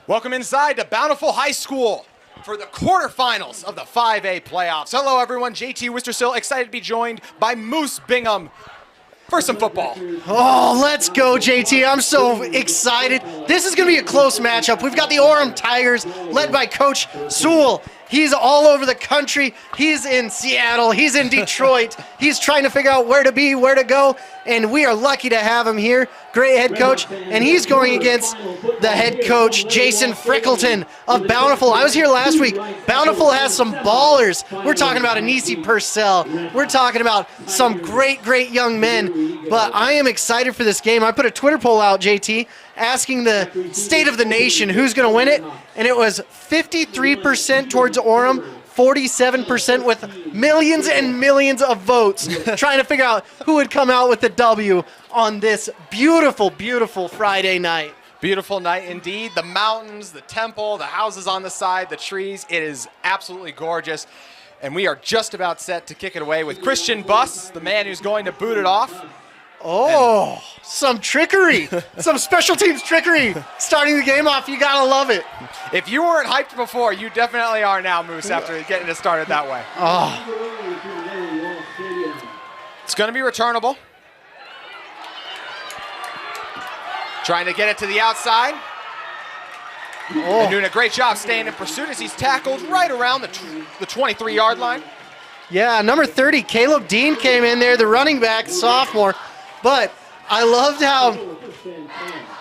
Welcome inside to Bountiful High School for the quarterfinals of the 5A playoffs. Hello everyone, JT Wistersill, excited to be joined by Moose Bingham for some football. Oh, let's go, JT. I'm so excited. This is going to be a close matchup. We've got the Orem Tigers led by Coach Sewell. He's all over the country. He's in Seattle. He's in Detroit. He's trying to figure out where to be, where to go, and we are lucky to have him here. Great head coach, and he's going against the head coach, Jason Frickleton of Bountiful. I was here last week. Bountiful has some ballers. We're talking about Anisi Purcell. We're talking about some great, great young men, but I am excited for this game. I put a Twitter poll out, JT, asking the state of the nation who's going to win it, and it was 53% towards Orem, 47% with millions and millions of votes trying to figure out who would come out with the W on this beautiful, beautiful Friday night. Beautiful night indeed. The mountains, the temple, the houses on the side, the trees. It is absolutely gorgeous. And we are just about set to kick it away with Christian Buss, the man who's going to boot it off. Oh, some trickery, some special teams trickery. Starting the game off, you gotta love it. If you weren't hyped before, you definitely are now, Moose, after getting it started that way. Oh. It's gonna be returnable. Trying to get it to the outside. Oh. And doing a great job staying in pursuit as he's tackled right around the 23-yard line. Yeah, number 30, Caleb Dean came in there, the running back, sophomore. But I loved how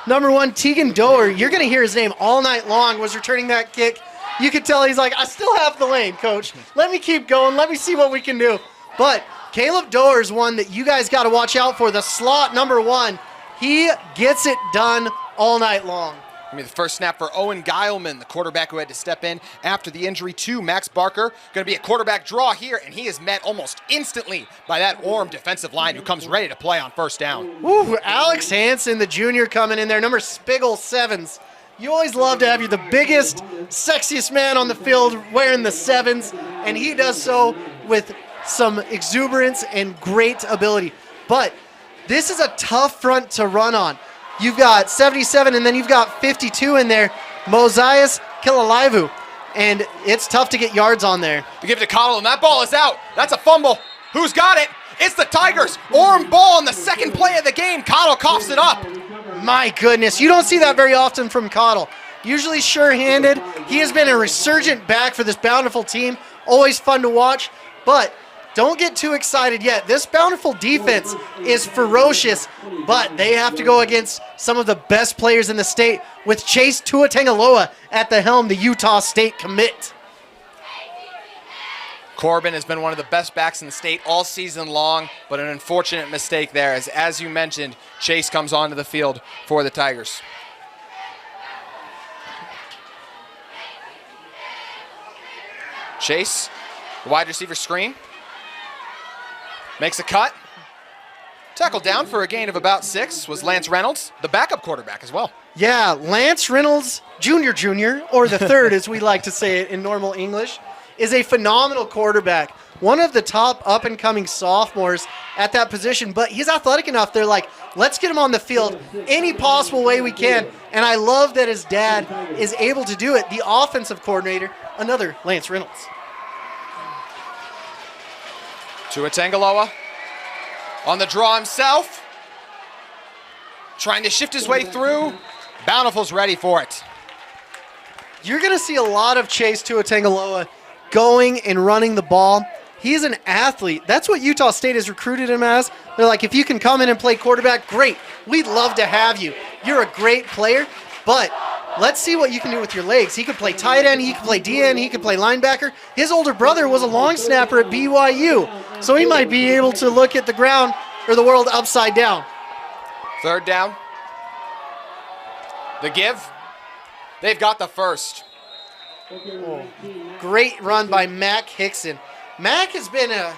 number 1, Tegan Doer, you're going to hear his name all night long, was returning that kick. You could tell he's like, I still have the lane, coach. Let me keep going. Let me see what we can do. But Caleb Doer is one that you guys got to watch out for. The slot number 1, he gets it done all night long. I mean, the first snap for Owen Geilman, the quarterback who had to step in after the injury to Max Barker. Going to be a quarterback draw here, and he is met almost instantly by that Orem defensive line who comes ready to play on first down. Ooh, Alex Hansen, the junior, coming in there. Number Spiggle 7s. You always love to have the biggest, sexiest man on the field wearing the 7s, and he does so with some exuberance and great ability. But this is a tough front to run on. You've got 77, and then you've got 52 in there, Mosias Kilalaivu, and it's tough to get yards on there. You give it to Cottle, and that ball is out. That's a fumble. Who's got it? It's the Tigers. Orem ball on the second play of the game. Cottle coughs it up. My goodness, you don't see that very often from Cottle. Usually sure-handed. He has been a resurgent back for this Bountiful team. Always fun to watch, but don't get too excited yet. This Bountiful defense is ferocious, but they have to go against some of the best players in the state with Chase Tuatangaloa at the helm, the Utah State commit. Corbin has been one of the best backs in the state all season long, but an unfortunate mistake there as you mentioned, Chase comes onto the field for the Tigers. Chase, wide receiver screen. Makes a cut. Tackled down for a gain of about 6 was Lance Reynolds, the backup quarterback as well. Yeah, Lance Reynolds Jr., or the third as we like to say it in normal English, is a phenomenal quarterback. One of the top up-and-coming sophomores at that position, but he's athletic enough. They're like, let's get him on the field any possible way we can. And I love that his dad is able to do it. The offensive coordinator, another Lance Reynolds. Tuatangaloa on the draw himself. Trying to shift his way through. Bountiful's ready for it. You're going to see a lot of Chase Tuatangaloa going and running the ball. He's an athlete. That's what Utah State has recruited him as. They're like, if you can come in and play quarterback, great. We'd love to have you. You're a great player, but let's see what you can do with your legs. He could play tight end, he could play DN, he could play linebacker. His older brother was a long snapper at BYU, so he might be able to look at the ground or the world upside down. Third down. The give. They've got the first. Oh, great run by Mac Hickson. Mac has been a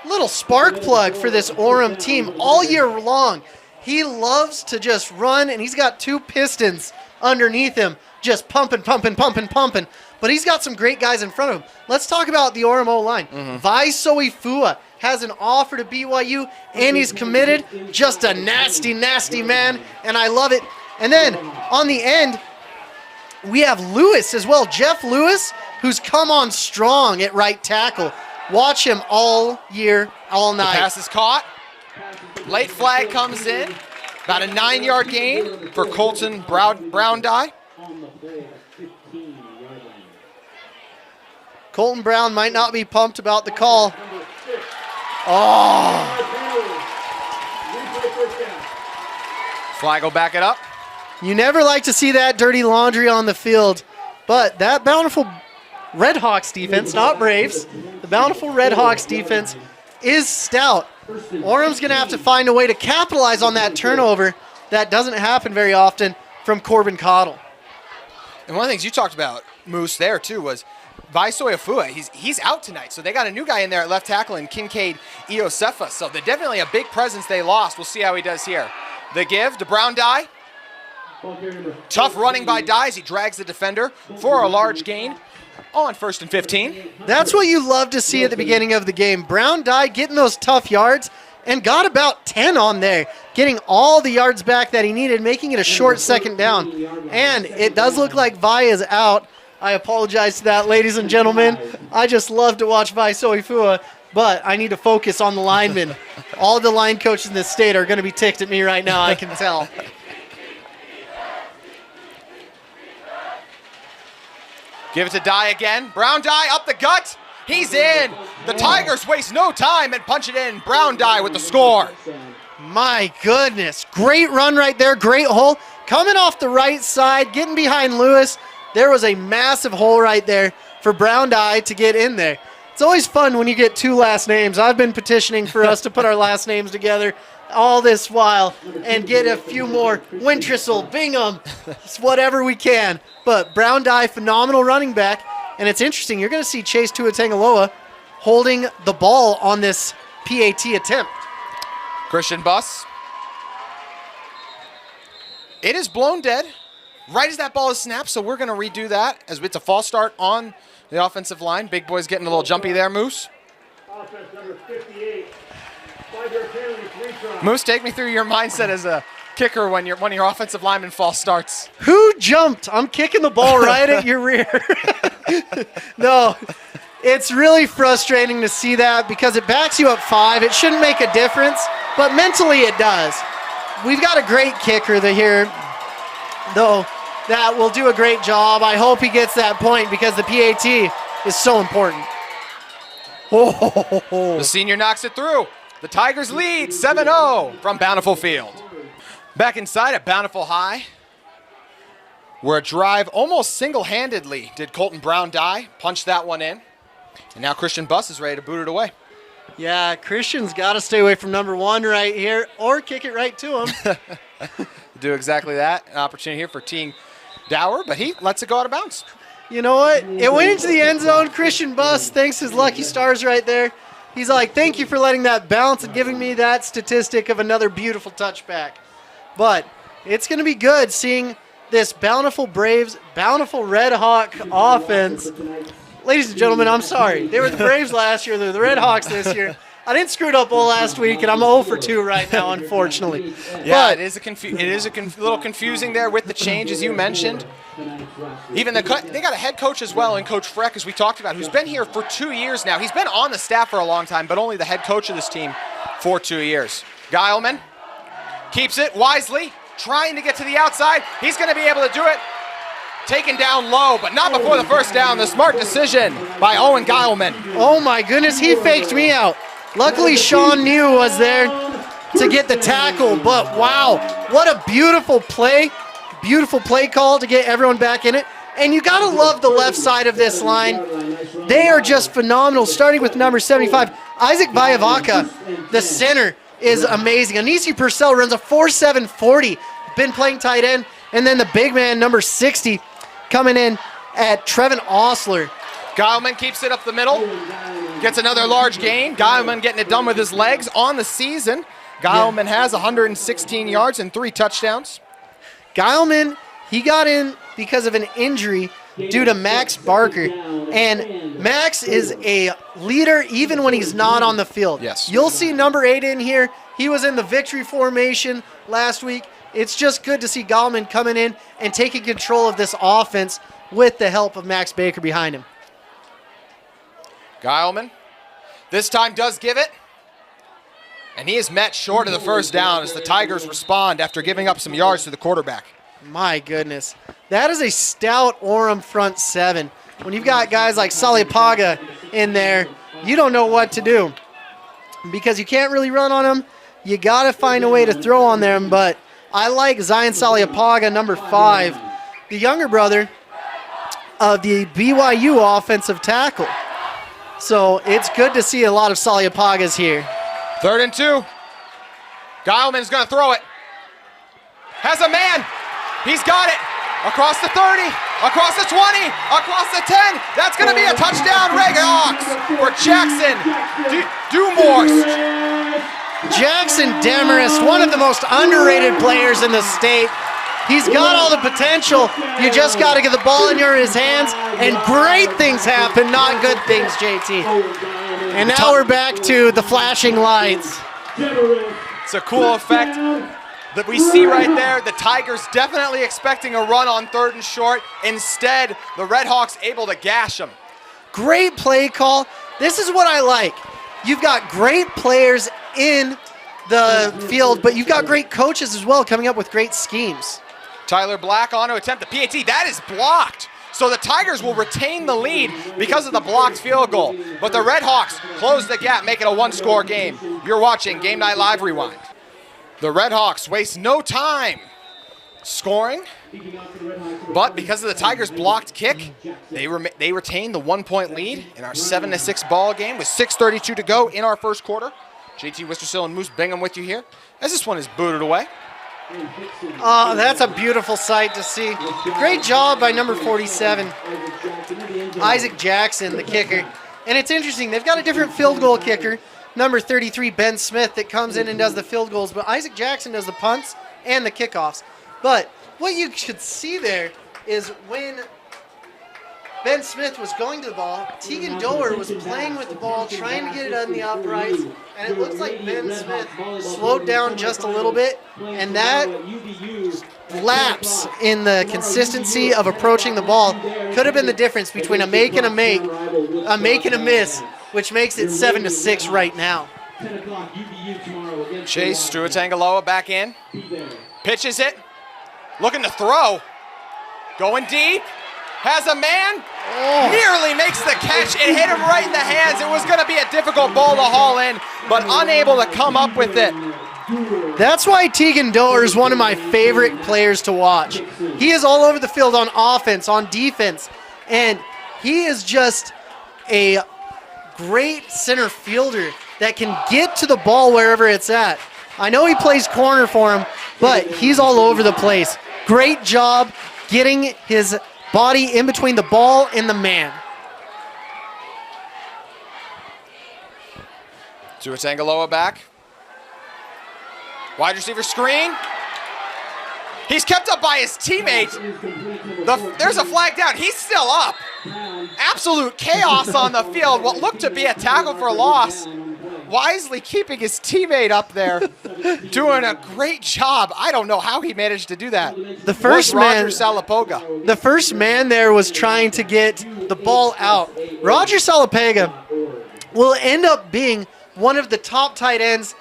little spark plug for this Orem team all year long. He loves to just run, and he's got 2 pistons underneath him, just pumping. But he's got some great guys in front of him. Let's talk about the Orem O-line. Vai Soifua has an offer to BYU, and he's committed. Just a nasty, nasty man, and I love it. And then on the end, we have Lewis as well, Jeff Lewis, who's come on strong at right tackle. Watch him all year, all night. The pass is caught. Late flag comes in. About a 9-yard gain for Colton Brown Die. Colton Brown might not be pumped about the call. Oh! Flag will back it up. You never like to see that dirty laundry on the field, but that Bountiful Redhawks defense, not Braves, the Bountiful Redhawks defense is stout. Orem's going to have to find a way to capitalize on that turnover. That doesn't happen very often from Corbin Cottle. And one of the things you talked about, Moose, there too, was Vaisoy Afua. He's out tonight, so they got a new guy in there at left tackle in Kincaid Iosefa. So they're definitely a big presence they lost. We'll see how he does here. The give to Brown Die. Tough running by Die as he drags the defender for a large gain on 1st and 15. That's what you love to see at the beginning of the game. Brown Die getting those tough yards and got about 10 on there, getting all the yards back that he needed, making it a short second down. And it does look like Vi is out. I apologize to that, ladies and gentlemen. I just love to watch Vi Soifua, but I need to focus on the linemen. All the line coaches in this state are going to be ticked at me right now, I can tell. Give it to Die again. Brown Die up the gut. He's in. The Tigers waste no time and punch it in. Brown Die with the score. My goodness. Great run right there. Great hole. Coming off the right side, getting behind Lewis. There was a massive hole right there for Brown Die to get in there. It's always fun when you get 2 last names. I've been petitioning for us to put our last names together all this while and get a few more. Wintrissel, Bingham, whatever we can. But Brown Die, phenomenal running back. And it's interesting, you're going to see Chase Tuatangaloa holding the ball on this PAT attempt. Christian Bus. It is blown dead right as that ball is snapped, so we're going to redo that as it's a false start on the offensive line. Big boy's getting a little jumpy there, Moose. Offense number 58. 5-yard penalty, 3 tries. Moose, take me through your mindset as a kicker when one of your offensive linemen false starts. Who jumped? I'm kicking the ball right at your rear. No, it's really frustrating to see that because it backs you up 5. It shouldn't make a difference, but mentally it does. We've got a great kicker here, though, that will do a great job. I hope he gets that point because the PAT is so important. Oh. The senior knocks it through. The Tigers lead 7-0 from Bountiful Field. Back inside at Bountiful High, where a drive almost single-handedly did Colton Brown Die, punched that one in. And now Christian Bus is ready to boot it away. Yeah, Christian's got to stay away from number 1 right here or kick it right to him. Do exactly that. An opportunity here for Team Dower, but he lets it go out of bounds. You know what? It went into the end zone. Christian Bus thanks his lucky stars right there. He's like, thank you for letting that bounce and giving me that statistic of another beautiful touchback. But it's going to be good seeing this Bountiful Braves, Bountiful Red Hawk offense. Ladies and gentlemen, I'm sorry. They were the Braves last year. They're the Red Hawks this year. I didn't screw it up all last week, and I'm 0 for 2 right now, unfortunately. Yeah, but it is a little confusing there with the change, as you mentioned. Even they got a head coach as well, and Coach Freck, as we talked about, who's been here for 2 years now. He's been on the staff for a long time, but only the head coach of this team for 2 years. Geilman keeps it wisely, trying to get to the outside. He's going to be able to do it. Taken down low, but not before the first down. The smart decision by Owen Geilman. Oh my goodness, he faked me out. Luckily, Sean New was there to get the tackle, but wow, what a beautiful play call to get everyone back in it. And you gotta love the left side of this line. They are just phenomenal, starting with number 75, Isaac Vayavaca, the center, is amazing. Anisi Purcell runs a 4.740, been playing tight end, and then the big man, number 60, coming in at Trevin Osler. Geilman keeps it up the middle, gets another large gain. Geilman getting it done with his legs on the season. Geilman has 116 yards and 3 touchdowns. Geilman, he got in because of an injury due to Max Barker. And Max is a leader even when he's not on the field. Yes. You'll see number 8 in here. He was in the victory formation last week. it's just good to see Gallman coming in and taking control of this offense with the help of Max Baker behind him. Geilman this time does give it. And he is met short of the first down as the Tigers respond after giving up some yards to the quarterback. My goodness. That is a stout Orem front seven. When you've got guys like Salipaga in there, you don't know what to do because you can't really run on them. You got to find a way to throw on them, but I like Zion Salipaga, number 5, the younger brother of the BYU offensive tackle. So it's good to see a lot of Salipagas here. 3rd and 2. Geilman's going to throw it. Has a man. He's got it. Across the 30, across the 20, across the 10. That's going to be a touchdown, Redhawks, for Jackson Dumorst. Jackson Demarest, one of the most underrated players in the state. He's got all the potential. You just got to get the ball in his hands, and great things happen, not good things, JT. And now we're back to the flashing lights. It's a cool effect that we see right there. The Tigers definitely expecting a run on 3rd and short. Instead, the Redhawks able to gash them. Great play call. This is what I like. You've got great players in the field, but you've got great coaches as well coming up with great schemes. Tyler Black on to attempt the PAT. That is blocked. So the Tigers will retain the lead because of the blocked field goal. But the Redhawks close the gap, make it a 1-score game. You're watching Game Night Live Rewind. The Redhawks waste no time scoring, but because of the Tigers' blocked kick, they retain the 1-point lead in our 7-6 ball game with 6:32 to go in our first quarter. JT Wistersill and Moose Bingham with you here as this one is booted away. Oh, that's a beautiful sight to see. Great job by number 47, Isaac Jackson, the kicker. And it's interesting, they've got a different field goal kicker, number 33, Ben Smith, that comes in and does the field goals, but Isaac Jackson does the punts and the kickoffs. But what you should see there is when Ben Smith was going to the ball, Tegan Doer was playing with the ball, trying to get it on the uprights, and it looks like Ben Smith slowed down just a little bit, and that lapse in the consistency of approaching the ball could have been the difference between a make and a miss, which makes it 7-6 right now. Chase Struatangaloa back in, pitches it, looking to throw, going deep, has a man, nearly makes the catch. It hit him right in the hands. It was going to be a difficult ball to haul in, but unable to come up with it. That's why Tegan Doer is one of my favorite players to watch. He is all over the field on offense, on defense, and he is just a great center fielder that can get to the ball wherever it's at. I know he plays corner for him, but he's all over the place. Great job getting his body in between the ball and the man. Struatangaloa back. Wide receiver screen. He's kept up by his teammate. There's a flag down. He's still up. Absolute chaos on the field. What looked to be a tackle for loss. Wisely keeping his teammate up there. Doing a great job. I don't know how he managed to do that. The first man, Roger Salipaga. The first man there was trying to get the ball out. Roger Salipaga will end up being one of the top tight ends,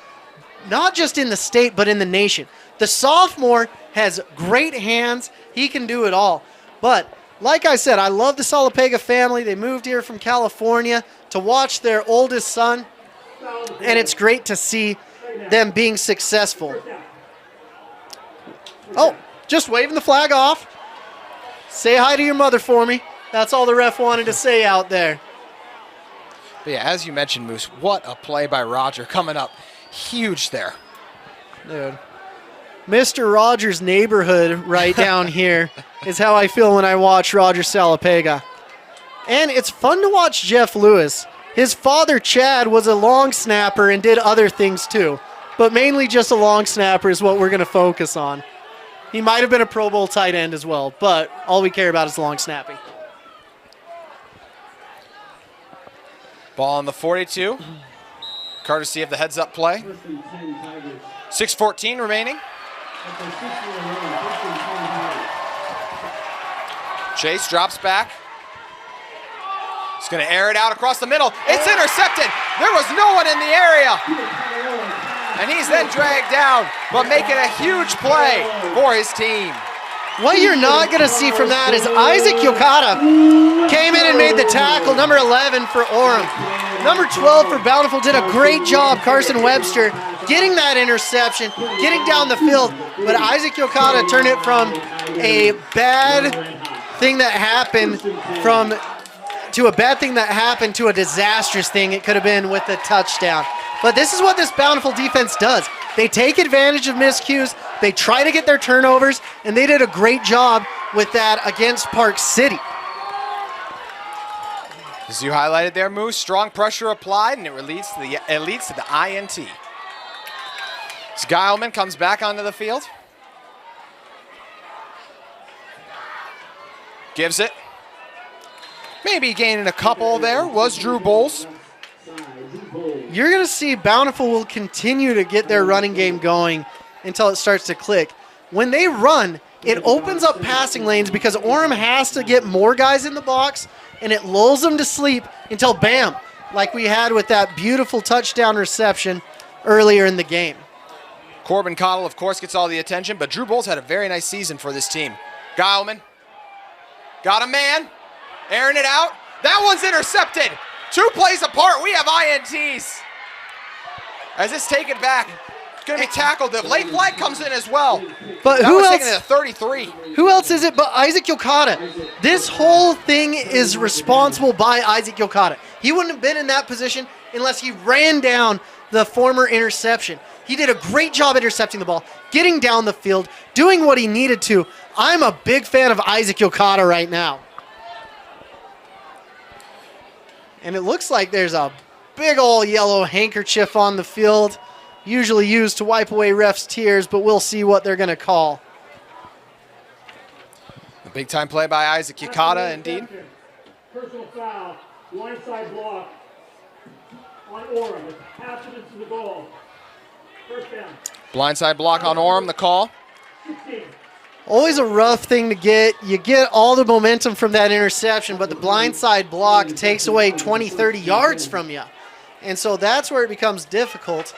not just in the state, but in the nation. The sophomore has great hands. He can do it all. But like I said, I love the Salipaga family. They moved here from California to watch their oldest son, and it's great to see them being successful. Oh, just waving the flag off. Say hi to your mother for me. That's all the ref wanted to say out there. But yeah, as you mentioned, Moose, what a play by Roger coming up. Huge there. Dude. Mr. Rogers' neighborhood right down here is how I feel when I watch Roger Salipaga. And it's fun to watch Jeff Lewis. His father, Chad, was a long snapper and did other things too. But mainly just a long snapper is what we're going to focus on. He might have been a Pro Bowl tight end as well, but all we care about is long snapping. Ball on the 42. Courtesy of the heads-up play. 6:14 remaining. Chase drops back. He's going to air it out across the middle. It's intercepted. There was no one in the area. And he's then dragged down, but making a huge play for his team. What you're not going to see from that is Isaac Yokata came in and made the tackle, number 11 for Orem. Number 12 for Bountiful did a great job, Carson Webster, getting that interception, getting down the field. But Isaac Yokata turned it from a bad thing that happened to a disastrous thing it could have been with a touchdown. But this is what this Bountiful defense does. They take advantage of miscues, they try to get their turnovers, and they did a great job with that against Park City. As you highlighted there, Moose, strong pressure applied, and it leads to the INT. As Geilman comes back onto the field. Gives it. Maybe gaining a couple there was Drew Bowles. You're going to see Bountiful will continue to get their running game going until it starts to click. When they run, it opens up passing lanes because Orem has to get more guys in the box, and it lulls them to sleep until bam, like we had with that beautiful touchdown reception earlier in the game. Corbin Cottle, of course, gets all the attention, but Drew Bowles had a very nice season for this team. Geilman got a man, airing it out. That one's intercepted. 2 plays apart, we have INTs. As it's taken back, it's going to be tackled. The late flag comes in as well. But that who was else? taken at 33. Who else is it but Isaac Yokata? This whole thing is responsible by Isaac Yokata. He wouldn't have been in that position unless he ran down the former interception. He did a great job intercepting the ball, getting down the field, doing what he needed to. I'm a big fan of Isaac Yokata right now. And it looks like there's a big old yellow handkerchief on the field, usually used to wipe away refs' tears, but we'll see what they're going to call. A big-time play by Isaac Yokata, indeed. Personal foul, blindside block on Orem. It's half it into the goal. First down. Blindside block on Orem, the call. 16. Always a rough thing to get. You get all the momentum from that interception, but the blindside block takes away 20, 30 yards from you. And so that's where it becomes difficult.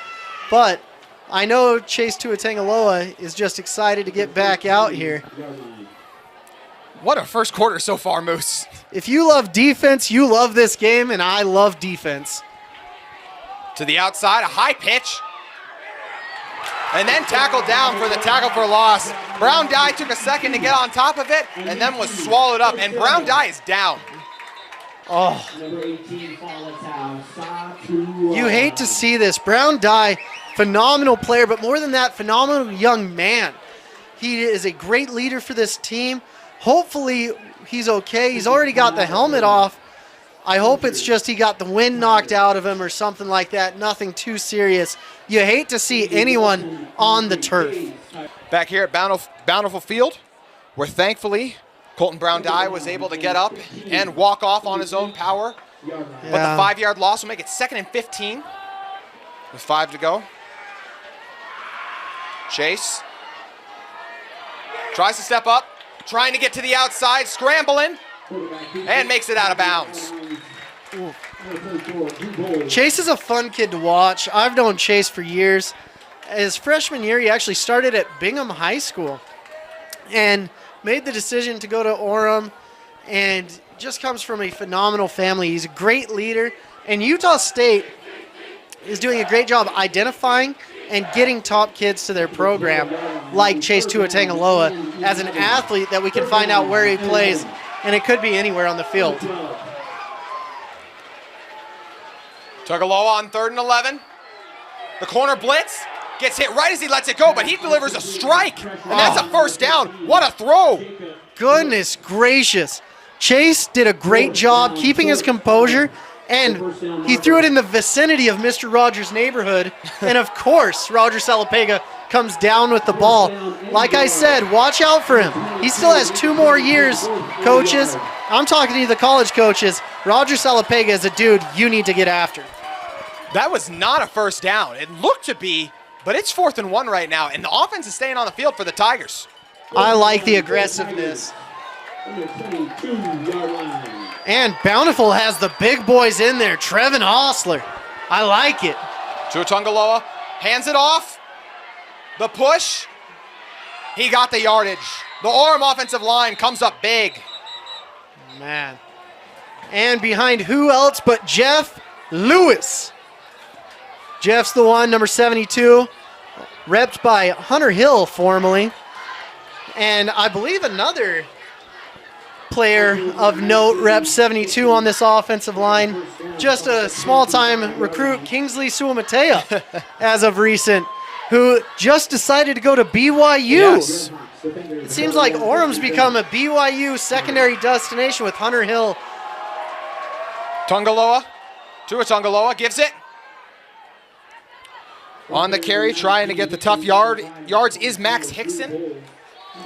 But I know Chase Tuatangaloa is just excited to get back out here. What a first quarter so far, Moose. If you love defense, you love this game, and I love defense. To the outside, a high pitch. And then tackled down for the tackle for loss. Brown Dye took a second to get on top of it and then was swallowed up. And Brown Dye is down. Oh. You hate to see this. Brown Dye, phenomenal player, but more than that, phenomenal young man. He is a great leader for this team. Hopefully he's okay. He's already got the helmet off. I hope it's just he got the wind knocked out of him or something like that. Nothing too serious. You hate to see anyone on the turf. Back here at Bountiful Field, where thankfully Colton Brown Dye was able to get up and walk off on his own power. Yeah. But the 5-yard loss will make it 2nd and 15 with 5 to go. Chase tries to step up, trying to get to the outside, scrambling, and makes it out of bounds. Chase is a fun kid to watch. I've known Chase for years. His freshman year, he actually started at Bingham High School and made the decision to go to Orem, and just comes from a phenomenal family. He's a great leader, and Utah State is doing a great job identifying and getting top kids to their program, like Chase Tuatangaloa, as an athlete that we can find out where he plays, and it could be anywhere on the field. Tagaloa on 3rd and 11. The corner blitz gets hit right as he lets it go, but he delivers a strike, and that's a first down. What a throw. Goodness gracious. Chase did a great job keeping his composure, and he threw it in the vicinity of Mr. Rogers' neighborhood. And of course, Roger Salapega comes down with the ball. Like I said, watch out for him. He still has 2 more years, coaches. I'm talking to the college coaches. Roger Salapega is a dude you need to get after. That was not a first down. It looked to be But it's 4th and 1 right now, and the offense is staying on the field for the Tigers. I like the aggressiveness. And Bountiful has the big boys in there. Trevin Hostler. I like it. Tuatungaloa hands it off. The push. He got the yardage. The Orem offensive line comes up big. Man. And behind who else but Jeff Lewis. Jeff's the one, number 72, repped by Hunter Hill formerly. And I believe another player of note reps 72 on this offensive line. Just a small-time recruit, Kingsley Suamatea, as of recent, who just decided to go to BYU. Yes. It seems like Orem's become a BYU secondary destination with Hunter Hill. Tuatungaloa gives it. On the carry, trying to get the tough yards is Max Hickson.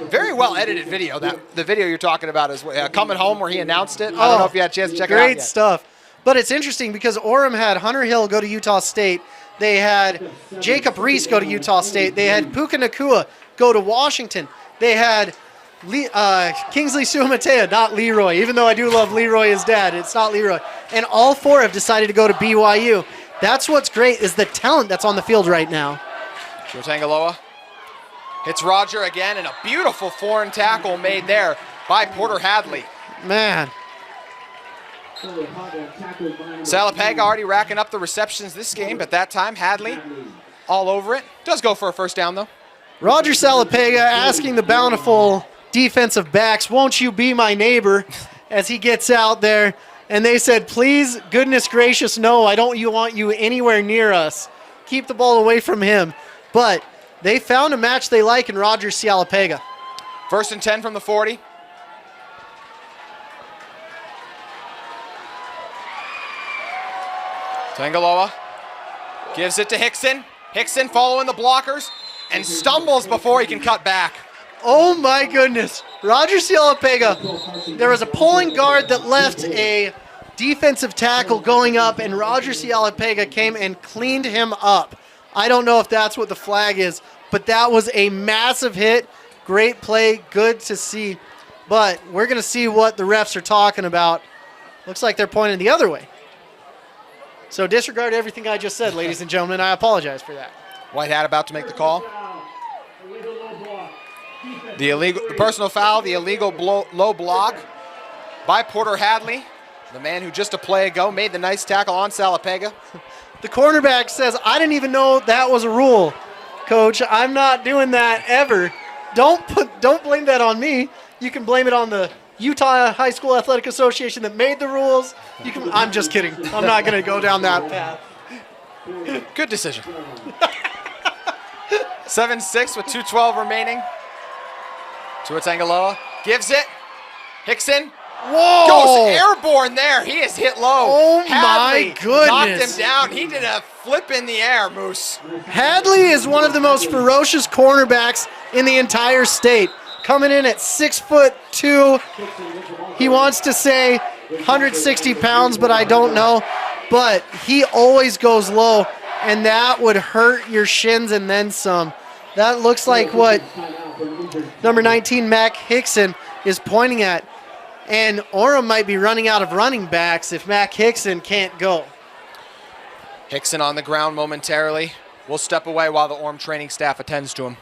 Very well edited video. The video you're talking about is coming home where he announced it. I don't know if you had a chance to check it out yet. Great stuff. But it's interesting because Orem had Hunter Hill go to Utah State. They had Jacob Reese go to Utah State. They had Puka Nakua go to Washington. They had Kingsley Suamatea, not Leroy. Even though I do love Leroy, his dad, it's not Leroy. And all four have decided to go to BYU. That's what's great is the talent that's on the field right now. Tuatungaloa hits Roger again, and a beautiful foreign tackle made there by Porter Hadley. Man. Salapega already racking up the receptions this game, but that time Hadley all over it. Does go for a first down, though. Roger Salapega asking the Bountiful defensive backs, won't you be my neighbor, as he gets out there. And they said, please, goodness gracious, no, I don't want you anywhere near us. Keep the ball away from him. But they found a match they like in Roger Salapega. 1st and 10 from the 40. Tuatungaloa gives it to Hickson. Hickson following the blockers and stumbles before he can cut back. Oh my goodness. Roger Salapega, there was a pulling guard that left a defensive tackle going up, and Roger Salapega came and cleaned him up. I don't know if that's what the flag is, but that was a massive hit. Great play, good to see. But we're going to see what the refs are talking about. Looks like they're pointing the other way. So disregard everything I just said, ladies and gentlemen. I apologize for that. White hat about to make the call. The personal foul, the illegal low block by Porter Hadley, the man who just a play ago made the nice tackle on Salapega. The cornerback says, I didn't even know that was a rule, Coach. I'm not doing that ever. Don't blame that on me. You can blame it on the Utah High School Athletic Association that made the rules. I'm just kidding. I'm not going to go down that path. Good decision. 7-6 with 2:12 remaining. Tuatungaloa gives it. Hickson goes airborne there. He is hit low. Oh, Hadley my goodness. knocked him down. He did a flip in the air, Moose. Hadley is one of the most ferocious cornerbacks in the entire state. Coming in at 6'2". He wants to say 160 pounds, but I don't know. But he always goes low, and that would hurt your shins and then some. That looks like what number 19, Mac Hickson, is pointing at. And Orem might be running out of running backs if Mac Hickson can't go. Hickson on the ground momentarily. We'll step away while the Orem training staff attends to him.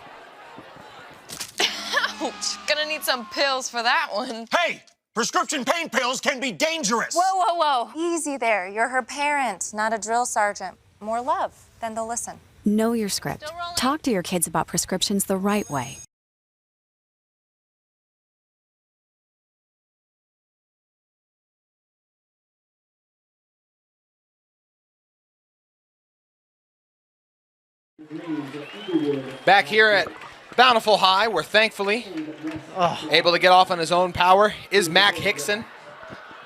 Ouch, gonna need some pills for that one. Hey, prescription pain pills can be dangerous. Whoa, whoa, whoa. Easy there. You're her parent, not a drill sergeant. More love, then they'll listen. Know your script. Talk to your kids about prescriptions the right way. Back here at Bountiful High, where thankfully able to get off on his own power is Mac Hickson.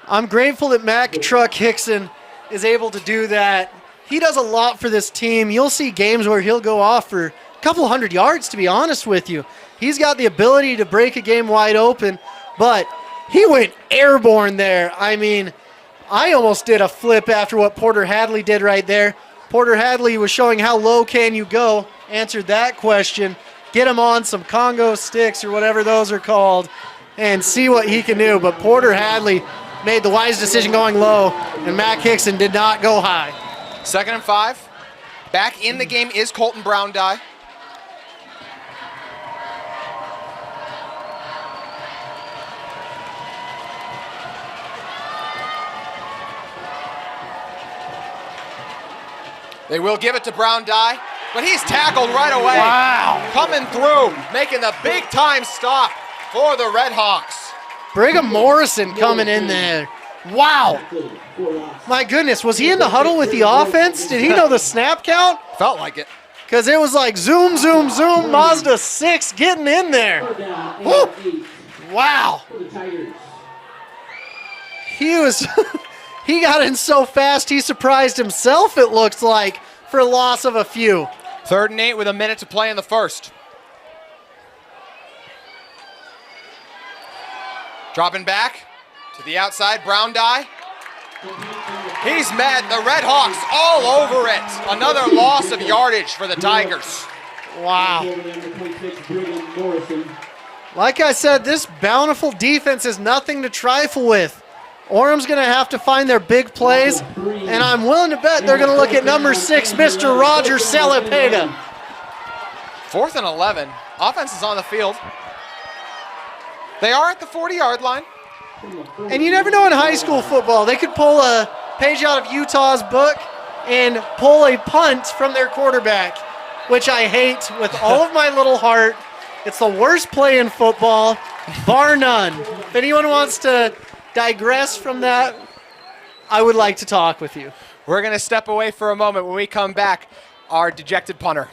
I'm grateful that Mac Truck Hickson is able to do that. He does a lot for this team. You'll see games where he'll go off for a couple hundred yards, to be honest with you. He's got the ability to break a game wide open, but he went airborne there. I mean, I almost did a flip after what Porter Hadley did right there. Porter Hadley was showing how low can you go, answered that question. Get him on some Congo sticks or whatever those are called and see what he can do. But Porter Hadley made the wise decision going low, and Mac Hickson did not go high. 2nd and 5. Back in the game is Colton Brown Dye. They will give it to Brown Dye, but he's tackled right away. Wow. Coming through, making the big time stop for the Red Hawks. Brigham Morrison coming in there. Wow. My goodness, was he in the huddle with the offense? Did he know the snap count? Felt like it. Because it was like zoom, zoom, zoom, Mazda 6 getting in there. Woo. Wow. He was, he got in so fast he surprised himself, it looks like, for a loss of a few. 3rd and 8 with a minute to play in the first. Dropping back to the outside, Brown Dye. He's met the Red Hawks all over it. Another loss of yardage for the Tigers. Wow. Like I said, this Bountiful defense is nothing to trifle with. Orem's going to have to find their big plays, and I'm willing to bet they're going to look at number 6, Mr. Roger Salapega. 4th and 11. Offense is on the field. They are at the 40-yard line. And you never know in high school football. They could pull a page out of Utah's book and pull a punt from their quarterback, which I hate with all of my little heart. It's the worst play in football, bar none. If anyone wants to digress from that, I would like to talk with you. We're going to step away for a moment. When we come back, our dejected punter.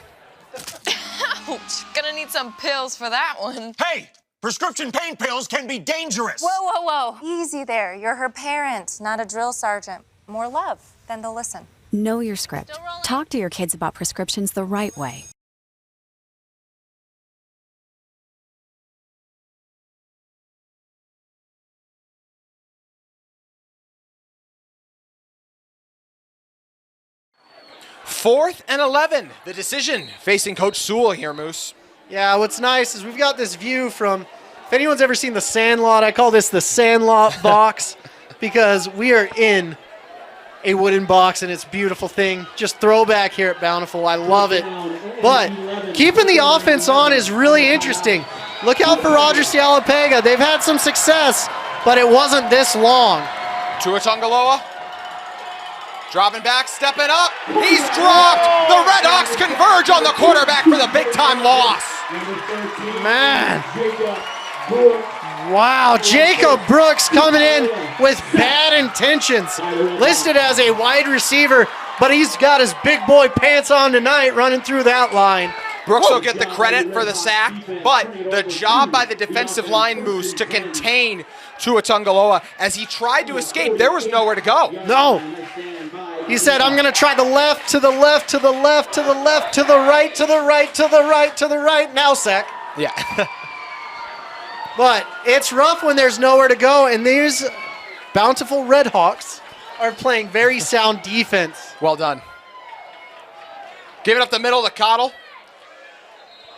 Ouch. Gonna need some pills for that one. Hey, prescription pain pills can be dangerous. Whoa, whoa, whoa. Easy there. You're her parent, not a drill sergeant. More love, then they'll listen. Know your script. Talk to your kids about prescriptions the right way. Fourth and 11. The decision facing Coach Sewell here, Moose. Yeah, what's nice is we've got this view from, if anyone's ever seen The Sandlot, I call this the Sandlot box because we are in a wooden box and it's a beautiful thing. Just throwback here at Bountiful. I love it. But keeping the offense on is really interesting. Look out for Roger Salapega. They've had some success, but it wasn't this long. Tua Tungaloa. Dropping back, stepping up. He's dropped. The Red Hawks converge on the quarterback for the big-time loss. Man. Wow, Jacob Brooks coming in with bad intentions. Listed as a wide receiver, but he's got his big boy pants on tonight running through that line. Brooks will get the credit for the sack, but the job by the defensive line, Moose, to contain Tua Tungaloa as he tried to escape. There was nowhere to go. No. He said, I'm going to try the left, to the left, to the left, to the left, to the right, to the right, to the right, to the right. Now sack. Yeah. But it's rough when there's nowhere to go, and these Bountiful Red Hawks are playing very sound defense. Well done. Give it up the middle to Cottle.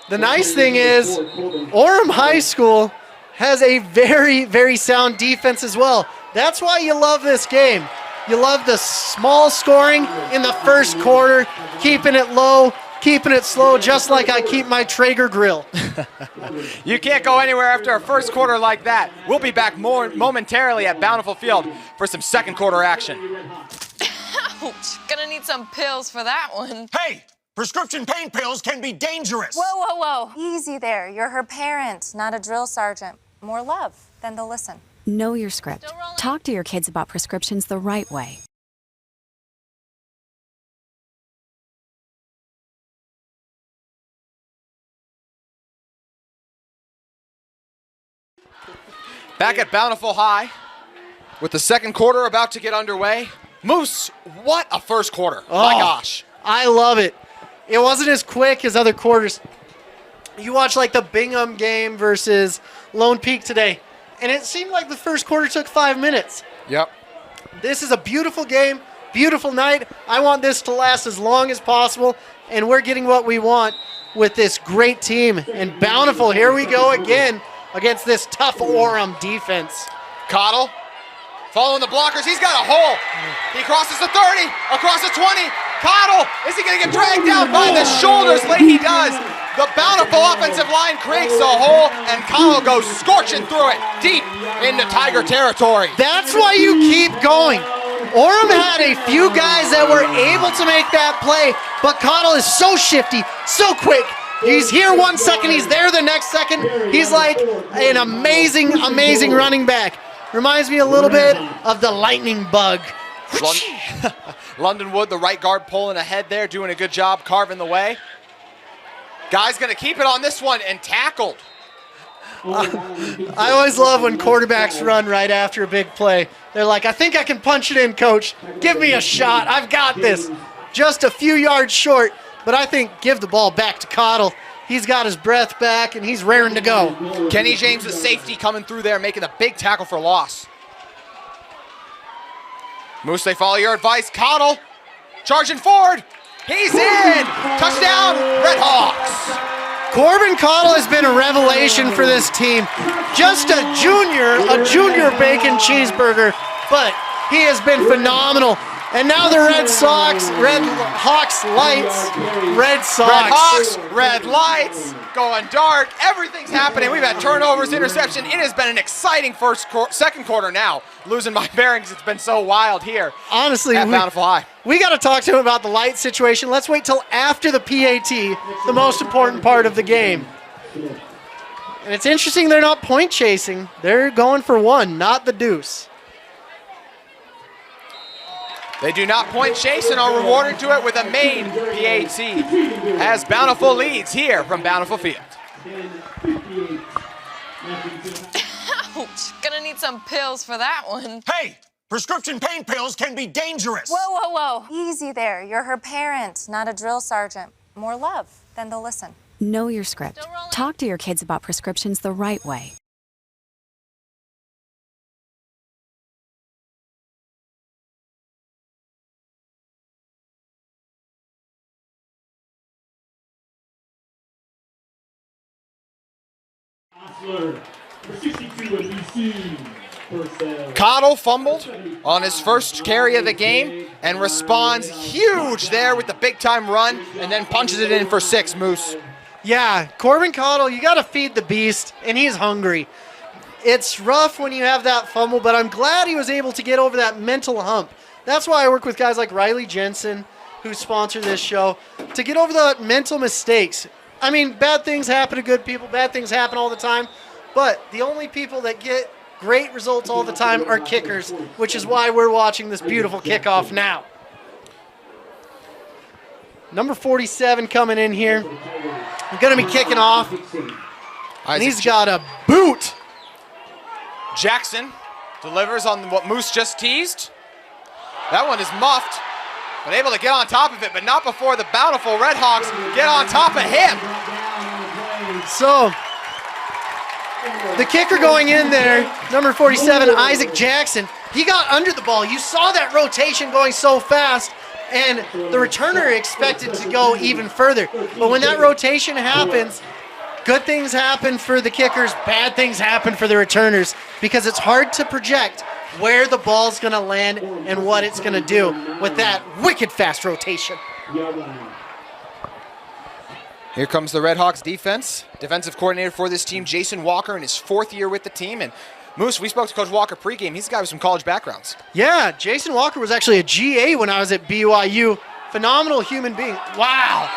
The nice thing is, Orem High School has a very, very sound defense as well. That's why you love this game. You love the small scoring in the first quarter, keeping it low, keeping it slow, just like I keep my Traeger grill. You can't go anywhere after a first quarter like that. We'll be back more momentarily at Bountiful Field for some second quarter action. Ouch. Gonna need some pills for that one. Hey, prescription pain pills can be dangerous. Whoa, whoa, whoa. Easy there. You're her parent, not a drill sergeant. More love, then they'll listen. Know your script. Talk to your kids about prescriptions the right way. Back at Bountiful High with the second quarter about to get underway. Moose, what a first quarter. My gosh. I love it. It wasn't as quick as other quarters. You watch like the Bingham game versus Lone Peak today, and it seemed like the first quarter took 5 minutes. Yep. This is a beautiful game, beautiful night. I want this to last as long as possible. and we're getting what we want with this great team. And Bountiful, here we go again against this tough Orem defense. Cottle following the blockers. He's got a hole. He crosses the 30, across the 20. Cottle, is he going to get dragged down by the shoulders? Late he does. The Bountiful offensive line creates a hole, and Cottle goes scorching through it deep into Tiger territory. That's why you keep going. Orem had a few guys that were able to make that play, but Cottle is so shifty, so quick. He's here 1 second, he's there the next second. He's like an amazing, amazing running back. Reminds me a little bit of the lightning bug. London Wood, the right guard, pulling ahead there, doing a good job carving the way. Guy's going to keep it on this one and tackled. I always love when quarterbacks run right after a big play. They're like, I think I can punch it in, coach. Give me a shot. I've got this. Just a few yards short, but I think give the ball back to Cottle. He's got his breath back, and he's raring to go. Kenny James, the safety, coming through there, making a big tackle for loss. Moose, they follow your advice. Cottle charging forward. He's in. Touchdown, Red Hawks. Corbin Cottle has been a revelation for this team. Just a junior bacon cheeseburger, but he has been phenomenal. And now the Red Hawks lights, Red Sox. Red Hawks, red lights, going dark. Everything's happening. We've had turnovers, interception. It has been an exciting second quarter now. Losing my bearings, it's been so wild here. Honestly, at Bountiful High. We got to talk to him about the light situation. Let's wait till after the PAT, the most important part of the game. And it's interesting they're not point chasing. They're going for one, not the deuce. They do not point chase and are rewarded to it with a made PAT as Bountiful leads here from Bountiful Field. Ouch. Gonna need some pills for that one. Hey, prescription pain pills can be dangerous. Whoa, whoa, whoa. Easy there. You're her parent, not a drill sergeant. More love, then they'll listen. Know your script. Talk to your kids about prescriptions the right way. Cottle fumbled on his first carry of the game and responds huge there with the big time run and then punches it in for 6, Moose. Yeah, Corbin Cottle, you got to feed the beast, and he's hungry. It's rough when you have that fumble, but I'm glad he was able to get over that mental hump. That's why I work with guys like Riley Jensen, who sponsor this show, to get over the mental mistakes. I mean, bad things happen to good people. Bad things happen all the time. But the only people that get great results all the time are kickers, which is why we're watching this beautiful kickoff now. Number 47 coming in here. Going to be kicking off. And he's got a boot. Jackson delivers on what Moose just teased. That one is muffed, but able to get on top of it, but not before the Bountiful Red Hawks get on top of him. So, the kicker going in there, number 47, Isaac Jackson, he got under the ball. You saw that rotation going so fast, and the returner expected to go even further. But when that rotation happens, good things happen for the kickers, bad things happen for the returners, because it's hard to project where the ball's going to land and what it's going to do with that wicked fast rotation. Here comes the Red Hawks defense. Defensive coordinator for this team, Jason Walker, in his 4th year with the team. And Moose, we spoke to Coach Walker pregame. He's a guy with some college backgrounds. Yeah, Jason Walker was actually a GA when I was at BYU. Phenomenal human being. Wow.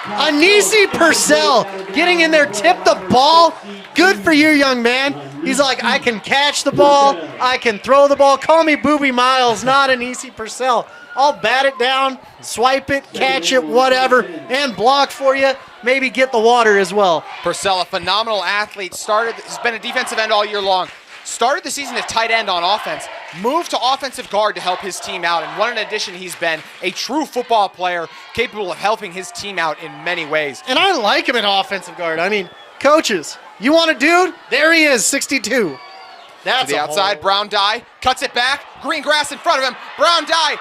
Anisi Purcell getting in there, tip the ball. Good for you, young man. He's like, I can catch the ball, I can throw the ball. Call me Booby Miles, not Anisi Purcell. I'll bat it down, swipe it, catch it, whatever, and block for you. Maybe get the water as well. Purcell, a phenomenal athlete, has been a defensive end all year long. Started the season at tight end on offense, moved to offensive guard to help his team out, and what an addition he's been. A true football player capable of helping his team out in many ways. And I like him at offensive guard. I mean, coaches, you want a dude? There he is, 62. That's to the outside, Brown Dye cuts it back, green grass in front of him, Brown Dye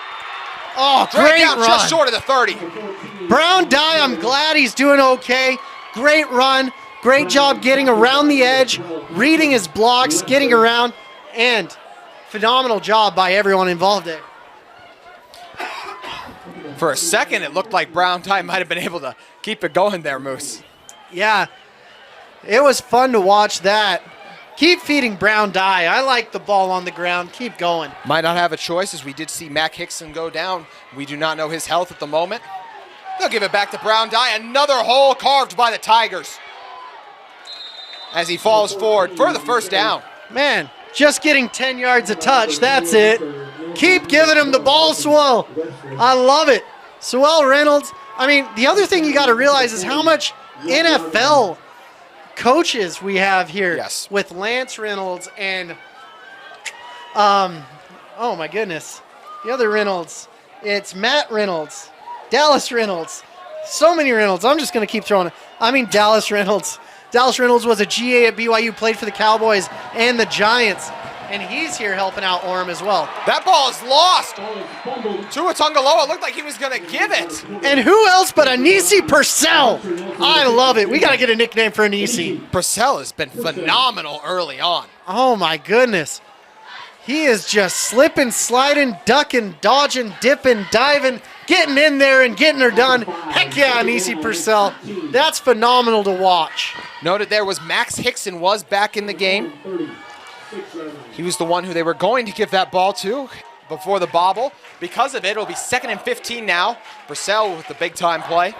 Oh, dragged great down run. just short of the 30. Brown Dye, I'm glad he's doing okay. Great run. Great job getting around the edge, reading his blocks, getting around, and phenomenal job by everyone involved there. For a second, it looked like Brown Dye might have been able to keep it going there, Moose. Yeah, it was fun to watch that. Keep feeding Brown Dye. I like the ball on the ground. Keep going. Might not have a choice, as we did see Mac Hickson go down. We do not know his health at the moment. They'll give it back to Brown Dye. Another hole carved by the Tigers as he falls forward for the first down. Man, just getting 10 yards a touch. That's it. Keep giving him the ball, Sewell. I love it. Sewell Reynolds. I mean, the other thing you got to realize is how much NFL coaches we have here. Yes. With Lance Reynolds and, oh my goodness, the other Reynolds. It's Matt Reynolds, Dallas Reynolds. So many Reynolds. I'm just going to keep throwing it. I mean, Dallas Reynolds. Dallas Reynolds was a GA at BYU, played for the Cowboys and the Giants, and he's here helping out Orem as well. That ball is lost. Tua Tagovailoa looked like he was going to give it. And who else but Anisi Purcell? I love it. We got to get a nickname for Anisi. Purcell has been phenomenal early on. Oh, my goodness. He is just slipping, sliding, ducking, dodging, dipping, diving, getting in there and getting her done. Heck yeah, Anisi Purcell. That's phenomenal to watch. Noted there was Max Hickson was back in the game. He was the one who they were going to give that ball to before the bobble. Because of it, it'll be 2nd and 15 now. Purcell with the big-time play.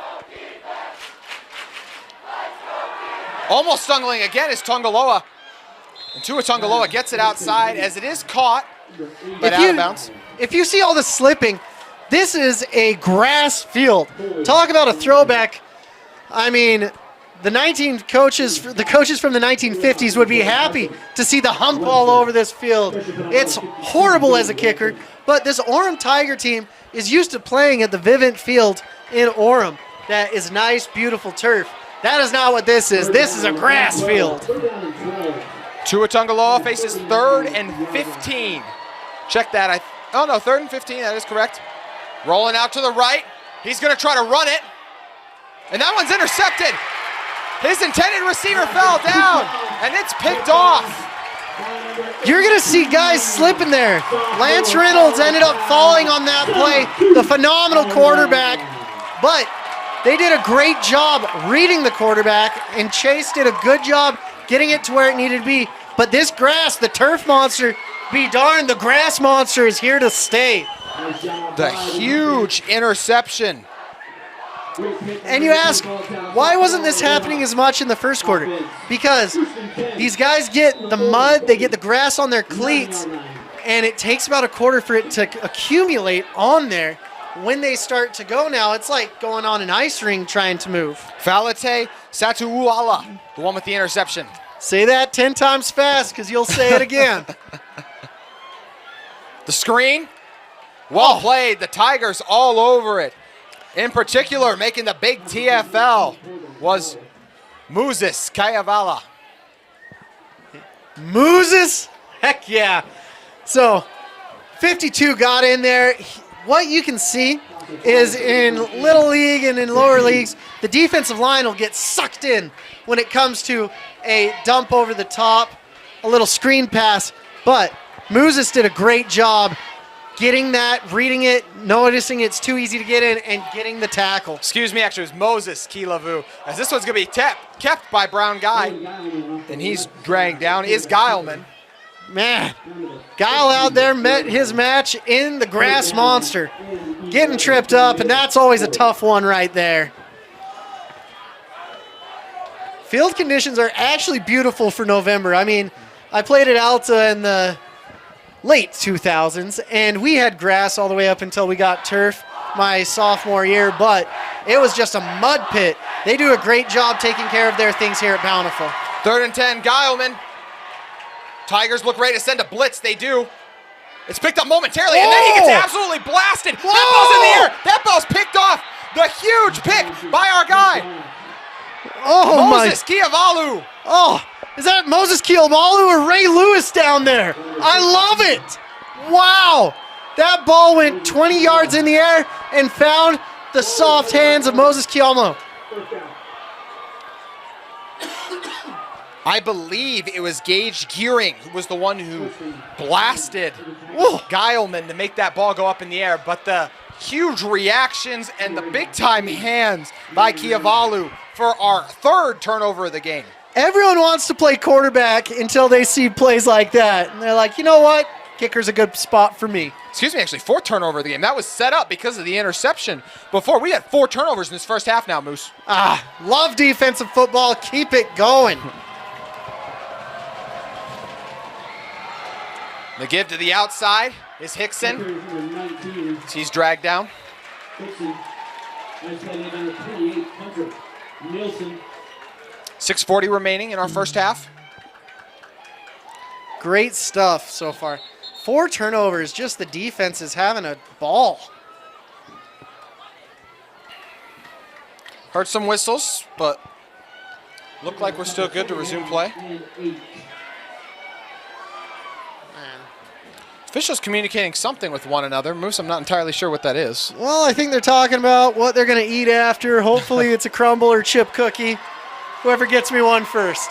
Almost stumbling again is Tagovailoa. And Tua Tagovailoa gets it outside as it is caught, but out of bounds. If you see all the slipping, this is a grass field. Talk about a throwback. I mean, the coaches from the 1950s would be happy to see the hump all over this field. It's horrible as a kicker, but this Orem Tiger team is used to playing at the Vivint Field in Orem. That is nice, beautiful turf. That is not what this is. This is a grass field. Tua Tagovailoa faces 3rd and 15. Check that. 3rd and 15. That is correct. Rolling out to the right. He's going to try to run it. And that one's intercepted. His intended receiver fell down, and it's picked off. You're going to see guys slipping there. Lance Reynolds ended up falling on that play, the phenomenal quarterback. But they did a great job reading the quarterback, and Chase did a good job getting it to where it needed to be. But this grass, the turf monster, be darned, the grass monster is here to stay. The huge interception. And you ask, why wasn't this happening as much in the first quarter? Because these guys get the mud, they get the grass on their cleats, and it takes about a quarter for it to accumulate on there. When they start to go now, it's like going on an ice ring trying to move. Falate Satuuala, the one with the interception. Say that 10 times fast, because you'll say it again. The screen, well played. The Tigers all over it. In particular, making the big TFL was Moses Kayavala. Moses? Heck yeah. So, 52 got in there. What you can see is in Little League and in lower leagues, the defensive line will get sucked in when it comes to a dump over the top, a little screen pass. But Moses did a great job getting that, reading it, noticing it's too easy to get in, and getting the tackle. Excuse me, actually, it was Moses Kilavu, as this one's going to be kept by Brown Guy, and he's dragged down, is Gileman. Man, Guile out there met his match in the grass monster, getting tripped up, and that's always a tough one right there. Field conditions are actually beautiful for November. I mean, I played at Alta in the late 2000s, and we had grass all the way up until we got turf my sophomore year, but it was just a mud pit. They do a great job taking care of their things here at Bountiful. 3rd and 10, Gileman. Tigers look ready to send a blitz. They do. It's picked up momentarily, and then he gets absolutely blasted. Whoa! That ball's in the air. That ball's picked off. The huge pick by our guy. Oh, Moses Kiavalu. Oh, is that Moses Kielmalu or Ray Lewis down there? I love it. Wow. That ball went 20 yards in the air and found the soft hands of Moses Kialmo. First down. I believe it was Gage Gearing who was the one who blasted Geilman to make that ball go up in the air, but the huge reactions and the big-time hands by Kiavalu for our third turnover of the game. Everyone wants to play quarterback until they see plays like that. And they're like, you know what? Kicker's a good spot for me. Excuse me, actually, fourth turnover of the game. That was set up because of the interception before. We had 4 turnovers in this first half now, Moose. Love defensive football. Keep it going. The give to the outside is Hickson. Number 19. He's dragged down. Dixon. Nice play number 28. Hunter. Nielsen. 6:40 remaining in our first half. Great stuff so far. 4 turnovers, just the defense is having a ball. Heard some whistles, but look like we're still good to resume play. And 8. Officials communicating something with one another. Moose, I'm not entirely sure what that is. Well, I think they're talking about what they're going to eat after. Hopefully it's a crumble or chip cookie. Whoever gets me one first.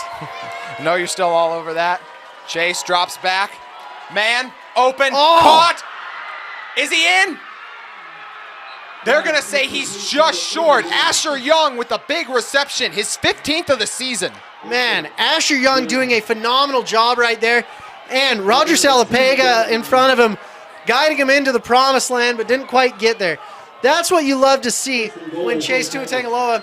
No, you're still all over that. Chase drops back. Man, open, Oh! caught. Is he in? They're going to say he's just short. Asher Young with a big reception, his 15th of the season. Man, Asher Young doing a phenomenal job right there. And Roger Salapega in front of him, guiding him into the promised land, but didn't quite get there. That's what you love to see when Chase Tuatangaloa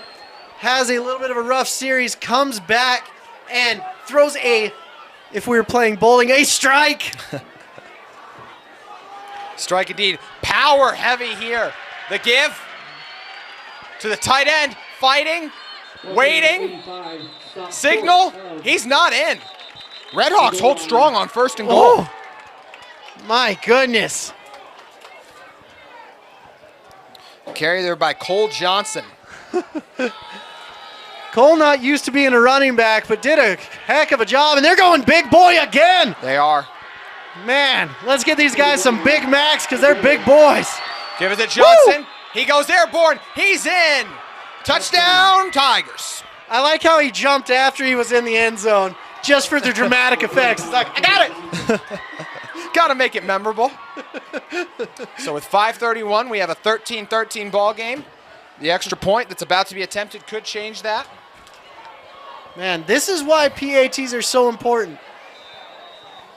has a little bit of a rough series, comes back and throws a, if we were playing bowling, a strike. Strike indeed. Power heavy here. The give to the tight end, fighting, waiting, 85. Stop. signal. He's not in. Redhawks hold strong on 1st and goal. Oh, my goodness. Carry there by Cole Johnson. Cole not used to being a running back, but did a heck of a job, and they're going big boy again. They are. Man, let's get these guys some Big Macs because they're big boys. Give it to Johnson. He goes airborne. He's in. Touchdown, Tigers. I like how he jumped after he was in the end zone just for the dramatic effects. He's like, I got it. Got to make it memorable. So with 5:31, we have a 13-13 ball game. The extra point that's about to be attempted could change that. Man, this is why PATs are so important.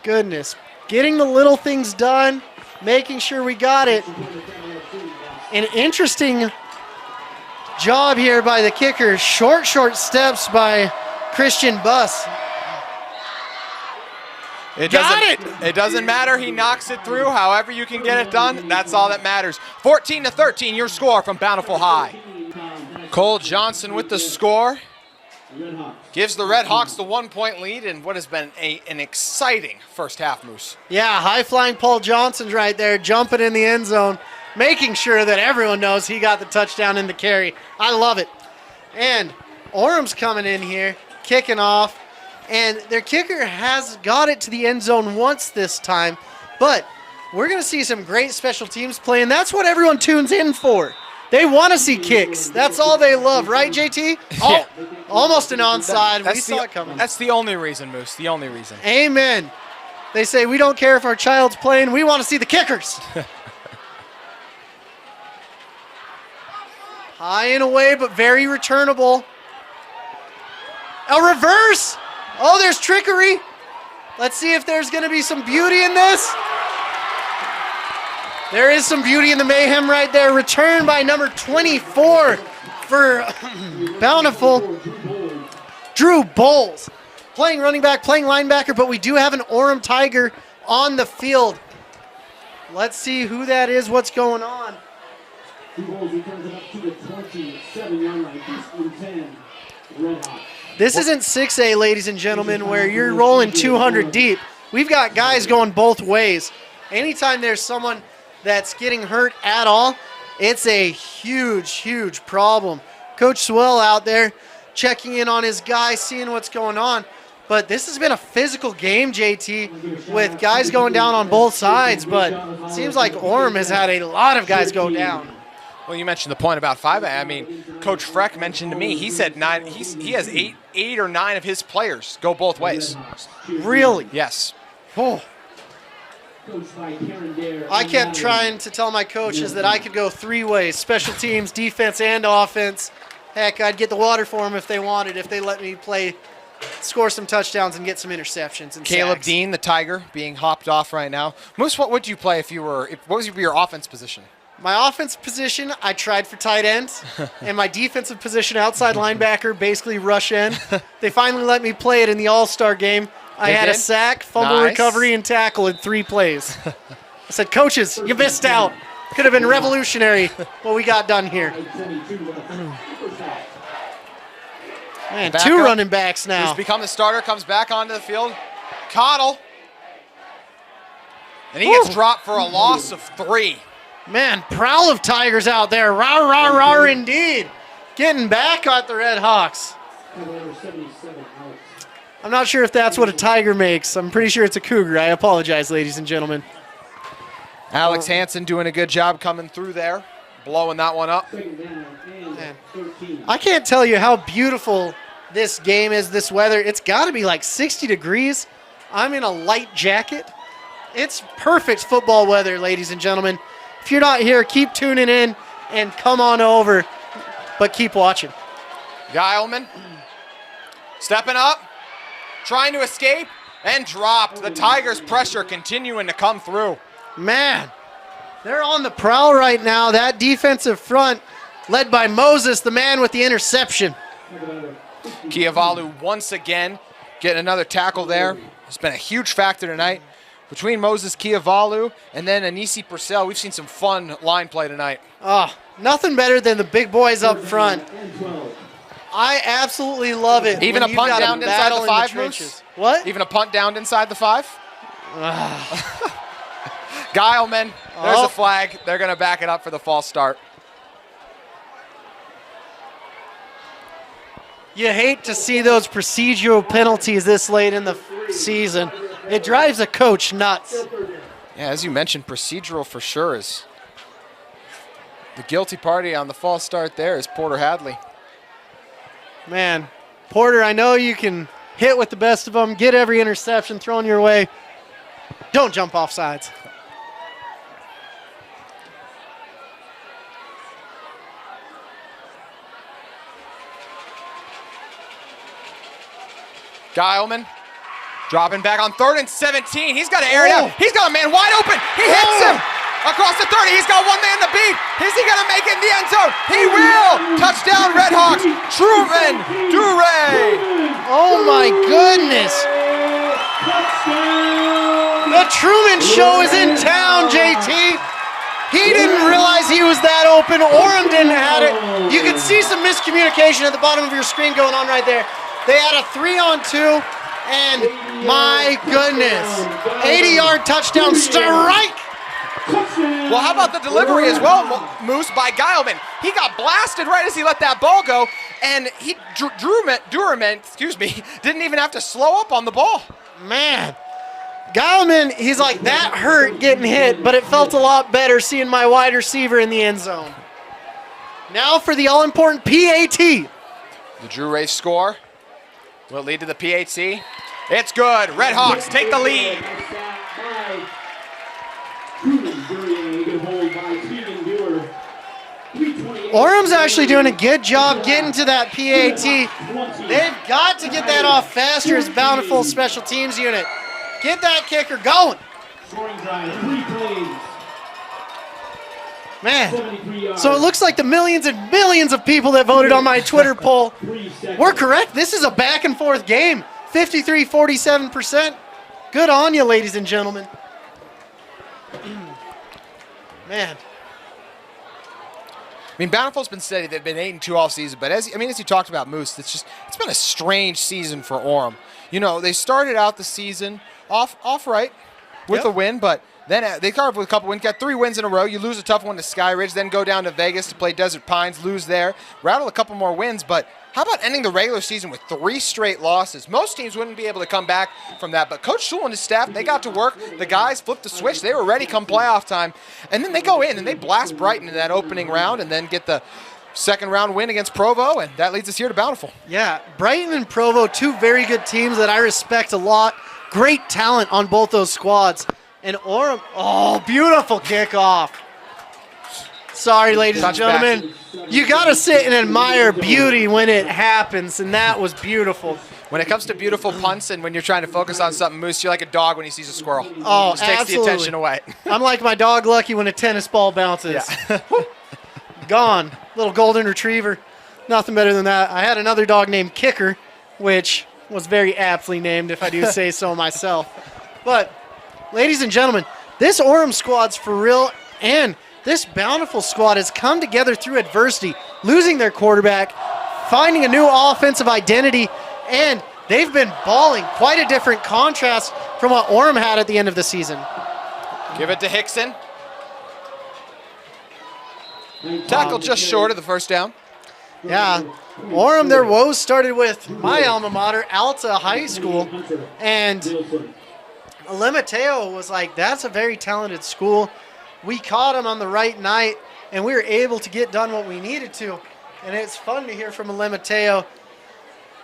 Goodness. Getting the little things done, making sure we got it. An interesting job here by the kicker. Short steps by Christian Buss. It Got doesn't matter. He knocks it through. However you can get it done, that's all that matters. 14-13, your score from Bountiful High. Cole Johnson with the score. Gives the Redhawks the 1-point lead in what has been an exciting first half, Moose. Yeah, high-flying Paul Johnson's right there, jumping in the end zone, making sure that everyone knows he got the touchdown in the carry. I love it. And Orem's coming in here, kicking off. And their kicker has got it to the end zone once this time. But we're going to see some great special teams play, and that's what everyone tunes in for. They want to see kicks. That's all they love, right, JT? Oh, almost an onside. We saw it coming. That's the only reason, Moose, the only reason. Amen. They say, we don't care if our child's playing. We want to see the kickers. High and away, but very returnable. A reverse. Oh, there's trickery. Let's see if there's going to be some beauty in this. There is some beauty in the mayhem right there. Return by number 24 for Bountiful. Drew Bowles. Playing running back, playing linebacker, but we do have an Orem Tiger on the field. Let's see who that is, what's going on. Two goals returns it up to the 27-yard line. First and 10. Redhawks. This isn't 6A, ladies and gentlemen, where you're rolling 200 deep. We've got guys going both ways. Anytime there's someone that's getting hurt at all, it's a huge problem. Coach Swell out there checking in on his guys, seeing what's going on. But this has been a physical game, JT, with guys going down on both sides. But it seems like Orem has had a lot of guys go down. Well, you mentioned the point about 5A. I mean, Coach Freck mentioned to me, he said he has eight or nine of his players go both ways. Really? Yes. Oh. I kept trying to tell my coaches that I could go 3 ways, special teams, defense, and offense. Heck, I'd get the water for them if they wanted, if they let me play, score some touchdowns and get some interceptions and Caleb sacks. Dean, the Tiger, being hopped off right now. Moose, what would you play what was your offense position? My offense position, I tried for tight end, and my defensive position, outside linebacker, basically rush end. They finally let me play it in the All-Star game. I had a sack, fumble recovery, and tackle in 3 plays. I said, coaches, you missed out. Could have been revolutionary what we got done here. Man, 2 running backs now. Who's become the starter, comes back onto the field. Cottle. And he gets dropped for a loss of 3. Man, prowl of Tigers out there. Rawr, rawr, rawr indeed. Getting back at the Red Hawks. I'm not sure if that's what a Tiger makes. I'm pretty sure it's a Cougar. I apologize, ladies and gentlemen. Alex Hansen doing a good job coming through there, blowing that one up. Man, I can't tell you how beautiful this game is, this weather. It's got to be like 60 degrees. I'm in a light jacket. It's perfect football weather, ladies and gentlemen. If you're not here, keep tuning in and come on over, but keep watching. Geilman stepping up, trying to escape, and dropped. The Tigers' pressure continuing to come through. Man, they're on the prowl right now. That defensive front led by Moses, the man with the interception. Kiavalu once again getting another tackle there. It's been a huge factor tonight. Between Moses Kiavalu and then Anisi Purcell, we've seen some fun line play tonight. Oh, nothing better than the big boys up front. I absolutely love it. Even a punt down inside the 5, Moose? What? Even a punt down inside the 5? Geilman, there's a flag. They're going to back it up for the false start. You hate to see those procedural penalties this late in the season. It drives a coach nuts. Yeah, as you mentioned, procedural for sure is the guilty party on the false start there is Porter Hadley. Man, Porter, I know you can hit with the best of them, get every interception thrown your way. Don't jump off sides. Geilman dropping back on 3rd and 17. He's got to air it out. He's got a man wide open. He hits him across the 30. He's got one man to beat. Is he going to make it in the end zone? He will. Touchdown, Red Hawks. Truman Duray. Oh, my goodness. The Truman Show is in town, JT. He didn't realize he was that open. Orem didn't have it. You can see some miscommunication at the bottom of your screen going on right there. They had a 3-on-2, and my goodness, 80-yard touchdown strike. Well, how about the delivery as well, Moose, by Geilman? He got blasted right as he let that ball go, and Durman, didn't even have to slow up on the ball. Man, Geilman, he's like, that hurt getting hit, but it felt a lot better seeing my wide receiver in the end zone. Now for the all-important PAT. The Drew Ray score will lead to the PAT. It's good. Red Hawks take the lead. Orem's actually doing a good job getting to that PAT. They've got to get that off faster as Bountiful special teams unit. Get that kicker going. Man, so it looks like the millions and millions of people that voted on my Twitter poll were correct. This is a back and forth game. 53-47%. Good on you, ladies and gentlemen. Man. I mean, Bountiful's been steady. They've been 8-2 all season, but as you talked about, Moose, it's been a strange season for Orem. You know, they started out the season off right with a win, but Then they carve with a couple wins, got 3 wins in a row. You lose a tough one to Sky Ridge, then go down to Vegas to play Desert Pines, lose there, rattle a couple more wins. But how about ending the regular season with 3 straight losses? Most teams wouldn't be able to come back from that, but Coach Sewell and his staff, they got to work. The guys flipped the switch. They were ready come playoff time. And then they go in and they blast Brighton in that opening round and then get the second round win against Provo, and that leads us here to Bountiful. Yeah, Brighton and Provo, 2 very good teams that I respect a lot. Great talent on both those squads. And Orem, oh, beautiful kickoff. Sorry, ladies and gentlemen. You got to sit and admire beauty when it happens, and that was beautiful. When it comes to beautiful punts and when you're trying to focus on something, Moose, you're like a dog when he sees a squirrel. Oh, just takes the attention away. I'm like my dog Lucky when a tennis ball bounces. Yeah. Gone. Little golden retriever. Nothing better than that. I had another dog named Kicker, which was very aptly named, if I do say so myself. But, ladies and gentlemen, this Orem squad's for real, and this Bountiful squad has come together through adversity, losing their quarterback, finding a new offensive identity, and they've been balling. Quite a different contrast from what Orem had at the end of the season. Give it to Hickson. Tackle just short of the first down. Yeah, Orem, their woes started with my alma mater, Alta High School, and Mateo was like, that's a very talented school. We caught him on the right night, and we were able to get done what we needed to. And it's fun to hear from Mateo,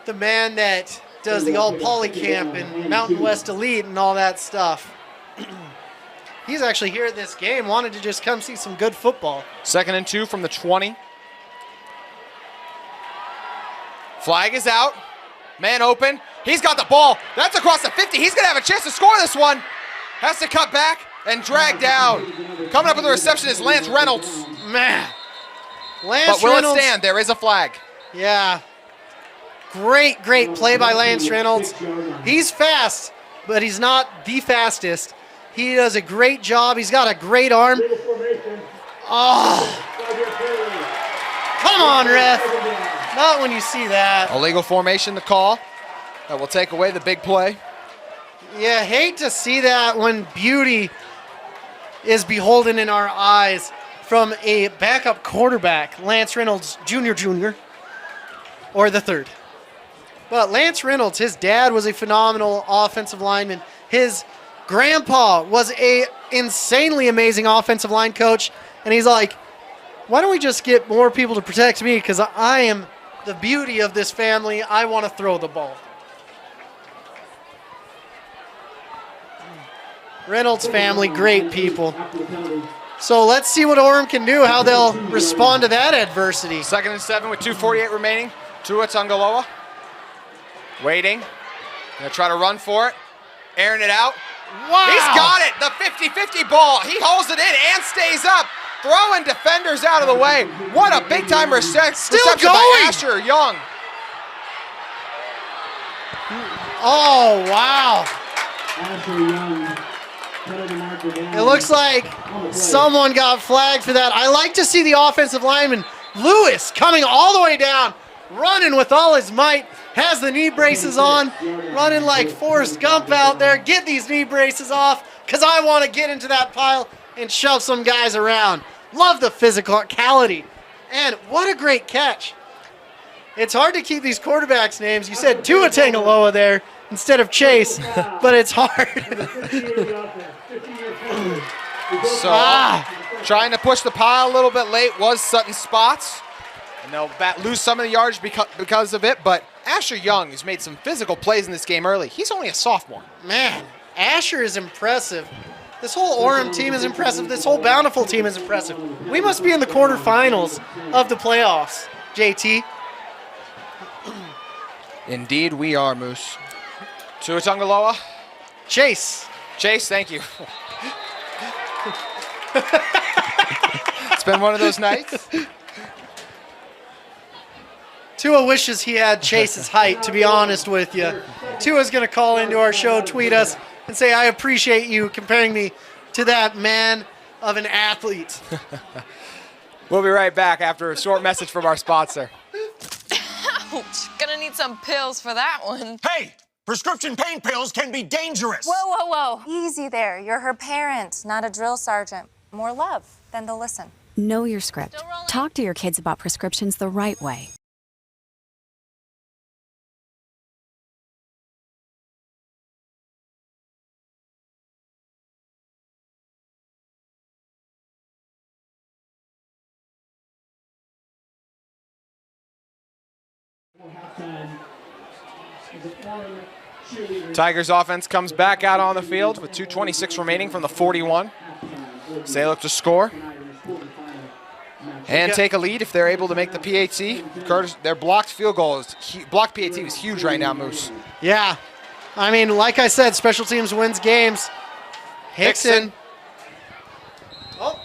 the man that does the all poly camp and Mountain West Elite and all that stuff. He's actually here at this game, wanted to just come see some good football. 2nd and 2 from the 20. Flag is out. Man open. He's got the ball. That's across the 50. He's going to have a chance to score this one. Has to cut back and drag down. Coming up with the reception is Lance Reynolds. Man. But will it stand? There is a flag. Yeah. Great play by Lance Reynolds. He's fast, but he's not the fastest. He does a great job. He's got a great arm. Oh. Come on, ref. Not when you see that. Illegal formation, the call. That will take away the big play. Yeah, hate to see that when beauty is beholden in our eyes from a backup quarterback, Lance Reynolds Jr., or the third. But Lance Reynolds, his dad was a phenomenal offensive lineman. His grandpa was a insanely amazing offensive line coach, and he's like, why don't we just get more people to protect me, because I am the beauty of this family. I want to throw the ball. Reynolds family, great people. So let's see what Orem can do, how they'll respond to that adversity. 2nd and 7 with 2:48 remaining. Tua Tungaloa waiting. Gonna try to run for it. Airing it out. Wow! He's got it. The 50-50 ball. He holds it in and stays up. Throwing defenders out of the way. What a big-time reception by Asher Young. Oh, wow. It looks like someone got flagged for that. I like to see the offensive lineman, Lewis, coming all the way down, running with all his might, has the knee braces on, running like Forrest Gump out there. Get these knee braces off, because I want to get into that pile and shove some guys around. Love the physicality. And what a great catch. It's hard to keep these quarterbacks' names. You said Tua Tagovailoa there instead of Chase, but it's hard. So, trying to push the pile a little bit late was Sutton Spots. And they'll lose some of the yards because of it, but Asher Young has made some physical plays in this game early. He's only a sophomore. Man, Asher is impressive. This whole Orem team is impressive. This whole Bountiful team is impressive. We must be in the quarterfinals of the playoffs, JT. Indeed we are, Moose. Tua Tungaloa. Chase, thank you. It's been one of those nights. Tua wishes he had Chase's height, to be honest with you. Tua's going to call into our show, tweet us, and say, I appreciate you comparing me to that man of an athlete. We'll be right back after a short message from our sponsor. Ouch. Gonna need some pills for that one. Hey, prescription pain pills can be dangerous. Whoa, whoa, whoa. Easy there. You're her parent, not a drill sergeant. More love, then they'll listen. Know your script. Talk to your kids about prescriptions the right way. Tigers offense comes back out on the field with 2:26 remaining from the 41. So they look to score and take a lead if they're able to make the PAT. Curtis, their blocked field goal is blocked PAT is huge right now, Moose. Yeah. I mean, like I said, special teams wins games. Hickson. Oh,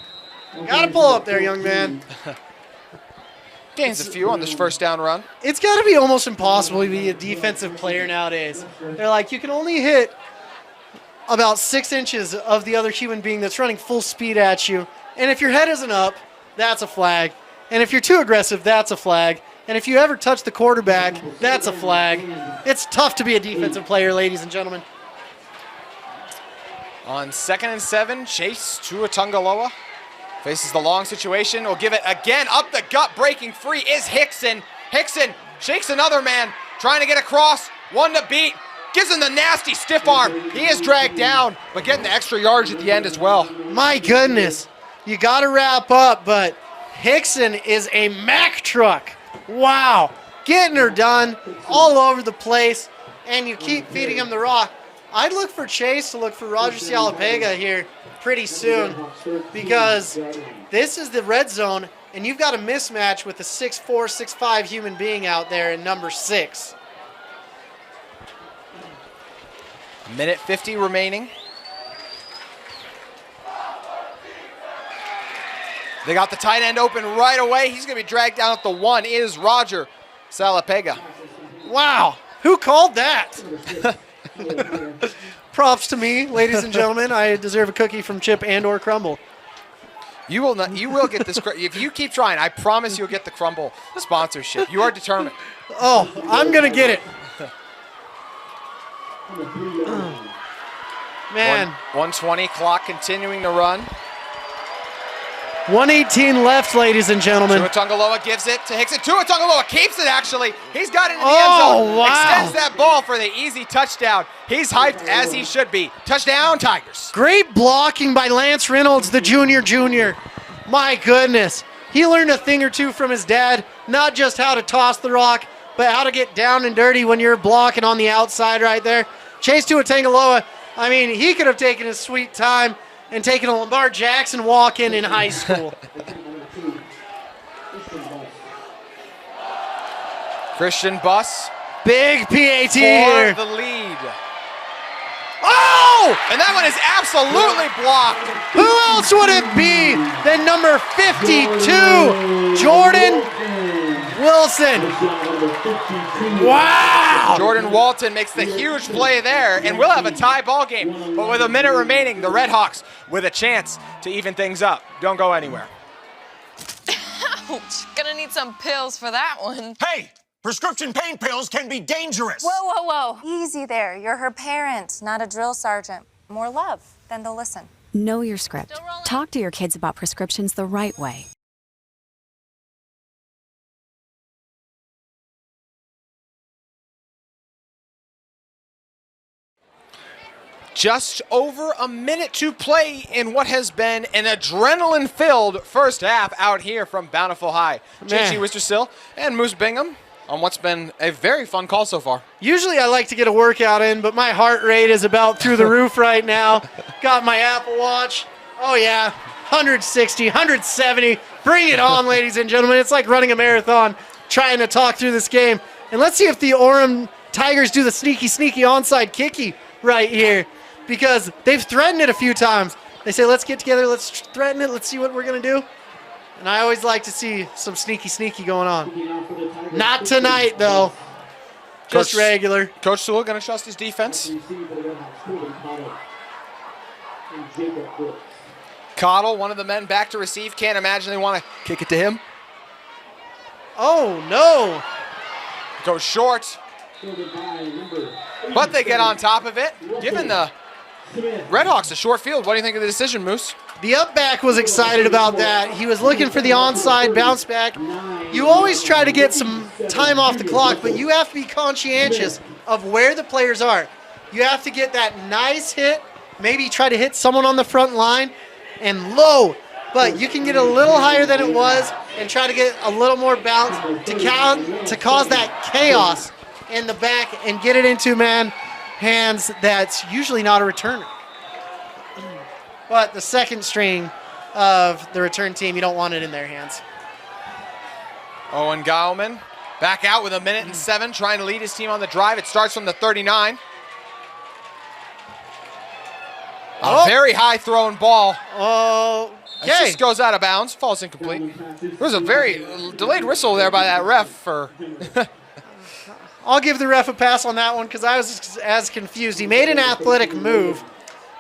got to pull up there, young man. Gains a few on this first down run. It's got to be almost impossible to be a defensive player nowadays. They're like, you can only hit about 6 inches of the other human being that's running full speed at you. And if your head isn't up, that's a flag. And if you're too aggressive, that's a flag. And if you ever touch the quarterback, that's a flag. It's tough to be a defensive player, ladies and gentlemen. On 2nd and 7, Chase Tuatungaloa faces the long situation. Will give it again up the gut, breaking free is Hickson. Hickson shakes another man, trying to get across. One to beat. Gives him the nasty stiff arm. He is dragged down, but getting the extra yards at the end as well. My goodness. You got to wrap up, but Hickson is a Mack truck. Wow. Getting her done all over the place, and you keep feeding him the rock. I'd look for Chase to look for Roger Salapega here pretty soon, because this is the red zone, and you've got a mismatch with a 6'4", 6'5" human being out there in number 6. Minute 50 remaining. They got the tight end open right away. He's going to be dragged down at the 1 is Roger Salapega. Wow, who called that? Props to me, ladies and gentlemen. I deserve a cookie from Chip and or Crumble. You will not. You will get this. If you keep trying, I promise you'll get the Crumble sponsorship. You are determined. Oh, I'm going to get it. Man. 1:20 clock continuing to run. 1:18 left, ladies and gentlemen. Tuatungaloa gives it to Hickson. Tuatungaloa keeps it, actually. He's got it in the end zone. Wow. Extends that ball for the easy touchdown. He's hyped as he should be. Touchdown, Tigers. Great blocking by Lance Reynolds, the junior. My goodness. He learned a thing or two from his dad, not just how to toss the rock, but how to get down and dirty when you're blocking on the outside right there. Chase Tuatungaloa, I mean, he could have taken his sweet time and taken a Lamar Jackson walk-in in high school. Christian Buss Big PAT for here. the lead. Oh! And that one is absolutely blocked. Who else would it be than number 52, Jordan Wilson? Wow! Jordan Walton makes the huge play there, and we'll have a tie ball game. But with a minute remaining, the Redhawks with a chance to even things up. Don't go anywhere. Ouch. Gonna need some pills for that one. Hey, prescription pain pills can be dangerous. Whoa, whoa, whoa. Easy there. You're her parent, not a drill sergeant. More love, then they'll listen. Know your script. Talk to your kids about prescriptions the right way. Just over a minute to play in what has been an adrenaline-filled first half out here from Bountiful High. JT Wistersill and Moose Bingham on what's been a very fun call so far. Usually I like to get a workout in, but my heart rate is about through the roof right now. Got my Apple Watch. Oh, yeah. 160, 170. Bring it on, ladies and gentlemen. It's like running a marathon trying to talk through this game. And let's see if the Orem Tigers do the sneaky onside kicky right here, because they've threatened it a few times. They say, let's get together, let's threaten it, let's see what we're going to do. And I always like to see some sneaky going on. Not tonight, though. Just regular. Coach Sewell going to trust his defense. Cottle, one of the men back to receive. Can't imagine they want to kick it to him. Oh, no. Goes short. But they get on top of it, giving the Redhawks a short field. What do you think of the decision, Moose? The up back was excited about that. He was looking for the onside bounce back. You always try to get some time off the clock, but you have to be conscientious of where the players are. You have to get that nice hit, maybe try to hit someone on the front line, and low. But you can get a little higher than it was and try to get a little more bounce to cause that chaos in the back and get it into man hands that's usually not a returner. But the second string of the return team, you don't want it in their hands. Owen Geilman back out with 1:07, trying to lead his team on the drive. It starts from the 39. A very high thrown ball. It just goes out of bounds, falls incomplete. There was a very delayed whistle there by that ref for... I'll give the ref a pass on that one because I was as confused. He made an athletic move,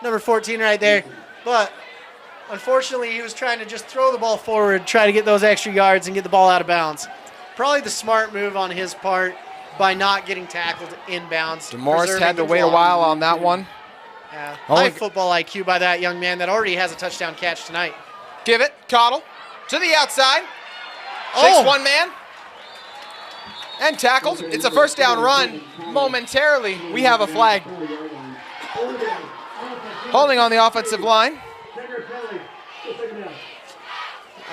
number 14 right there, but unfortunately he was trying to just throw the ball forward, try to get those extra yards and get the ball out of bounds. Probably the smart move on his part by not getting tackled inbounds. DeMorris had to wait a while on that one. Yeah. High football IQ by that young man that already has a touchdown catch tonight. Give it, Cottle, to the outside. Shakes one man. And tackled. It's a first down run. Momentarily, we have a flag. Holding on the offensive line.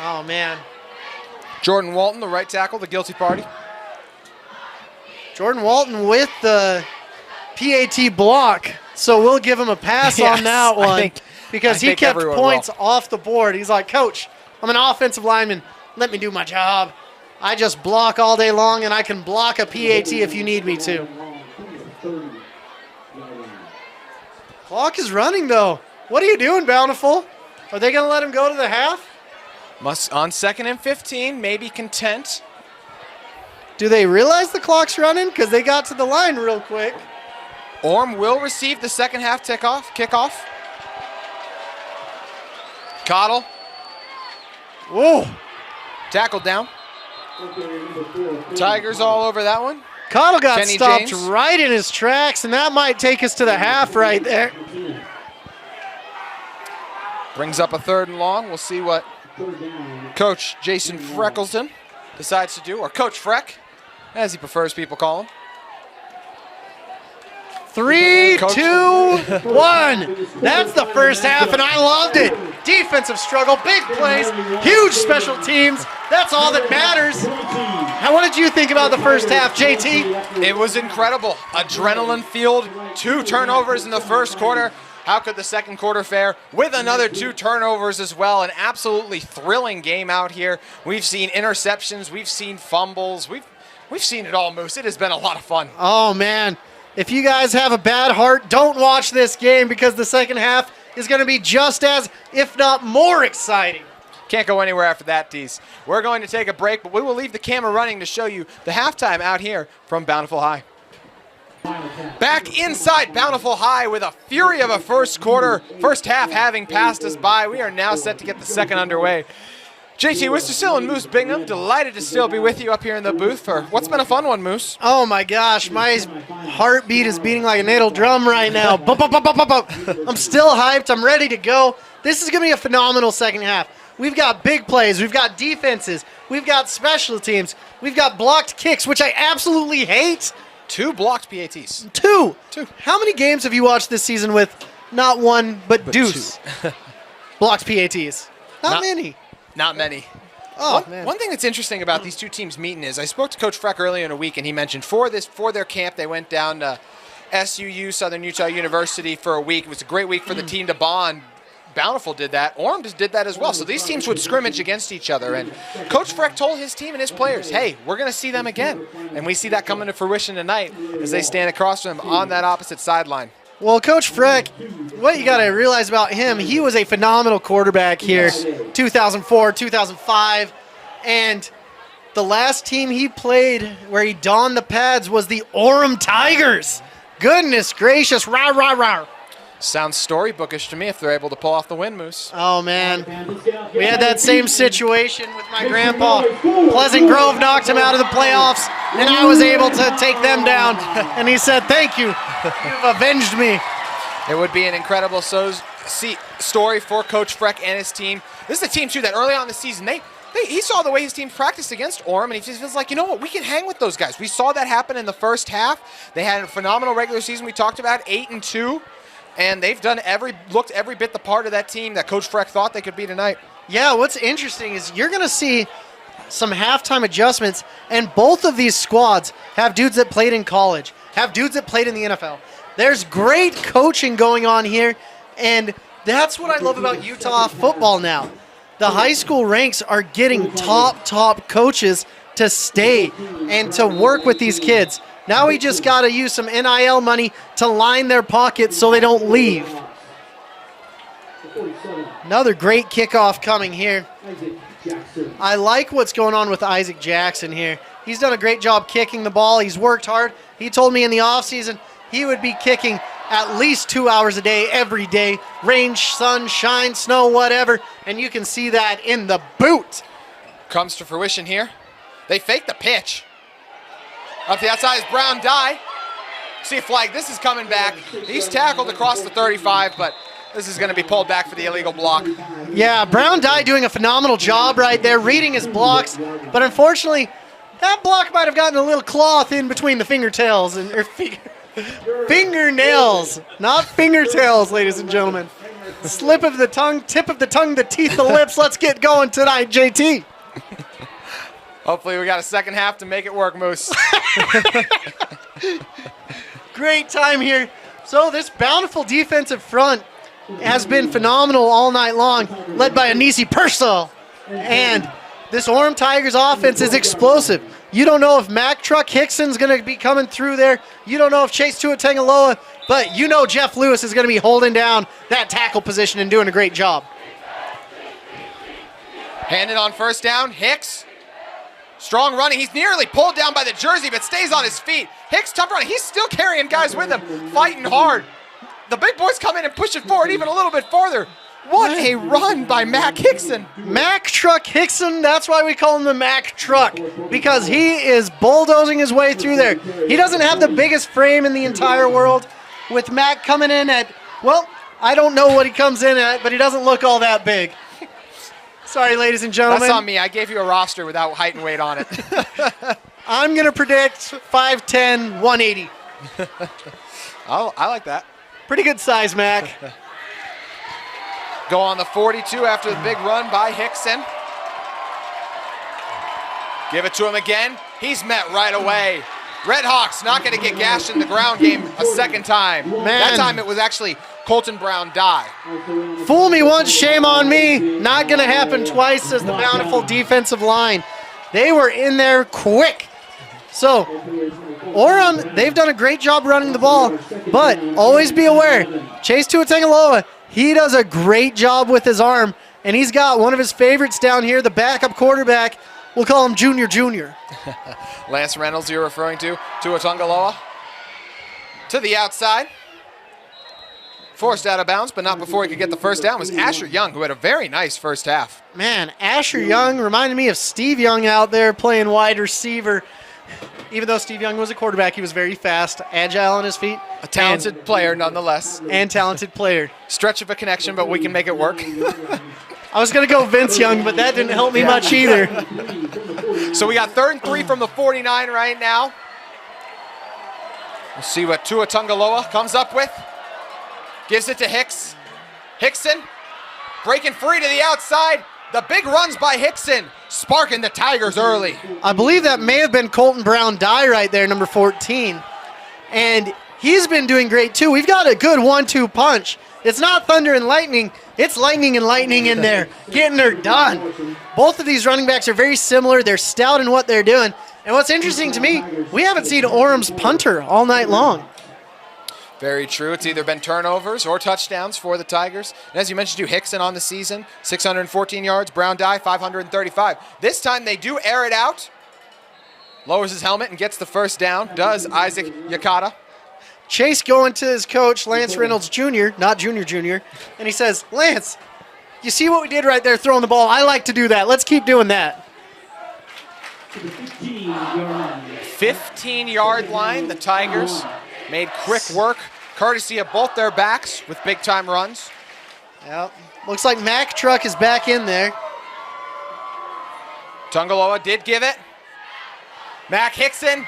Oh, man. Jordan Walton, the right tackle, the guilty party. Jordan Walton with the PAT block, so we'll give him a pass on that one because he kept points off the board. He's like, Coach, I'm an offensive lineman. Let me do my job. I just block all day long, and I can block a PAT if you need me to. Clock is running, though. What are you doing, Bountiful? Are they going to let him go to the half? Must on 2nd and 15, maybe content. Do they realize the clock's running? Because they got to the line real quick. Orem will receive the second half kickoff. Cottle. Whoa. Tackled down. Tigers all over that one. Cottle got Kenny stopped James. right in his tracks, and that might take us to the half right there. Brings up a 3rd and long. We'll see what Coach Jason Freckleton decides to do, or Coach Freck, as he prefers people call him. 3, 2, 1. That's the first half, and I loved it. Defensive struggle, big plays, huge special teams. That's all that matters. What did you think about the first half, JT? It was incredible. Adrenaline fueled, 2 turnovers in the first quarter. How could the second quarter fare with another 2 turnovers as well? An absolutely thrilling game out here. We've seen interceptions, we've seen fumbles, we've seen it all, Moose. It has been a lot of fun. Oh, man. If you guys have a bad heart, don't watch this game because the second half is going to be just as, if not more exciting. Can't go anywhere after that, Dees. We're going to take a break, but we will leave the camera running to show you the halftime out here from Bountiful High. Back inside Bountiful High with a fury of a first half having passed us by. We are now set to get the second underway. JT Wistersill and Moose Bingham, delighted to still be with you up here in the booth for what's been a fun one, Moose. Oh my gosh, my heartbeat is beating like a natal drum right now. I'm still hyped, I'm ready to go. This is going to be a phenomenal second half. We've got big plays, we've got defenses, we've got special teams, we've got blocked kicks, which I absolutely hate. 2 blocked PATs. 2. How many games have you watched this season with not one, but deuce? Blocked PATs. Not many. Not many. Oh, One thing that's interesting about these 2 teams meeting is I spoke to Coach Freck earlier in the week, and he mentioned for their camp, they went down to SUU, Southern Utah University, for a week. It was a great week for the team to bond. Bountiful did that. Orem just did that as well. So these teams would scrimmage against each other. And Coach Freck told his team and his players, hey, we're going to see them again. And we see that coming to fruition tonight as they stand across from them on that opposite sideline. Well, Coach Freck, what you got to realize about him, he was a phenomenal quarterback here, 2004, 2005. And the last team he played where he donned the pads was the Orem Tigers. Goodness gracious, rah, rah, rah. Sounds storybookish to me if they're able to pull off the win, Moose. Oh, man. We had that same situation with my grandpa. Pleasant Grove knocked him out of the playoffs, and I was able to take them down. And he said, thank you. You've avenged me. It would be an incredible story for Coach Freck and his team. This is a team, too, that early on in the season, he saw the way his team practiced against Orem, and he just feels like, you know what, we can hang with those guys. We saw that happen in the first half. They had a phenomenal regular season. We talked about 8-2, and they've looked every bit the part of that team that Coach Freck thought they could be tonight. Yeah, what's interesting is you're going to see some halftime adjustments, and both of these squads have dudes that played in college, have dudes that played in the NFL. There's great coaching going on here, and that's what I love about Utah football now. The high school ranks are getting top coaches to stay and to work with these kids. Now we just got to use some NIL money to line their pockets so they don't leave. Another great kickoff coming here. I like what's going on with Isaac Jackson here. He's done a great job kicking the ball. He's worked hard. He told me in the offseason he would be kicking at least 2 hours a day, every day. Rain, sun, shine, snow, whatever. And you can see that in the boot. Comes to fruition here. They fake the pitch. Up the outside is Brown Dye. See a flag. This is coming back. He's tackled across the 35, but this is going to be pulled back for the illegal block. Yeah, Brown Dye doing a phenomenal job right there, reading his blocks. But unfortunately, that block might have gotten a little cloth in between the fingernails, not fingertails, ladies and gentlemen. Slip of the tongue, tip of the tongue, the teeth, the lips. Let's get going tonight, JT. Hopefully we got a second half to make it work, Moose. Great time here. So this Bountiful defensive front has been phenomenal all night long, led by Anisi Purcell. And this Orem Tigers offense is explosive. You don't know if Mac Truck Hickson's going to be coming through there. You don't know if Chase Tuatangaloa, but you know Jeff Lewis is going to be holding down that tackle position and doing a great job. Handed on first down, Hicks. Strong running. He's nearly pulled down by the jersey, but stays on his feet. Hicks, tough running. He's still carrying guys with him, fighting hard. The big boys come in and push it forward even a little bit farther. What a run by Mac Hickson. Mac Truck Hickson, that's why we call him the Mac Truck, because he is bulldozing his way through there. He doesn't have the biggest frame in the entire world. With Mac coming in at, well, I don't know what he comes in at, but he doesn't look all that big. Sorry, ladies and gentlemen. That's on me. I gave you a roster without height and weight on it. I'm going to predict 5'10", 180. Oh, I like that. Pretty good size, Mac. Go on the 42 after the big run by Hickson. Give it to him again. He's met right away. Red Hawks not going to get gashed in the ground game a second time. Man. That time it was actually Colton Brown Dye. Fool me once, shame on me. Not going to happen twice, says the Bountiful defensive line. They were in there quick. So, Orem, they've done a great job running the ball, but always be aware, Chase Tuatangaloa, he does a great job with his arm, and he's got one of his favorites down here, the backup quarterback. We'll call him Junior. Lance Reynolds you're referring to Tuatangaloa. To the outside. Forced out of bounds, but not before he could get the first down, was Asher Young, who had a very nice first half. Man, Asher Young reminded me of Steve Young out there playing wide receiver. Even though Steve Young was a quarterback, he was very fast, agile on his feet. A talented player, nonetheless. And talented player. Stretch of a connection, but we can make it work. I was going to go Vince Young, but that didn't help me much either. So we got 3rd and 3 from the 49 right now. We'll see what Tuatangaloa comes up with. Gives it to Hicks. Hickson breaking free to the outside. The big runs by Hickson, sparking the Tigers early. I believe that may have been Colton Brown Dye right there, number 14. And he's been doing great too. We've got a good 1-2 punch. It's not thunder and lightning, it's lightning and lightning in there, getting her done. Both of these running backs are very similar. They're stout in what they're doing. And what's interesting to me, we haven't seen Orem's punter all night long. Very true. It's either been turnovers or touchdowns for the Tigers. And as you mentioned, too, Hickson on the season, 614 yards. Brown Dye, 535. This time they do air it out. Lowers his helmet and gets the first down. Does Isaac Yakata. Chase going to his coach, Lance Reynolds Jr., not Junior, and he says, Lance, you see what we did right there throwing the ball? I like to do that. Let's keep doing that. 15-yard line, the Tigers made quick work, courtesy of both their backs with big-time runs. Yep. Looks like Mack Truck is back in there. Tungaloa did give it. Mac Hickson.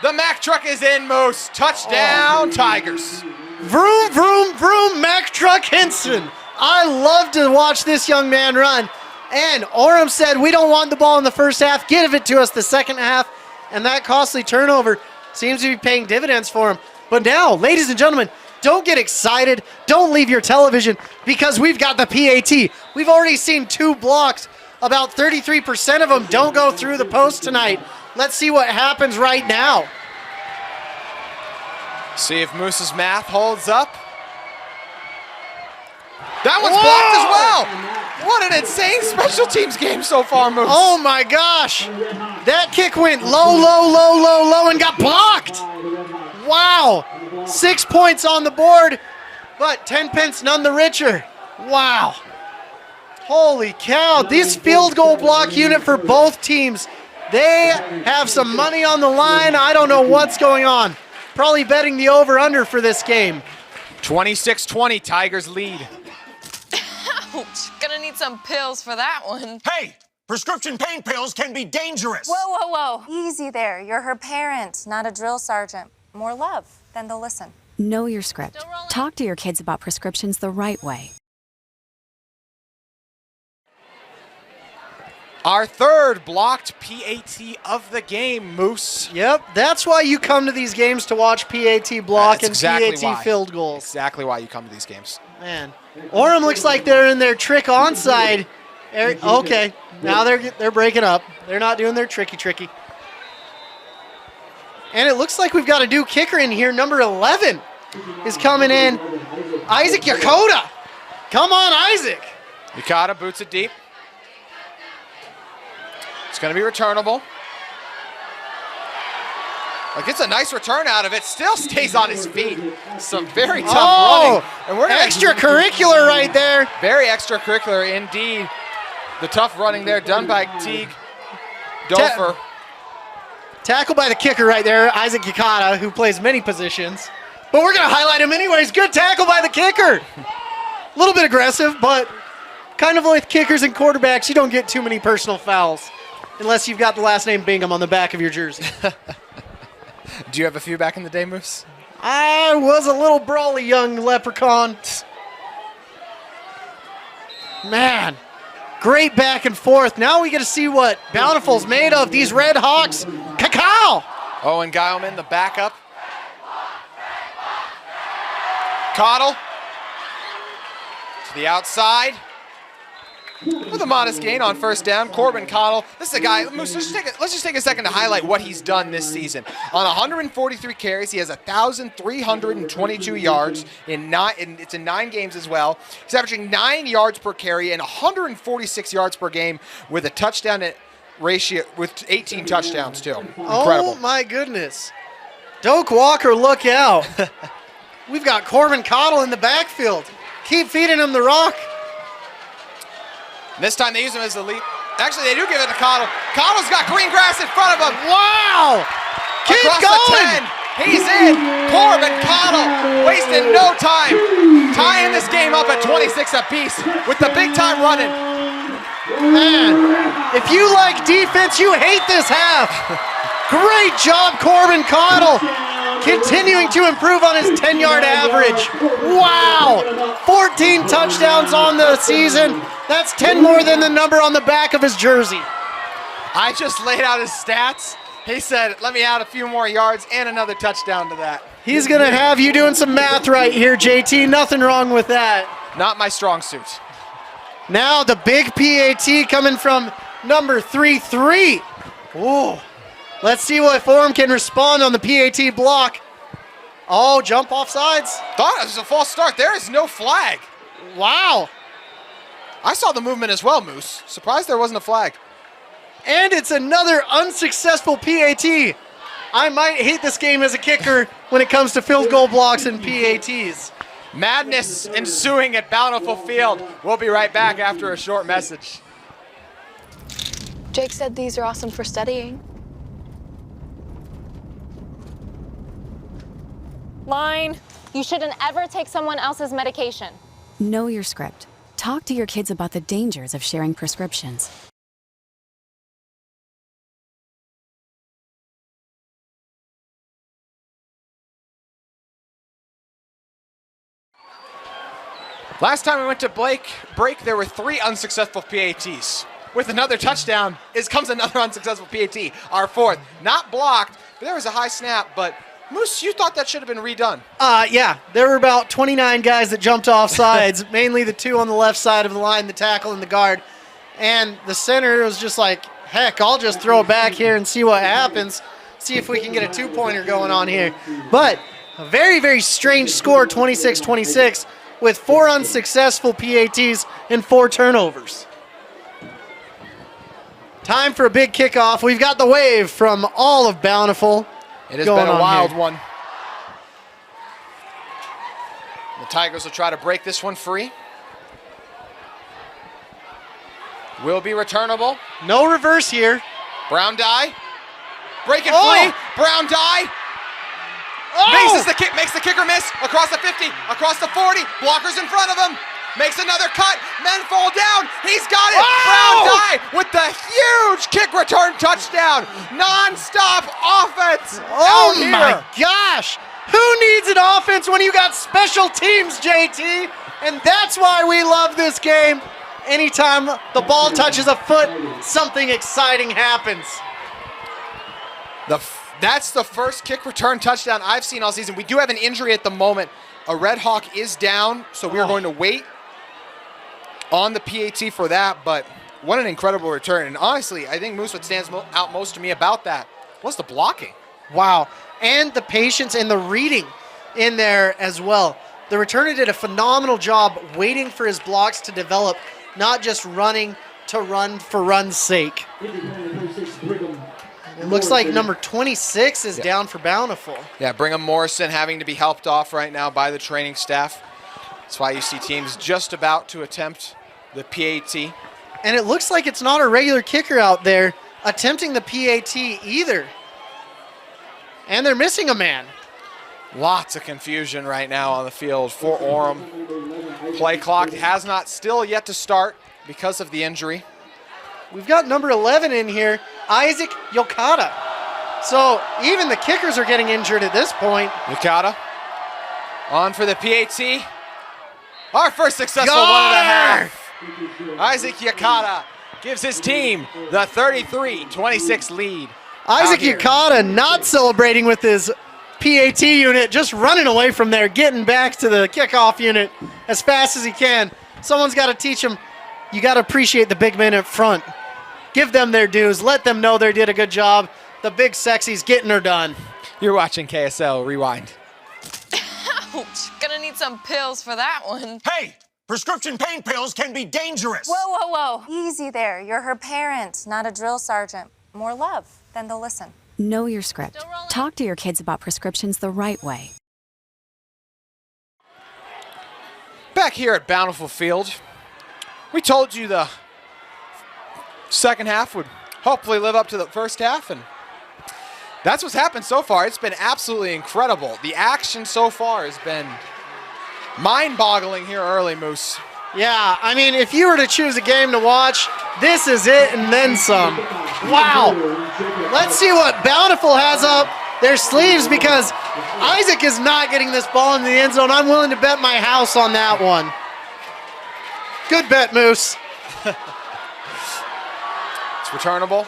The Mack Truck is in, Moose. Touchdown, Tigers. Vroom, vroom, vroom, Mack Truck Henson. I love to watch this young man run. And Orem said, we don't want the ball in the first half. Give it to us the second half. And that costly turnover seems to be paying dividends for him. But now, ladies and gentlemen, don't get excited. Don't leave your television because we've got the PAT. We've already seen 2 blocks. About 33% of them don't go through the post tonight. Let's see what happens right now. See if Moose's math holds up. That one's blocked as well. What an insane special teams game so far, Moose. Oh my gosh. That kick went low, low, low, low, low and got blocked. Wow. 6 points on the board, but 10 pence none the richer. Wow. Holy cow. This field goal block unit for both teams, they have some money on the line. I don't know what's going on. Probably betting the over-under for this game. 26-20, Tigers lead. Ouch. Gonna need some pills for that one. Hey, prescription pain pills can be dangerous. Whoa, whoa, whoa. Easy there. You're her parent, not a drill sergeant. More love, then they'll listen. Know your script. Talk to your kids about prescriptions the right way. Our third blocked PAT of the game, Moose. Yep, that's why you come to these games, to watch PAT block and PAT why. field goals. Exactly why you come to these games. Man, Orem looks like they're in their trick onside. Okay, now they're breaking up. They're not doing their tricky. And it looks like we've got a new kicker in here. Number 11 is coming in. Isaac Yakota. Come on, Isaac. Yakota boots it deep. It's going to be returnable. Like, it's a nice return out of it. Still stays on his feet. Some very tough running. And we're gonna extracurricular right there. Very extracurricular indeed. The tough running there done by Teague Dofer. Tackle by the kicker right there, Isaac Yakata, who plays many positions. But we're going to highlight him anyways. Good tackle by the kicker. A little bit aggressive, but kind of like kickers and quarterbacks, you don't get too many personal fouls unless you've got the last name Bingham on the back of your jersey. Do you have a few back in the day, Moose? I was a little brawly young leprechaun. Man, great back and forth. Now we get to see what Bountiful's made of. These Red Hawks. Cacao! Owen Geilman, the backup. Cottle to the outside. With a modest gain on first down, Corbin Cottle. This is a guy, Moose, let's just take a second to highlight what he's done this season. On 143 carries, he has 1,322 yards it's in 9 games as well. He's averaging 9 yards per carry and 146 yards per game with a touchdown ratio, with 18 touchdowns too. Incredible. Oh my goodness. Doak Walker, look out. We've got Corbin Cottle in the backfield. Keep feeding him the rock. This time they use him as the lead. Actually, they do give it to Cottle. Cottle's got green grass in front of him. Wow! Keep Across going! the 10. He's in. Corbin Cottle wasting no time. Tying this game up at 26 apiece with the big time running. Man, if you like defense, you hate this half. Great job, Corbin Cottle. Continuing to improve on his 10-yard average. Wow! 14 touchdowns on the season. That's 10 more than the number on the back of his jersey. I just laid out his stats. He said, let me add a few more yards and another touchdown to that. He's going to have you doing some math right here, JT. Nothing wrong with that. Not my strong suit. Now the big PAT coming from number 3-3. Ooh. Let's see if Orem can respond on the PAT block. Oh, jump off sides. Thought it was a false start. There is no flag. Wow. I saw the movement as well, Moose. Surprised there wasn't a flag. And it's another unsuccessful PAT. I might hate this game as a kicker when it comes to field goal blocks and PATs. Madness ensuing at Bountiful Field. We'll be right back after a short message. Jake said these are awesome for studying. Line. You shouldn't ever take someone else's medication. Know your script. Talk to your kids about the dangers of sharing prescriptions. Last time we went to break, there were 3 unsuccessful PATs. With another touchdown, comes another unsuccessful PAT, our 4th. Not blocked, but there was a high snap, but Moose, you thought that should have been redone. Yeah, there were about 29 guys that jumped off sides, mainly the 2 on the left side of the line, the tackle and the guard. And the center was just like, heck, I'll just throw it back here and see what happens, see if we can get a 2-pointer going on here. But a very, very strange score, 26-26, with 4 unsuccessful PATs and 4 turnovers. Time for a big kickoff. We've got the wave from all of Bountiful. It has been a wild here. one. The Tigers will try to break this one free. Will be returnable. No reverse here. Brown die. Breaking Oh! free. Brown die. Oh! Makes the kicker miss. Across the 50, across the 40. Blockers in front of him. Makes another cut. Men fall down. He's got it. Oh! Brown die with the huge kick return touchdown. Non-stop offense. Oh out here. my gosh! Who needs an offense when you got special teams, JT? And that's why we love this game. Anytime the ball touches a foot, something exciting happens. That's the first kick return touchdown I've seen all season. We do have an injury at the moment. A Red Hawk is down, so we are going to wait on the PAT for that, but what an incredible return. And honestly, I think Moose, what stands out most to me about that was the blocking. Wow. And the patience and the reading in there as well. The returner did a phenomenal job waiting for his blocks to develop, not just running to run for run's sake. It looks like number 26 is down for Bountiful. Yeah, Brigham Morrison having to be helped off right now by the training staff. That's why you see teams just about to attempt the PAT. And it looks like it's not a regular kicker out there attempting the PAT either. And they're missing a man. Lots of confusion right now on the field for Orem. Play clock has not still yet to start because of the injury. We've got number 11 in here, Isaac Yokata. So even the kickers are getting injured at this point. Yokata on for the PAT. Our first successful Got 1.5. Isaac Yokata gives his team the 33-26 lead. Isaac out here. Yokata not celebrating with his PAT unit, just running away from there, getting back to the kickoff unit as fast as he can. Someone's got to teach him, you got to appreciate the big men up front. Give them their dues. Let them know they did a good job. The big sexy's getting her done. You're watching KSL Rewind. Ouch. Gonna need some pills for that one. Hey, prescription pain pills can be dangerous. Whoa, whoa, whoa. Easy there. You're her parent, not a drill sergeant. More love, then they'll listen. Know your script. Talk to your kids about prescriptions the right way. Back here at Bountiful Field, we told you the second half would hopefully live up to the first half, and that's what's happened so far. It's been absolutely incredible. The action so far has been mind-boggling here early, Moose. Yeah, I mean, if you were to choose a game to watch, this is it and then some. Wow. Let's see what Bountiful has up their sleeves, because Isaac is not getting this ball in the end zone. I'm willing to bet my house on that one. Good bet, Moose. It's returnable.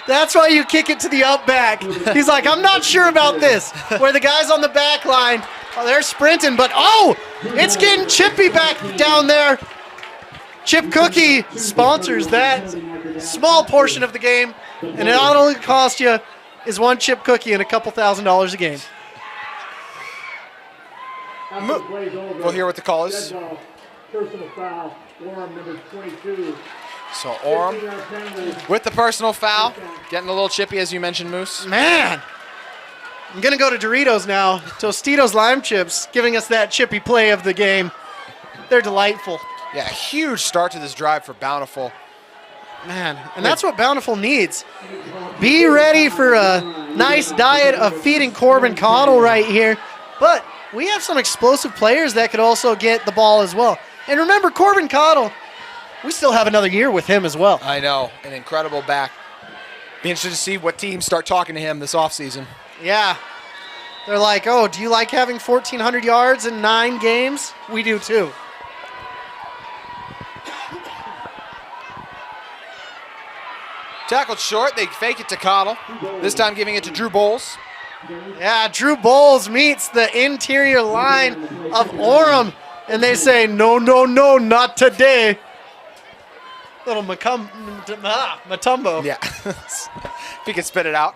That's why you kick it to the up back. He's like, I'm not sure about this. Where the guys on the back line, they're sprinting, but it's getting chippy back down there. Chip Cookie sponsors that small portion of the game, and it not only costs you is one chip cookie and a couple $1,000s a game. We'll hear what the call is. Personal foul, Orem, number 22. So Orem with the personal foul, getting a little chippy, as you mentioned, Moose. Man, I'm going to go to Doritos now. Tostitos Lime Chips giving us that chippy play of the game. They're delightful. Yeah, huge start to this drive for Bountiful. Man, and that's what Bountiful needs. Be ready for a nice diet of feeding Corbin Cottle right here. But we have some explosive players that could also get the ball as well. And remember, Corbin Cottle, we still have another year with him as well. I know, an incredible back. Be interested to see what teams start talking to him this offseason. Yeah. They're like, oh, do you like having 1,400 yards in 9 games? We do too. Tackled short, they fake it to Cottle. This time giving it to Drew Bowles. Yeah, Drew Bowles meets the interior line of Orem, and they say, no, no, no, not today. Little Matumbo. Yeah, if he could spit it out.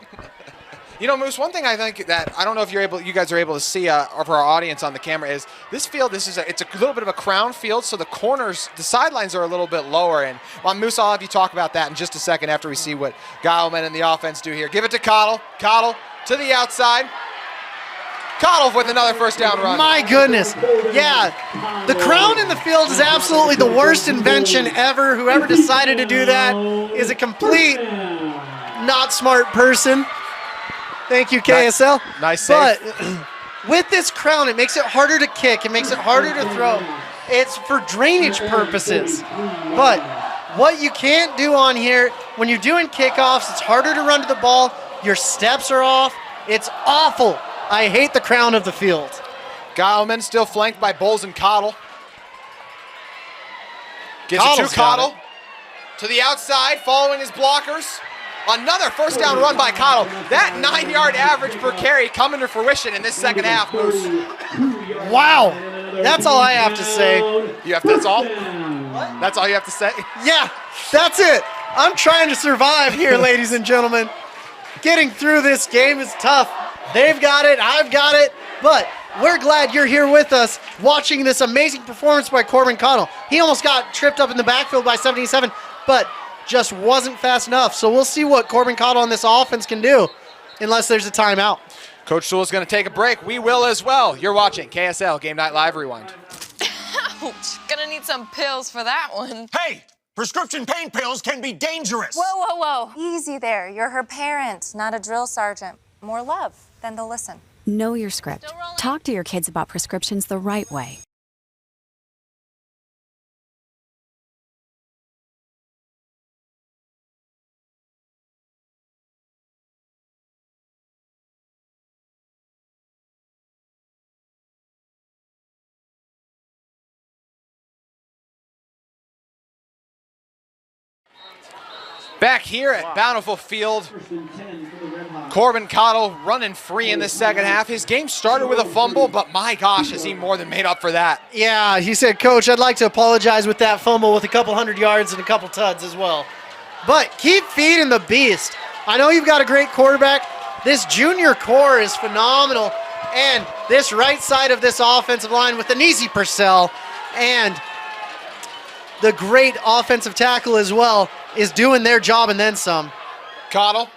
You know, Moose, one thing I think that I don't know if you guys are able to see for our audience on the camera is this field. It's a little bit of a crown field, so the corners, the sidelines are a little bit lower. And well, Moose, I'll have you talk about that in just a second after we see what Gileman and the offense do here. Give it to Cottle. Cottle to the outside. Cottle with another first down run. My goodness. Yeah, the crown in the field is absolutely the worst invention ever. Whoever decided to do that is a complete not smart person. Thank you, KSL. Nice save. But with this crown, it makes it harder to kick. It makes it harder to throw. It's for drainage purposes. But what you can't do on here, when you're doing kickoffs, it's harder to run to the ball. Your steps are off. It's awful. I hate the crown of the field. Gileman still flanked by Bowles and Cottle. Gives it Cottle's to got Cottle. To the outside, following his blockers. Another first down run by Cottle. That 9-yard average per carry coming to fruition in this second half, Moose. Wow. That's all I have to say. That's all? That's all you have to say? Yeah, that's it. I'm trying to survive here, ladies and gentlemen. Getting through this game is tough. They've got it, I've got it, but we're glad you're here with us watching this amazing performance by Corbin Cottle. He almost got tripped up in the backfield by 77, but just wasn't fast enough. So we'll see what Corbin Cottle on this offense can do unless there's a timeout. Coach Sewell's going to take a break. We will as well. You're watching KSL Game Night Live Rewind. Ouch. Gonna need some pills for that one. Hey, prescription pain pills can be dangerous. Whoa, whoa, whoa. Easy there. You're her parent, not a drill sergeant. More love, then they'll listen. Know your script. Talk to your kids about prescriptions the right way. Back here at Bountiful Field, Corbin Cottle running free in the second half. His game started with a fumble, but my gosh, has he more than made up for that. Yeah, he said, Coach, I'd like to apologize with that fumble with a couple 100 yards and a couple tuds as well. But keep feeding the beast. I know you've got a great quarterback. This junior core is phenomenal. And this right side of this offensive line with Anisi Purcell and the great offensive tackle as well is doing their job and then some. Cottle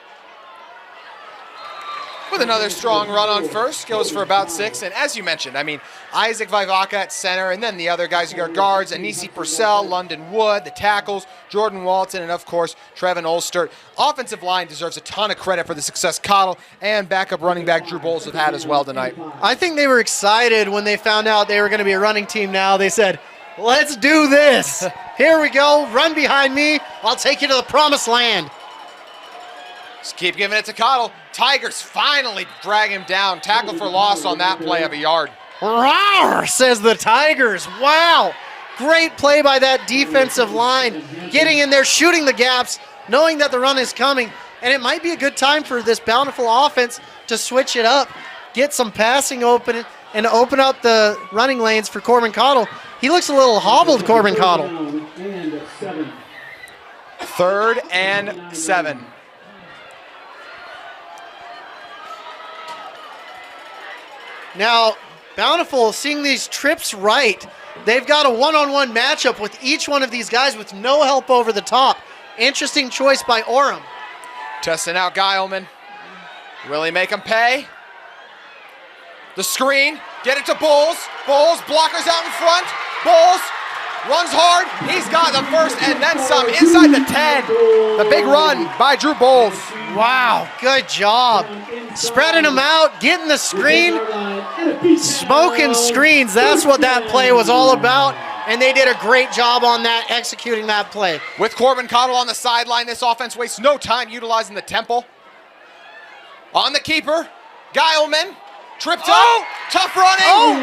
with another strong run on first, goes for about 6. And as you mentioned, I mean, Isaac Vivaka at center, and then the other guys who are guards, Anisi Purcell, London Wood, the tackles, Jordan Walton, and of course, Trevin Olstert. Offensive line deserves a ton of credit for the success Cottle and backup running back Drew Bowles have had as well tonight. I think they were excited when they found out they were going to be a running team now. They said, let's do this. Here we go. Run behind me. I'll take you to the promised land. Just keep giving it to Cottle. Tigers finally drag him down. Tackle for loss on that play of a yard. Rawr, says the Tigers. Wow. Great play by that defensive line. Getting in there, shooting the gaps, knowing that the run is coming. And it might be a good time for this Bountiful offense to switch it up, get some passing open, and open up the running lanes for Corbin Cottle. He looks a little hobbled, Corbin Cottle. 3rd and 7. Now, Bountiful seeing these trips right. They've got a one-on-one matchup with each one of these guys with no help over the top. Interesting choice by Orem. Testing out Gileman. Will he make him pay? The screen. Get it to Bowles. Bowles, blockers out in front. Bowles runs hard. He's got the first and then some inside the 10. The big run by Drew Bowles. Wow, good job. Spreading them out, getting the screen, smoking screens. That's what that play was all about. And they did a great job on that, executing that play. With Corbin Cottle on the sideline, this offense wastes no time utilizing the temple. On the keeper, Geilman, tripped up, tough running.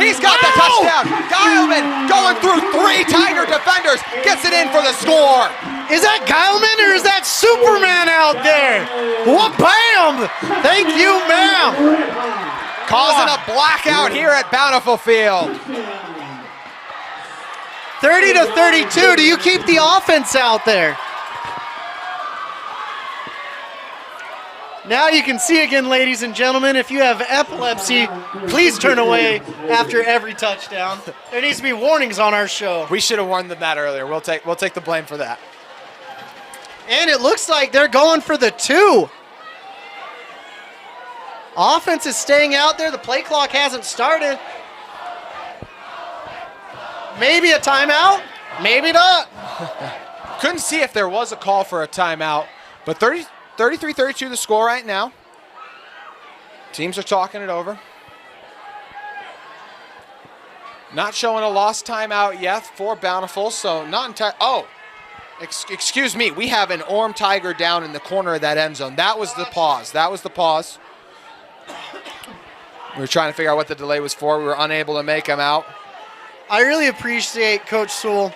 He's got the touchdown. Geilman going through 3 Tiger defenders, gets it in for the score. Is that Geilman or is that Superman out there? What, bam! Thank you, ma'am. Causing a blackout here at Bountiful Field. 30-32. Do you keep the offense out there? Now you can see again, ladies and gentlemen, if you have epilepsy, please turn away after every touchdown. There needs to be warnings on our show. We should have warned them that earlier. We'll take the blame for that. And it looks like they're going for the 2. Offense is staying out there. The play clock hasn't started. Maybe a timeout, maybe not. Couldn't see if there was a call for a timeout, but 33-32 the score right now. Teams are talking it over. Not showing a lost timeout yet for Bountiful, so not entire. Oh, excuse me. We have an Orem Tiger down in the corner of that end zone. That was the pause. We were trying to figure out what the delay was for. We were unable to make him out. I really appreciate Coach Sewell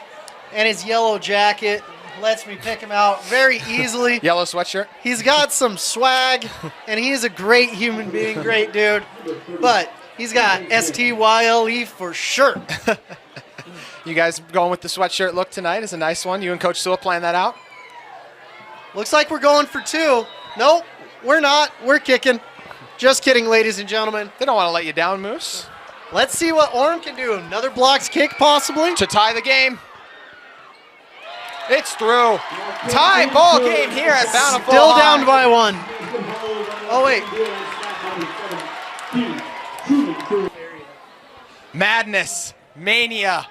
and his yellow jacket. Lets me pick him out very easily. Yellow sweatshirt. He's got some swag, and he is a great human being, great dude. But he's got STYLE for sure. You guys going with the sweatshirt look tonight is a nice one. You and Coach Sewell plan that out? Looks like we're going for 2. Nope, we're not. We're kicking. Just kidding, ladies and gentlemen. They don't want to let you down, Moose. Let's see what Orem can do. Another blocks kick, possibly. To tie the game. It's through. Tie ball game here at Bountiful. Still down by 1. Oh, wait. Madness, mania,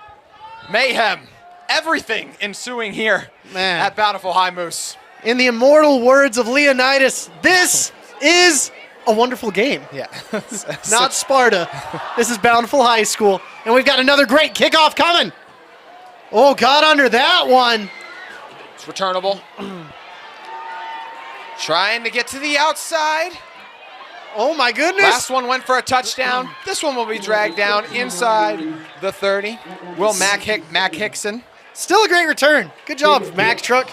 mayhem, everything ensuing here at Bountiful High, Moose. In the immortal words of Leonidas, this is a wonderful game. Yeah. Not Sparta. This is Bountiful High School. And we've got another great kickoff coming. Oh, got under that one. It's returnable. Trying to get to the outside. Oh, my goodness. Last one went for a touchdown. This one will be dragged down inside the 30. Will Mac Hickson. Still a great return. Good job, Mac Truck.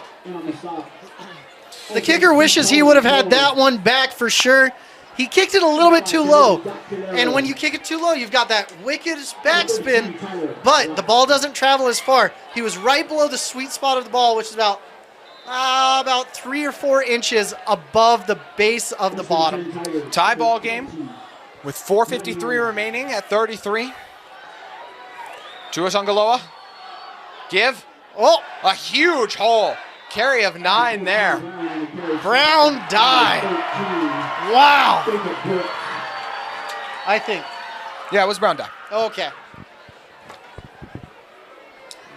The kicker wishes he would have had that one back for sure. He kicked it a little bit too low. And when you kick it too low, you've got that wicked backspin, but the ball doesn't travel as far. He was right below the sweet spot of the ball, which is about 3 or 4 inches above the base of the bottom. Tie ball game with 4:53 remaining at 33. Tua Tungaloa. Give. Oh, a huge hole. Carry of 9 there. Brown die. Wow. I think. Yeah, it was Brown die. Okay.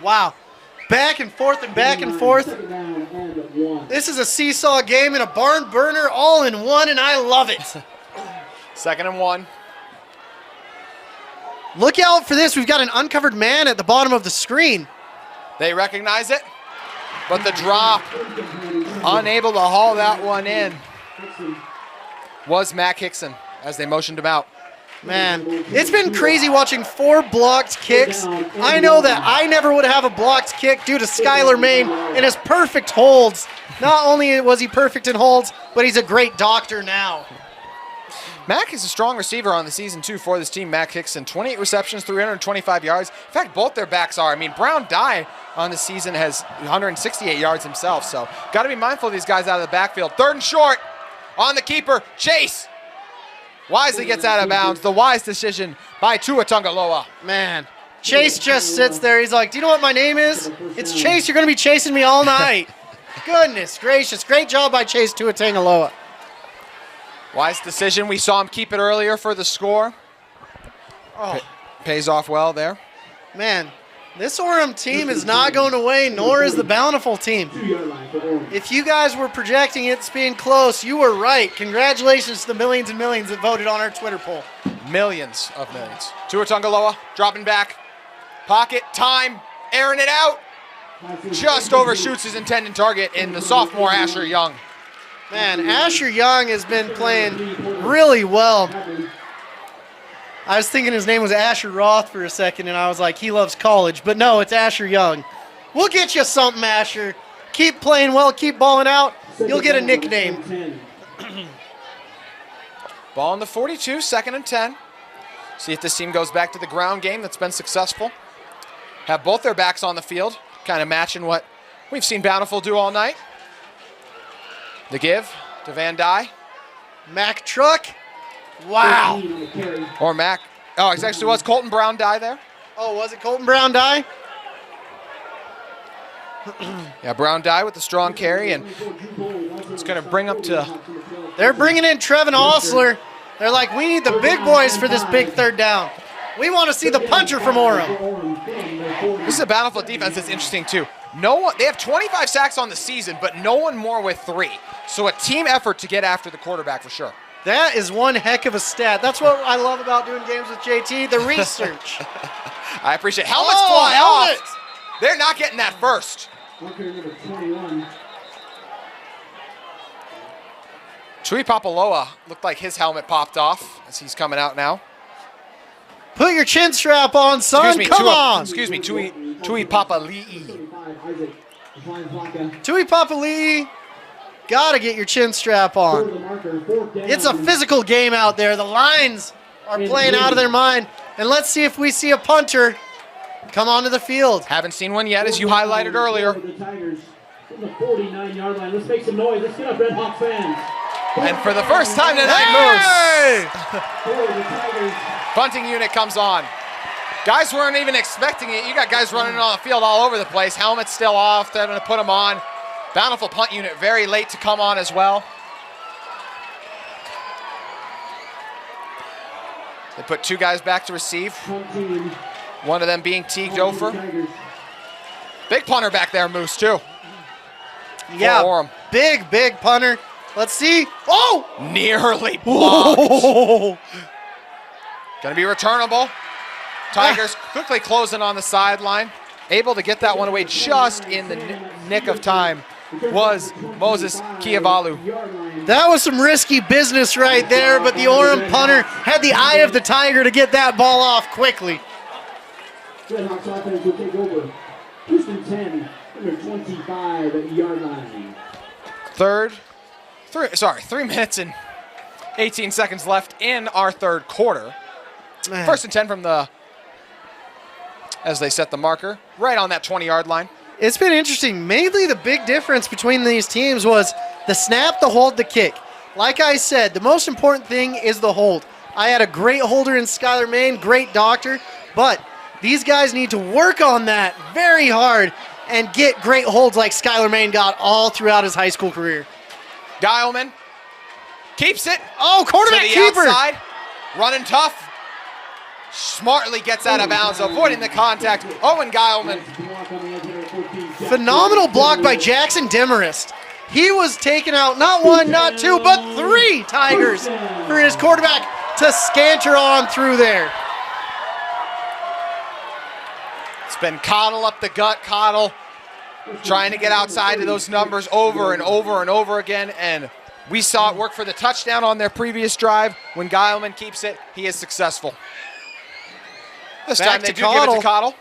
Wow. Back and forth and back and forth. This is a seesaw game and a barn burner all in one, and I love it. 2nd and 1. Look out for this. We've got an uncovered man at the bottom of the screen. They recognize it, but the drop, unable to haul that one in, was Mac Hickson as they motioned him out. Man, it's been crazy watching 4 blocked kicks. I know that I never would have a blocked kick due to Skylar Main and his perfect holds. Not only was he perfect in holds, but he's a great doctor now. Mac is a strong receiver on the season, too, for this team. Mac Hickson, 28 receptions, 325 yards. In fact, both their backs are. I mean, Brown Dye on the season has 168 yards himself, so got to be mindful of these guys out of the backfield. 3rd and short on the keeper, Chase. Wisely gets out of bounds. The wise decision by Tua Tungaloa. Man, Chase just sits there. He's like, do you know what my name is? It's Chase. You're going to be chasing me all night. Goodness gracious. Great job by Chase Tua Tungaloa. Wise decision. We saw him keep it earlier for the score. Oh, Pays off well there. man. This Orem team is not going away, nor is the Bountiful team. 2-yard line for Orem. If you guys were projecting it being close, you were right. Congratulations to the millions and millions that voted on our Twitter poll. Millions of millions. Tua Tagovailoa dropping back. Pocket, time, airing it out. Just overshoots his intended target in the sophomore Asher Young. Man, Asher Young has been playing really well. I was thinking his name was Asher Roth for a second, and I was like, he loves college. But no, it's Asher Young. We'll get you something, Asher. Keep playing well, keep balling out. You'll get a nickname. 10. Ball on the 42, 2nd and 10. See if this team goes back to the ground game that's been successful. Have both their backs on the field, kind of matching what we've seen Bountiful do all night. The give to Van Dyke. Mac Truck. Wow. 15 on the carry. Or Mac. Oh, it actually was Colton Brown Dye there. Oh, was it Colton Brown Dye? Yeah, Brown Dye with the strong carry, and it's going to bring up to... They're bringing in Trevin Osler. They're like, we need the big boys for this big third down. We want to see the puncher from Orem. This is a Bountiful defense that's interesting, too. No one, they have 25 sacks on the season, but no one more with 3. So a team effort to get after the quarterback for sure. That is one heck of a stat. That's what I love about doing games with JT, the research. I appreciate it. Helmets fly helmet. off. They're not getting that first. Marker number 21. Tui Papaloa looked like his helmet popped off as he's coming out now. Put your chin strap on, son. Come on. Excuse me, Tui Papali'i. 35, Isaac. Applying Flocka. Tui Papali, gotta get your chin strap Over on. the marker, 4th down. It's a physical game out there. The lines are playing out of their mind. And let's see if we see a punter come onto the field. Haven't seen one yet, as you highlighted earlier. The Tigers from the 49-yard line. Let's make some noise. Let's get up, Red Hawk fans. And for the first time tonight, Hey! For the Tigers. bunting unit comes on. Guys weren't even expecting it. You got guys running on the field all over the place. Helmets still off. They're going to put them on. Bountiful punt unit very late to come on as well. They put 2 guys back to receive. Punt team. One of them being Teague Dofer. Tigers. Big punter back there, Moose, too. Yeah, Orem. big punter. Let's see. Oh! Nearly blocked. Oh! Going to be returnable. Tigers quickly closing on the sideline. Able to get that one away just in the nick of time was Moses Kiavalu. That was some risky business right there, but the Orem punter had the eye of the tiger to get that ball off quickly. Red Hawks offense will take over. Houston 10, number 25-yard line. 3 minutes and 18 seconds left in our third quarter. Man. 1st and 10 from the, as they set the marker, right on that 20-yard line. It's been interesting. Mainly the big difference between these teams was the snap, the hold, the kick. Like I said, the most important thing is the hold. I had a great holder in Skylar Main, great doctor, but these guys need to work on that very hard and get great holds like Skylar Main got all throughout his high school career. Geilman keeps it. Oh, quarterback to the keeper. outside, running tough. Smartly gets out of bounds, avoiding the contact. Owen Geilman. Phenomenal block by Jackson Demarest. He was taking out not 1, not 2, but 3 Tigers for his quarterback to scanter on through there. It's been Cottle up the gut. Cottle trying to get outside of those numbers over and over and over again, and we saw it work for the touchdown on their previous drive. When Geilman keeps it, he is successful. This Back time they to do give it Cottle. to Cottle.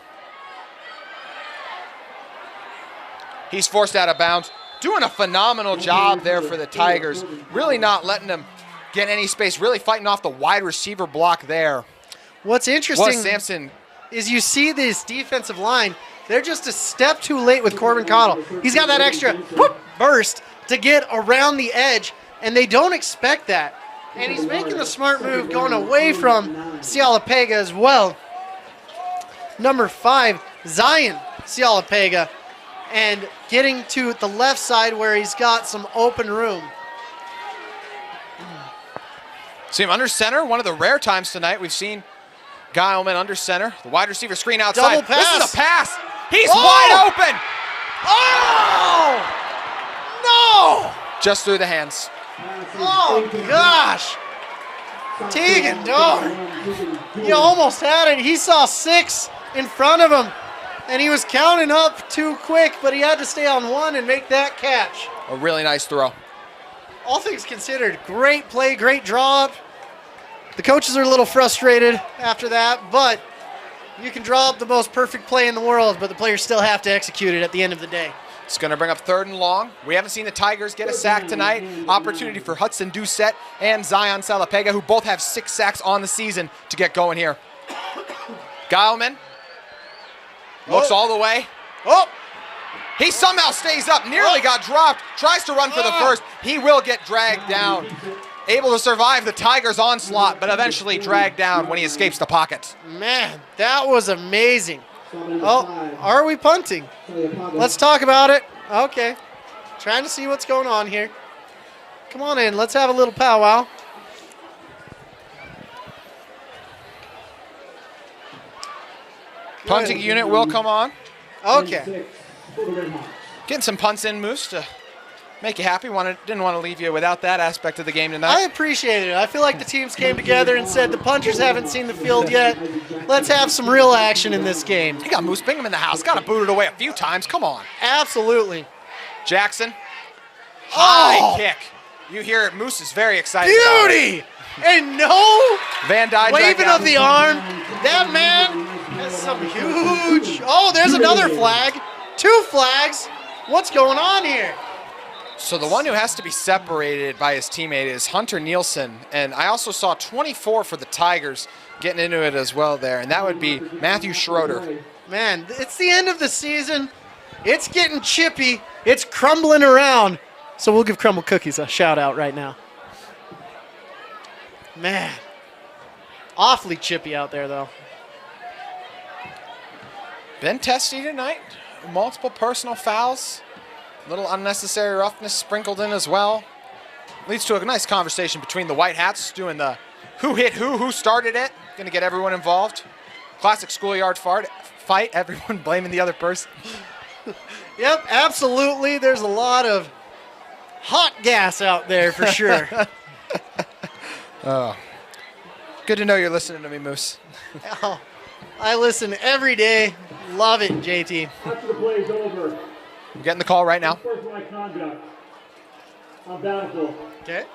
He's forced out of bounds. Doing a phenomenal job there for the Tigers. Really not letting them get any space. Really fighting off the wide receiver block there. What's interesting Was Sampson. is you see this defensive line, they're just a step too late with Corbin Cottle. He's got that extra whoop, burst to get around the edge, and they don't expect that. And he's making the smart move going away from Cialapega as well. Number 5, Zion Cialapega, and getting to the left side where he's got some open room. See him under center, one of the rare times tonight we've seen Gileman under center. The wide receiver screen outside. Double pass. This is a pass. He's Oh! wide open. Oh! No! Just through the hands. Oh, gosh. Tegan, dog. He almost had it. He saw 6 in front of him, and he was counting up too quick, but he had to stay on 1 and make that catch. A really nice throw. All things considered, great play, great draw up. The coaches are a little frustrated after that, but you can draw up the most perfect play in the world, but the players still have to execute it at the end of the day. It's going to bring up 3rd and long. We haven't seen the Tigers get a sack tonight. Opportunity for Hudson Doucette and Zion Salapega, who both have 6 sacks on the season, to get going here. Gileman looks all the way. Oh! He somehow stays up, nearly got dropped, tries to run for the first. He will get dragged down. Able to survive the Tigers' onslaught, but eventually dragged down when he escapes the pocket. Man, that was amazing. Oh, are we punting? Let's talk about it. Okay. Trying to see what's going on here. Come on in. Let's have a little powwow. Punting unit will come on. Okay. Getting some punts in, Moose, to make you happy. Didn't want to leave you without that aspect of the game I tonight. appreciate it. I feel like the teams came together and said the punchers haven't seen the field yet. Let's have some real action in this game. You got Moose Bingham in the house. Got to boot it away a few times. Come on. Absolutely. Jackson. High Oh! kick. You hear it. Moose is very excited about it. Beauty! And no Van Dyke waving of the arm. That man has some huge. Oh, there's another flag. 2 flags. What's going on here? So the one who has to be separated by his teammate is Hunter Nielsen. And I also saw 24 for the Tigers getting into it as well there. And that would be Matthew Schroeder. Man, it's the end of the season. It's getting chippy. It's crumbling around. So we'll give Crumble Cookies a shout out right now. Man, awfully chippy out there though. Been testy tonight. Multiple personal fouls. A little unnecessary roughness sprinkled in as well. Leads to a nice conversation between the White Hats doing the who hit who started it. Going to get everyone involved. Classic schoolyard fight, everyone blaming the other person. Yep, absolutely. There's a lot of hot gas out there for sure. Good to know you're listening to me, Moose. Oh, I listen every day. Love it, JT. After the play is over, I'm getting the call right now. sportsmanlike conduct on Bountiful. Okay.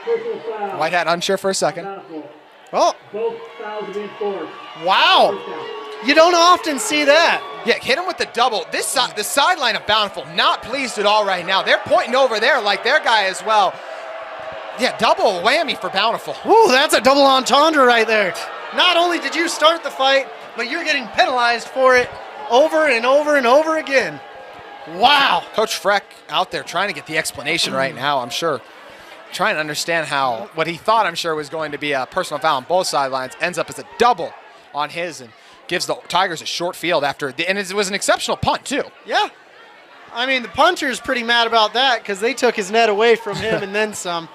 Personal foul. White Hat unsure for a second. Bountiful. Oh, Both fouls have been enforced. wow. First down. You don't often see that. Yeah, hit him with the double. The sideline of Bountiful, not pleased at all right now. They're pointing over there like their guy as well. Yeah, double whammy for Bountiful. Ooh, that's a double entendre right there. Not only did you start the fight, but you're getting penalized for it over and over and over again. Wow. Coach Freck out there trying to get the explanation right now, I'm sure. Trying to understand how what he thought, I'm sure, was going to be a personal foul on both sidelines ends up as a double on his and gives the Tigers a short field after. And it was an exceptional punt, too. Yeah. I mean, the puncher's pretty mad about that because they took his net away from him and then some.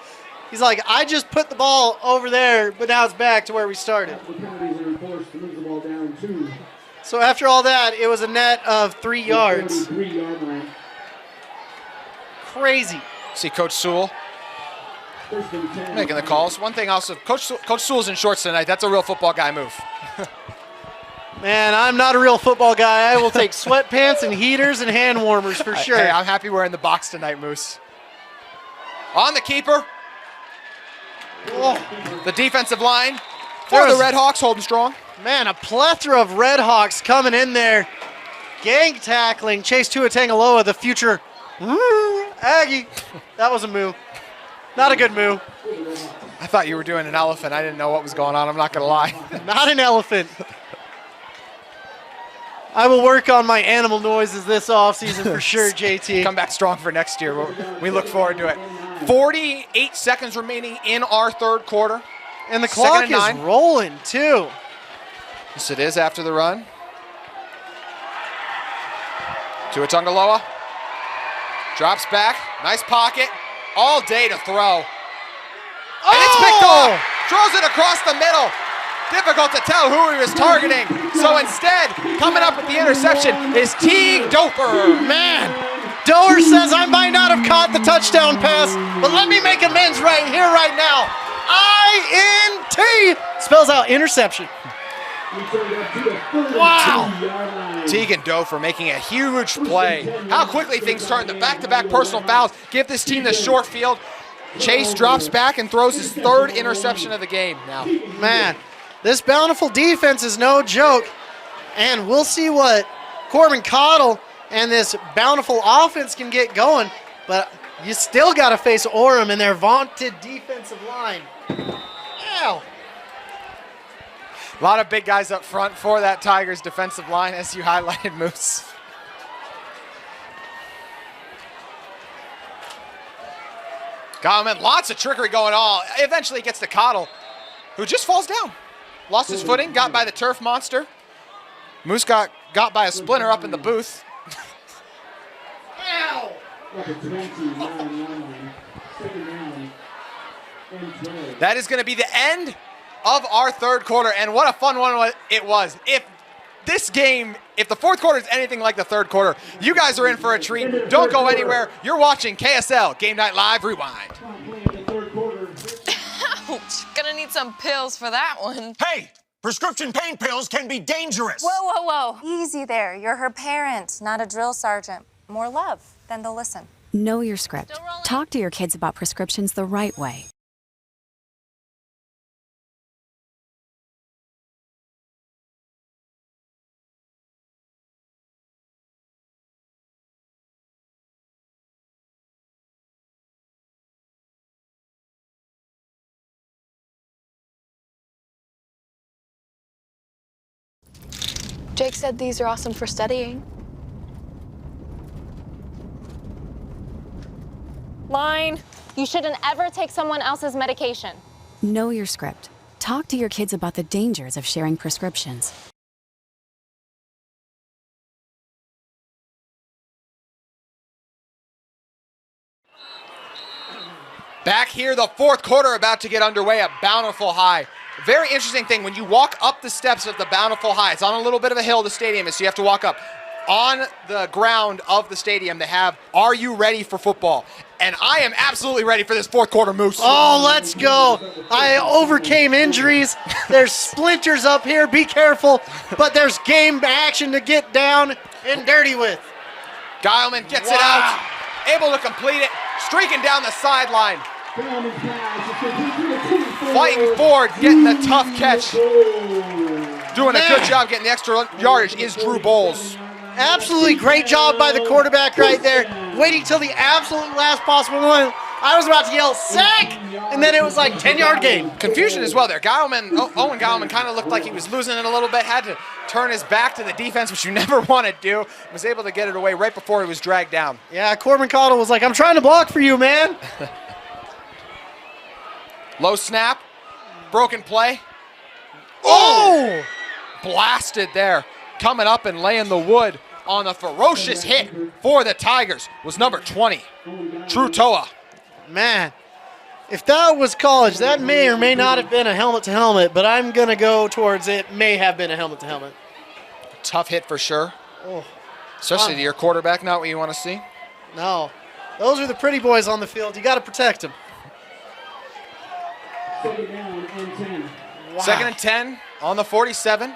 He's like, I just put the ball over there, but now it's back to where we started. The penalties are enforced to move the ball down to So after all that, it was a net of 3 yards. 3-yard line. Crazy. See Coach Sewell First and 10. making the calls. One thing also, Coach Sewell's in shorts tonight. That's a real football guy move. Man, I'm not a real football guy. I will take sweatpants and heaters and hand warmers for sure. Hey, I'm happy we're in the box tonight, Moose. On the keeper. Oh, The defensive line for There the was- Red Hawks holding strong. man, a plethora of Red Hawks coming in there. Gang tackling. Chase Tuatangaloa, the future Aggie. That was a moo. Not a good moo. I thought you were doing an elephant. I didn't know what was going on. I'm not going to lie. Not an elephant. I will work on my animal noises this offseason for sure, JT. Come back strong for next year. We look forward to it. 48 seconds remaining in our third quarter. And the Second clock and is 9. rolling, too. Yes, it is after the run. Tuatungaloa. Drops back. Nice pocket. All day to throw. And it's picked off. throws it across the middle. Difficult to tell who he was targeting. So instead, coming up with the interception is Teague Doper. Man, Doer says I might not have caught the touchdown pass, but let me make amends right here, right now. INT spells out interception. Wow. Teague Doper making a huge play. How quickly things turn. The back-to-back personal fouls give this team the short field. Chase drops back and throws his third interception of the game now. Man, this Bountiful defense is no joke, and we'll see what Corbin Cottle and this Bountiful offense can get going, but you still got to face Orem and their vaunted defensive line. Ow. A lot of big guys up front for that Tigers defensive line, as you highlighted, Moose. Gallman, lots of trickery going on. Eventually gets to Cottle, who just falls down. Lost his footing, got by the turf monster. Moose got by a splinter up in the booth. Ow! That is going to be the end of our third quarter, and what a fun one it was. If the fourth quarter is anything like the third quarter, you guys are in for a treat. Don't go anywhere. You're watching KSL Game Night Live Rewind. Ouch. Gonna need some pills for that one. Hey, prescription pain pills can be dangerous. Whoa, whoa, whoa. Easy there. You're her parent, not a drill sergeant. More love, then they'll listen. Know your script. Talk to your kids about prescriptions the right way. Jake said these are awesome for studying. Line. You shouldn't ever take someone else's medication. Know your script. Talk to your kids about the dangers of sharing prescriptions. Back here, the fourth quarter about to get underway at Bountiful High. Very interesting thing, when you walk up the steps of the Bountiful High, it's on a little bit of a hill, the stadium is, so you have to walk up. On the ground of the stadium, they have, "Are you ready for football?" And I am absolutely ready for this fourth quarter, Moose. Oh, let's go. I overcame injuries. There's splinters up here, be careful. But there's game action to get down and dirty with. Guileman gets it out, able to complete it, streaking down the sideline. Fighting forward, getting the tough catch. Doing a good job getting the extra yardage is Drew Bowles. Absolutely great job by the quarterback right there. Waiting till the absolute last possible moment. I was about to yell, sack! And then it was like 10-yard gain. Confusion as well there. Owen Guileman kind of looked like he was losing it a little bit, had to turn his back to the defense, which you never want to do. Was able to get it away right before he was dragged down. Yeah, Corbin Cottle was like, I'm trying to block for you, man. Low snap, broken play. Oh! Blasted there. Coming up and laying the wood on a ferocious hit for the Tigers was number 20, True Toa. Man, if that was college, that may or may not have been a helmet-to-helmet, but I'm going to go towards it may have been a helmet-to-helmet. Tough hit for sure. Oh. Especially to your quarterback, not what you want to see. No. Those are the pretty boys on the field. You got to protect them. Second down and 10. Wow. Second and 10 on the 47.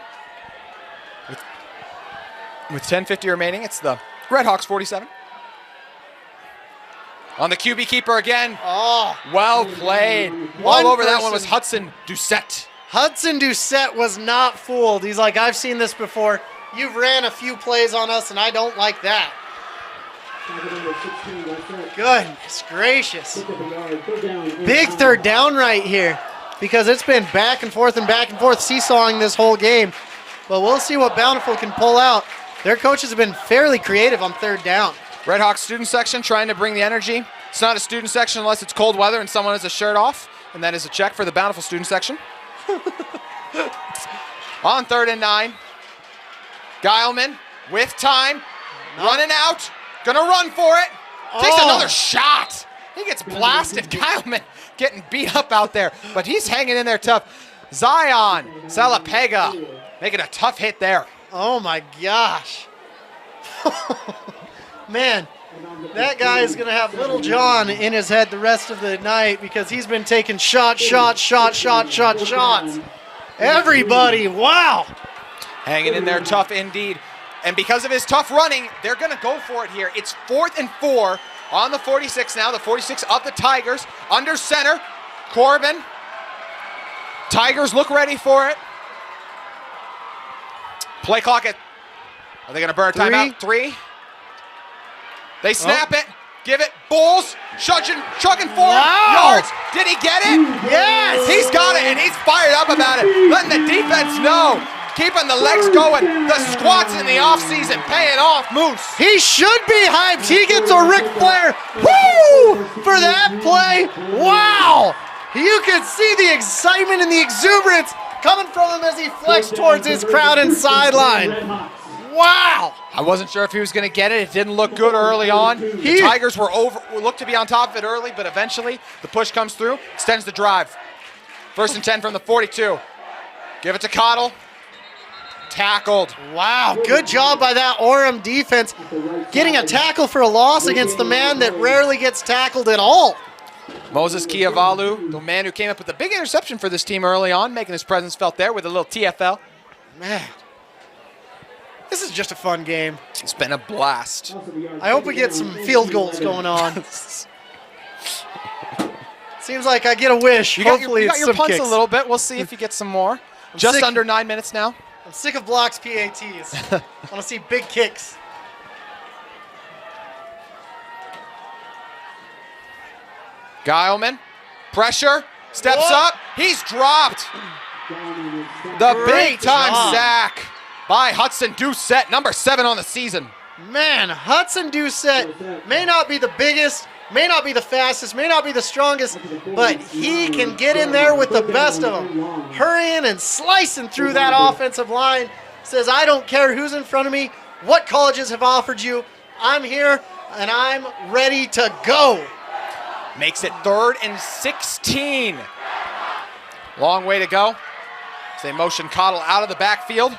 With 10:50 remaining, it's the Redhawks 47. On the QB keeper again. Oh. Well played. All over that one was Hudson Doucette. Hudson Doucette was not fooled. He's like, I've seen this before. You've ran a few plays on us, and I don't like that. Goodness gracious. Big third down right here, because it's been back and forth, seesawing this whole game. But we'll see what Bountiful can pull out. Their coaches have been fairly creative on third down. Redhawks student section trying to bring the energy. It's not a student section unless it's cold weather and someone has a shirt off, and that is a check for the Bountiful student section. On 3rd and 9. Guileman with time, running out, gonna run for it. Takes another shot. He gets blasted. Kyleman getting beat up out there, but he's hanging in there tough. Zion Salapega making a tough hit there. Oh my gosh. Man, that guy is going to have Little John in his head the rest of the night because he's been taking shots. Everybody, wow. Hanging in there tough indeed. And because of his tough running, they're going to go for it here. It's 4th and 4 on the 46 now, the 46 of the Tigers. Under center, Corbin. Tigers look ready for it. Play clock at, are they going to burn a timeout? 3. They snap it, give it, Bulls, chugging 4 yards. Did he get it? Yes! He's got it, and he's fired up about it, letting the defense know. Keeping the legs going. The squats in the offseason paying off, Moose. He should be hyped. He gets a Ric Flair. Woo! For that play. Wow! You can see the excitement and the exuberance coming from him as he flexed towards his crowd and sideline. Wow! I wasn't sure if he was going to get it. It didn't look good early on. The Tigers looked to be on top of it early, but eventually the push comes through, extends the drive. 1st and 10 from the 42. Give it to Cottle. Tackled. Wow, good job by that Orem defense. Getting a tackle for a loss against the man that rarely gets tackled at all. Moses Kiavalu, the man who came up with a big interception for this team early on, making his presence felt there with a little TFL. Man, this is just a fun game. It's been a blast. I hope we get some field goals going on. Seems like I get a wish. Hopefully you got it's your some punts kicks. a little bit. We'll see if you get some more. Just under 9 minutes now. I'm sick of blocks PATs. I want to see big kicks. Gileman, pressure, steps up. He's dropped. The Great big-time job. sack by Hudson Doucette, number 7 on the season. Man, Hudson Doucette may not be the biggest, may not be the fastest, may not be the strongest, but he can get in there with the best of them. Hurrying and slicing through that offensive line. Says, I don't care who's in front of me, what colleges have offered you. I'm here, and I'm ready to go. Makes it 3rd and 16. Long way to go. As they motion Cottle out of the backfield.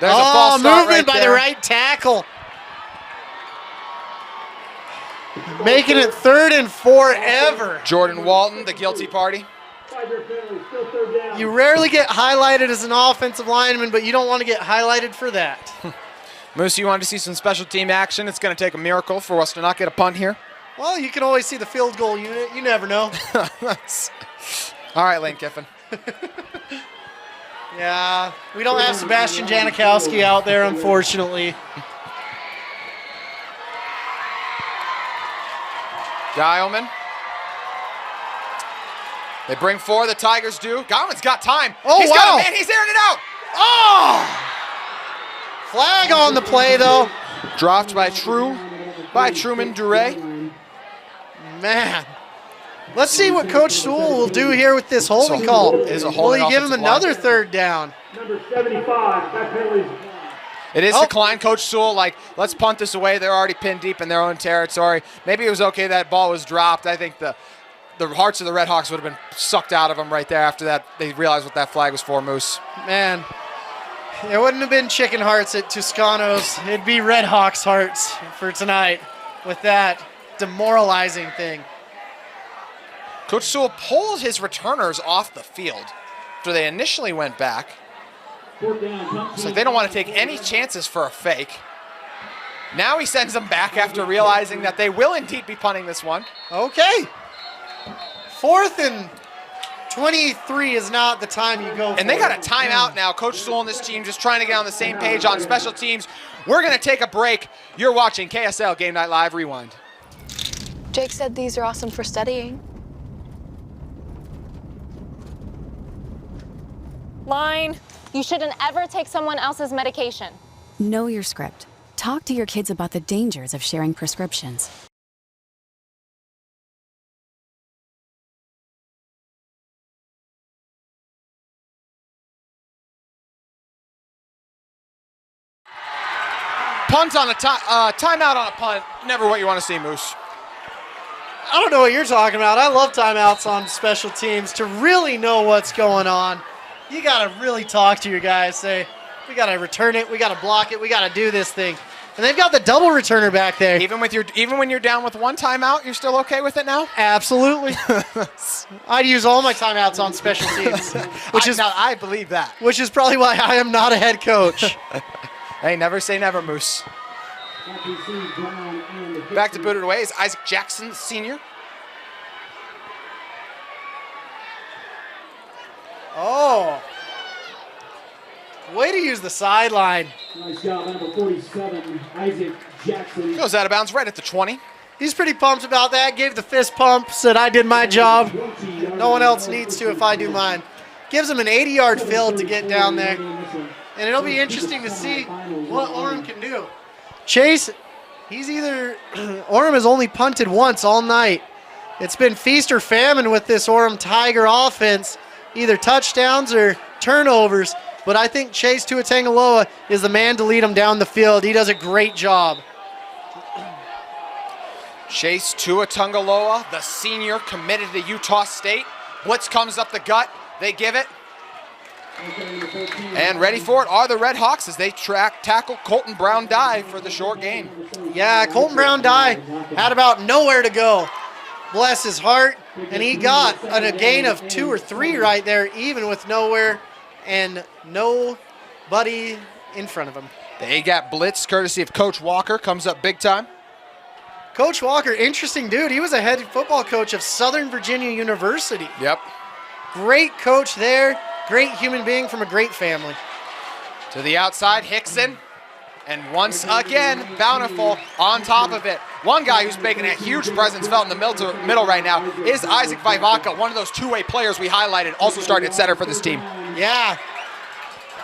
There's a false start movement by the right tackle. Making it 3rd and 4 ever. Jordan Walton, the guilty party. You rarely get highlighted as an offensive lineman, but you don't want to get highlighted for that. Moose, you wanted to see some special team action. It's going to take a miracle for us to not get a punt here. Well, you can always see the field goal unit. You never know. All right, Lane Kiffin. Yeah, we don't have Sebastian Janikowski out there, unfortunately. Gileman. They bring 4, the Tigers do. Gileman's got time. Oh, He's got it, man. He's airing it out. Oh! Flag on the play, though. Dropped by Truman Dure. Man. Let's see what Coach Sewell will do here with this holding call. Will he give him another 3rd down? Number 75, back penalties. It is declined. Coach Sewell, let's punt this away. They're already pinned deep in their own territory. Maybe it was okay that ball was dropped. I think the hearts of the Red Hawks would have been sucked out of them right there after that. They realized what that flag was for, Moose. Man, it wouldn't have been chicken hearts at Toscano's. It'd be Red Hawks hearts for tonight with that demoralizing thing. Coach Sewell pulled his returners off the field after they initially went back. So they don't want to take any chances for a fake. Now he sends them back after realizing that they will indeed be punting this one. Okay. 4th and 23 is not the time you go for. And they got a timeout now. Coach Sewell and this team just trying to get on the same page on special teams. We're going to take a break. You're watching KSL Game Night Live Rewind. Jake said these are awesome for studying. Line. You shouldn't ever take someone else's medication. Know your script. Talk to your kids about the dangers of sharing prescriptions. Punt on a timeout on a punt. Never what you want to see, Moose. I don't know what you're talking about. I love timeouts on special teams to really know what's going on. You got to really talk to your guys. Say, we got to return it. We got to block it. We got to do this thing. And they've got the double returner back there. Even when you're down with one timeout, you're still okay with it now? Absolutely. I'd use all my timeouts on special teams, I believe that. which is probably why I am not a head coach. Hey, never say never, Moose. Back to boot it away is Isaac Jackson, the senior. Oh. Way to use the sideline. Nice job, number 47, Isaac Jackson. Goes out of bounds right at the 20. He's pretty pumped about that. Gave the fist pump, said I did my job. No one else needs to if I do mine. Gives him an 80-yard field to get down there. And it'll be interesting to see what Orem can do. Chase, Orem has only punted once all night. It's been feast or famine with this Orem Tiger offense, either touchdowns or turnovers. But I think Chase Tuatangaloa is the man to lead him down the field. He does a great job. Chase Tuatangaloa, the senior committed to Utah State. Blitz comes up the gut. They give it. And ready for it are the Red Hawks as they tackle Colton Brown Dye for the short gain. Yeah, Colton Brown Dye had about nowhere to go. Bless his heart. And he got a gain of 2 or 3 right there, even with nowhere and nobody in front of him. They got blitz courtesy of Coach Walker. Comes up big time. Coach Walker, interesting dude. He was a head football coach of Southern Virginia University. Yep. Great coach there. Great human being from a great family. To the outside, Hickson. And once again, Bountiful on top of it. One guy who's making a huge presence felt in the middle right now is Isaac Vivaka, one of those two-way players we highlighted, also starting at center for this team. Yeah.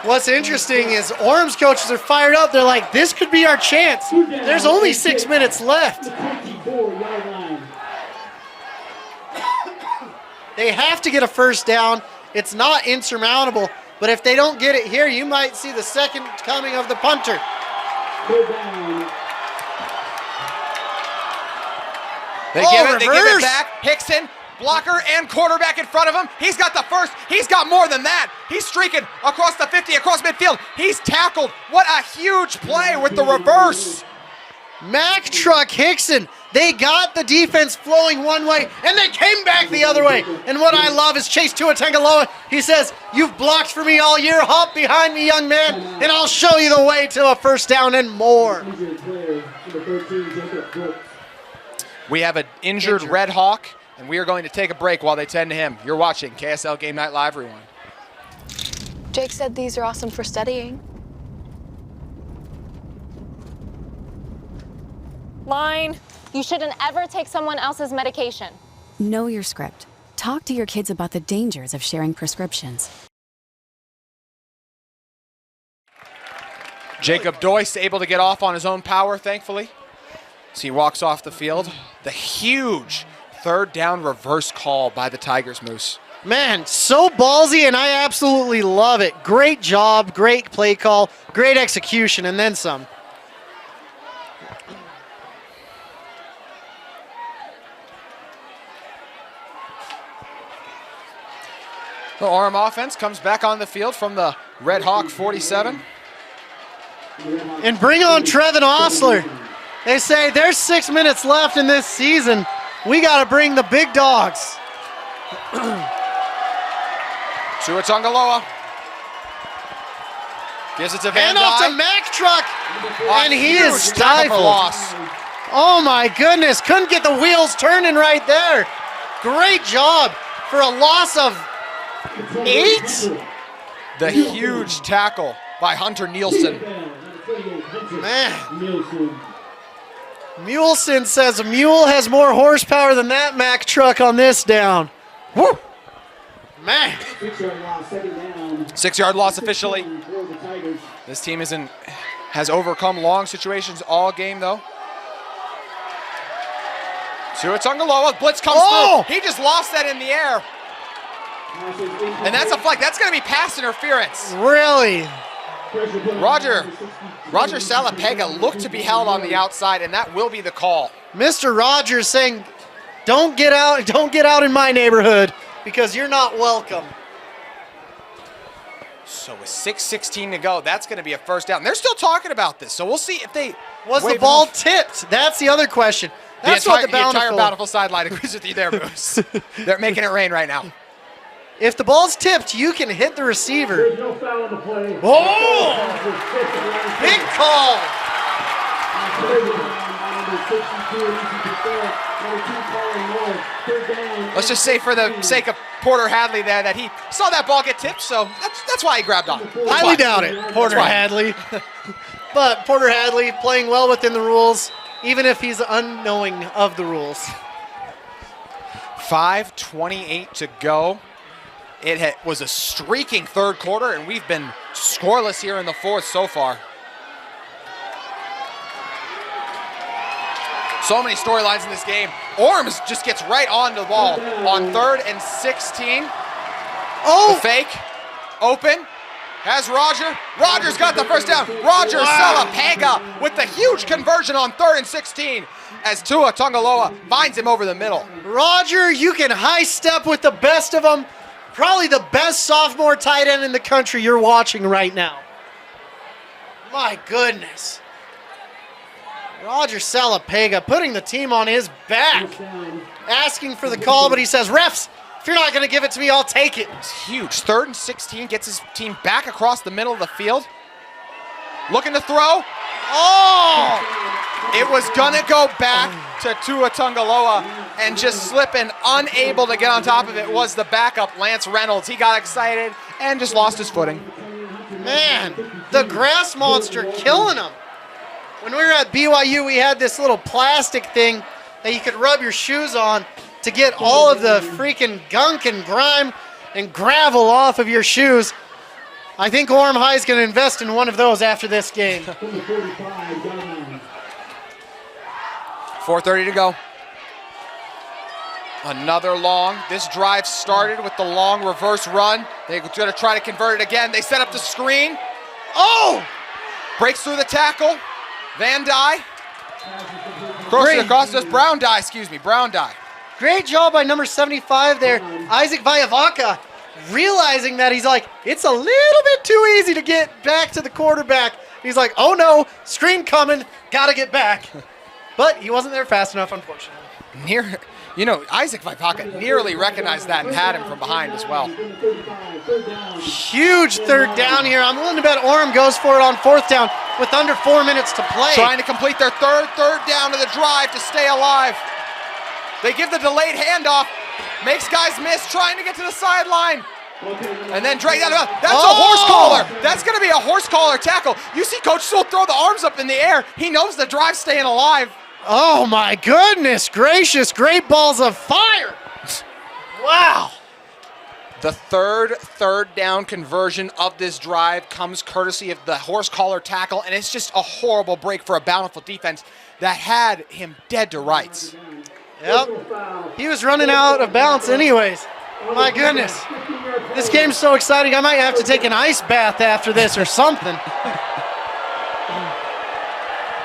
What's interesting is Orem's coaches are fired up. They're like, this could be our chance. There's only 6 minutes left. They have to get a first down. It's not insurmountable. But if they don't get it here, you might see the second coming of the punter. They give it back. Hickson, blocker and quarterback in front of him. He's got the first. He's got more than that. He's streaking across the 50, across midfield. He's tackled. What a huge play with the reverse. Mack Truck Hickson. They got the defense flowing one way, and they came back the other way. And what I love is Chase Tuatangaloa. He says, you've blocked for me all year. Hop behind me, young man, and I'll show you the way to a first down and more. We have an injured Red Hawk, and we are going to take a break while they tend to him. You're watching KSL Game Night Live Rewind. Jake said these are awesome for studying. Line. You shouldn't ever take someone else's medication. Know your script. Talk to your kids about the dangers of sharing prescriptions. Jacob Doyce able to get off on his own power, thankfully. So he walks off the field. The huge third down reverse call by the Tigers, Moose. Man, so ballsy, and I absolutely love it. Great job, great play call, great execution, and then some. The Orem offense comes back on the field from the Red Hawk 47. And bring on Trevin Osler. They say there's 6 minutes left in this season. We got to bring the big dogs. Tuatangaloa. Gives it to Van Hand off to Dyke. Mack Truck. And he Huge is tackle for stifled. loss. Oh my goodness, couldn't get the wheels turning right there. Great job for a loss of 8. The huge tackle by Hunter Nielsen. Man. Mulesen says a mule has more horsepower than that Mack Truck on this down. Woo! Man. 6-yard loss officially. This team has overcome long situations all game, though. Tuatangaloa, blitz comes through. He just lost that in the air. And that's a flag. That's going to be pass interference. Really? Roger Salapega looked to be held on the outside, and that will be the call. Mr. Rogers saying, Don't get out in my neighborhood because you're not welcome. So with 6:16 to go, that's going to be a first down. They're still talking about this, so we'll see if they Was the wave it ball off. tipped? That's the other question. That's the what entire Bountiful sideline agrees with you there, Moose. They're making it rain right now. If the ball's tipped, you can hit the receiver. There's no foul on the play. Oh! Big call. Let's just say for the sake of Porter Hadley there that he saw that ball get tipped, so that's why he grabbed on. Highly doubt it, Porter why. Hadley. But Porter Hadley playing well within the rules, even if he's unknowing of the rules. 5:28 to go. It was a streaking third quarter, and we've been scoreless here in the fourth so far. So many storylines in this game. Orem just gets right on the ball on 3rd and 16. Oh! The fake, open, has Roger. Roger's got the first down. Roger Salapega with the huge conversion on 3rd and 16 as Tua Tagovailoa finds him over the middle. Roger, you can high step with the best of them. Probably the best sophomore tight end in the country you're watching right now. My goodness. Roger Salapega putting the team on his back, asking for the call, but he says, refs, if you're not going to give it to me, I'll take it. It's huge. 3rd and 16 gets his team back across the middle of the field. Looking to throw. Oh! It was going to go back to Tua Tagovailoa and just slipping, unable to get on top of it was the backup, Lance Reynolds. He got excited and just lost his footing. Man, the grass monster killing him. When we were at BYU, we had this little plastic thing that you could rub your shoes on to get all of the freaking gunk and grime and gravel off of your shoes. I think Orem High is going to invest in one of those after this game. 4:30 to go. Another long. This drive started with the long reverse run. They're going to try to convert it again. They set up the screen. Oh! Breaks through the tackle. Van Dye. Crosses it across. Brown Dye. Great job by number 75 there, Isaac Vayavaca, realizing that he's like, it's a little bit too easy to get back to the quarterback. He's like, oh no, screen coming, gotta get back. But he wasn't there fast enough, unfortunately. Isaac Vayavaca nearly recognized that and had him from behind as well. Huge 3rd down here. I'm willing to bet Orem goes for it on 4th down with under 4 minutes to play. Trying to complete their third down of the drive to stay alive. They give the delayed handoff. Makes guys miss, trying to get to the sideline. And then drag that out. That's a horse collar. That's going to be a horse collar tackle. You see Coach Sewell throw the arms up in the air. He knows the drive's staying alive. Oh my goodness gracious, great balls of fire. Wow. The third down conversion of this drive comes courtesy of the horse collar tackle, and it's just a horrible break for a Bountiful defense that had him dead to rights. Yep. He was running out of bounds anyways. My goodness. This game's so exciting, I might have to take an ice bath after this or something.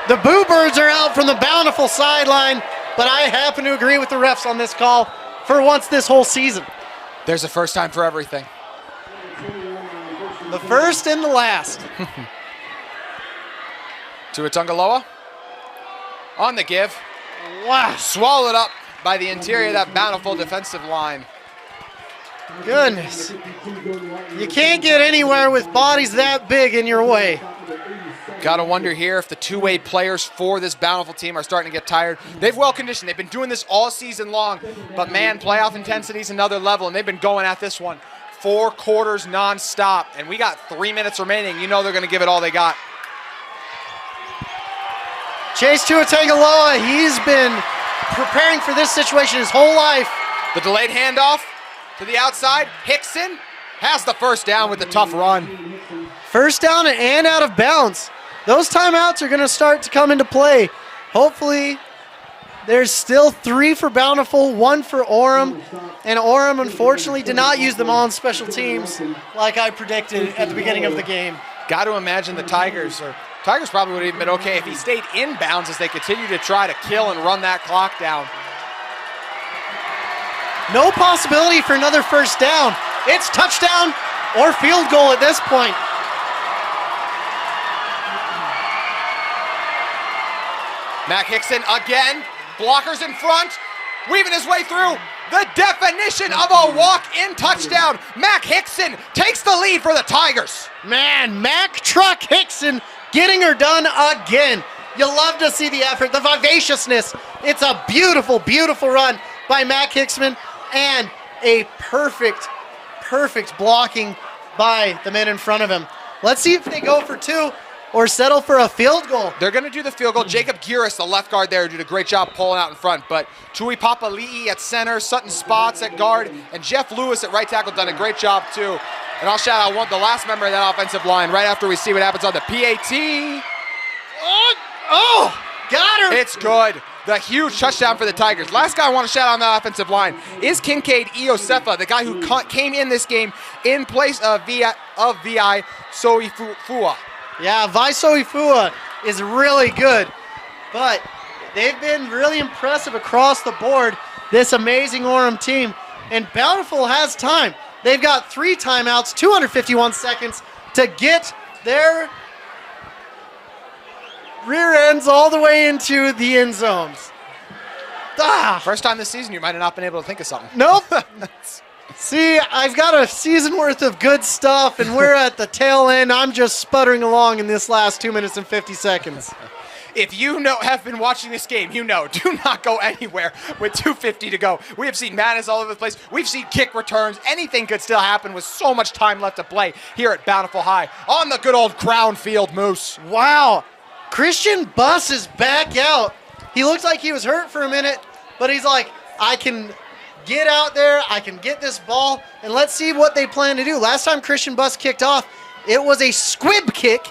The Boo Birds are out from the Bountiful sideline, but I happen to agree with the refs on this call for once this whole season. There's a first time for everything. The first and the last. Tua Tagovailoa on the give. Wow. Swallowed up by the interior of that Bountiful defensive line. Goodness. You can't get anywhere with bodies that big in your way. Got to wonder here if the two-way players for this Bountiful team are starting to get tired. They've well conditioned. They've been doing this all season long. But, man, playoff intensity is another level, and they've been going at this one 4 quarters nonstop. And we got 3 minutes remaining. You know they're going to give it all they got. Chase Tua Tagovailoa, he's been preparing for this situation his whole life. The delayed handoff to the outside. Hickson has the first down with the tough run. First down and out of bounds. Those timeouts are going to start to come into play. Hopefully, there's still 3 for Bountiful, 1 for Orem. And Orem, unfortunately, did not use them all on special teams like I predicted at the beginning of the game. Got to imagine the Tigers probably would have even been okay if he stayed inbounds as they continue to try to kill and run that clock down. No possibility for another first down. It's touchdown or field goal at this point. Mac Hickson again, blockers in front, weaving his way through. The definition of a walk-in touchdown. Mac Hickson takes the lead for the Tigers. Man, Mac Truck Hickson getting her done again. You love to see the effort, the vivaciousness. It's a beautiful, beautiful run by Mac Hickson and a perfect blocking by the man in front of him. Let's see if they go for two or settle for a field goal. They're going to do the field goal. Jacob Giris, the left guard there, did a great job pulling out in front. But Tui Papali'i at center, Sutton Spots at guard, and Jeff Lewis at right tackle done a great job too. And I'll shout out the last member of that offensive line right after we see what happens on the PAT. Oh, got her. It's good. The huge touchdown for the Tigers. Last guy I want to shout out on that offensive line is Kincaid Iosefa, the guy who came in this game in place of Vi Soifua. Yeah, Vaisoifua is really good, but they've been really impressive across the board, this amazing Orem team. And Bountiful has time. They've got 3 timeouts, 251 seconds to get their rear ends all the way into the end zones. First time this season you might have not been able to think of something. Nope. See, I've got a season worth of good stuff, and we're at the tail end. I'm just sputtering along in this last 2 minutes and 50 seconds. If you have been watching this game, do not go anywhere with 2:50 to go. We have seen madness all over the place. We've seen kick returns. Anything could still happen with so much time left to play here at Bountiful High on the good old Crown Field, Moose. Wow. Christian Buss is back out. He looked like he was hurt for a minute, but he's like, I can get out there, I can get this ball, and let's see what they plan to do. Last time Christian Buss kicked off, it was a squib kick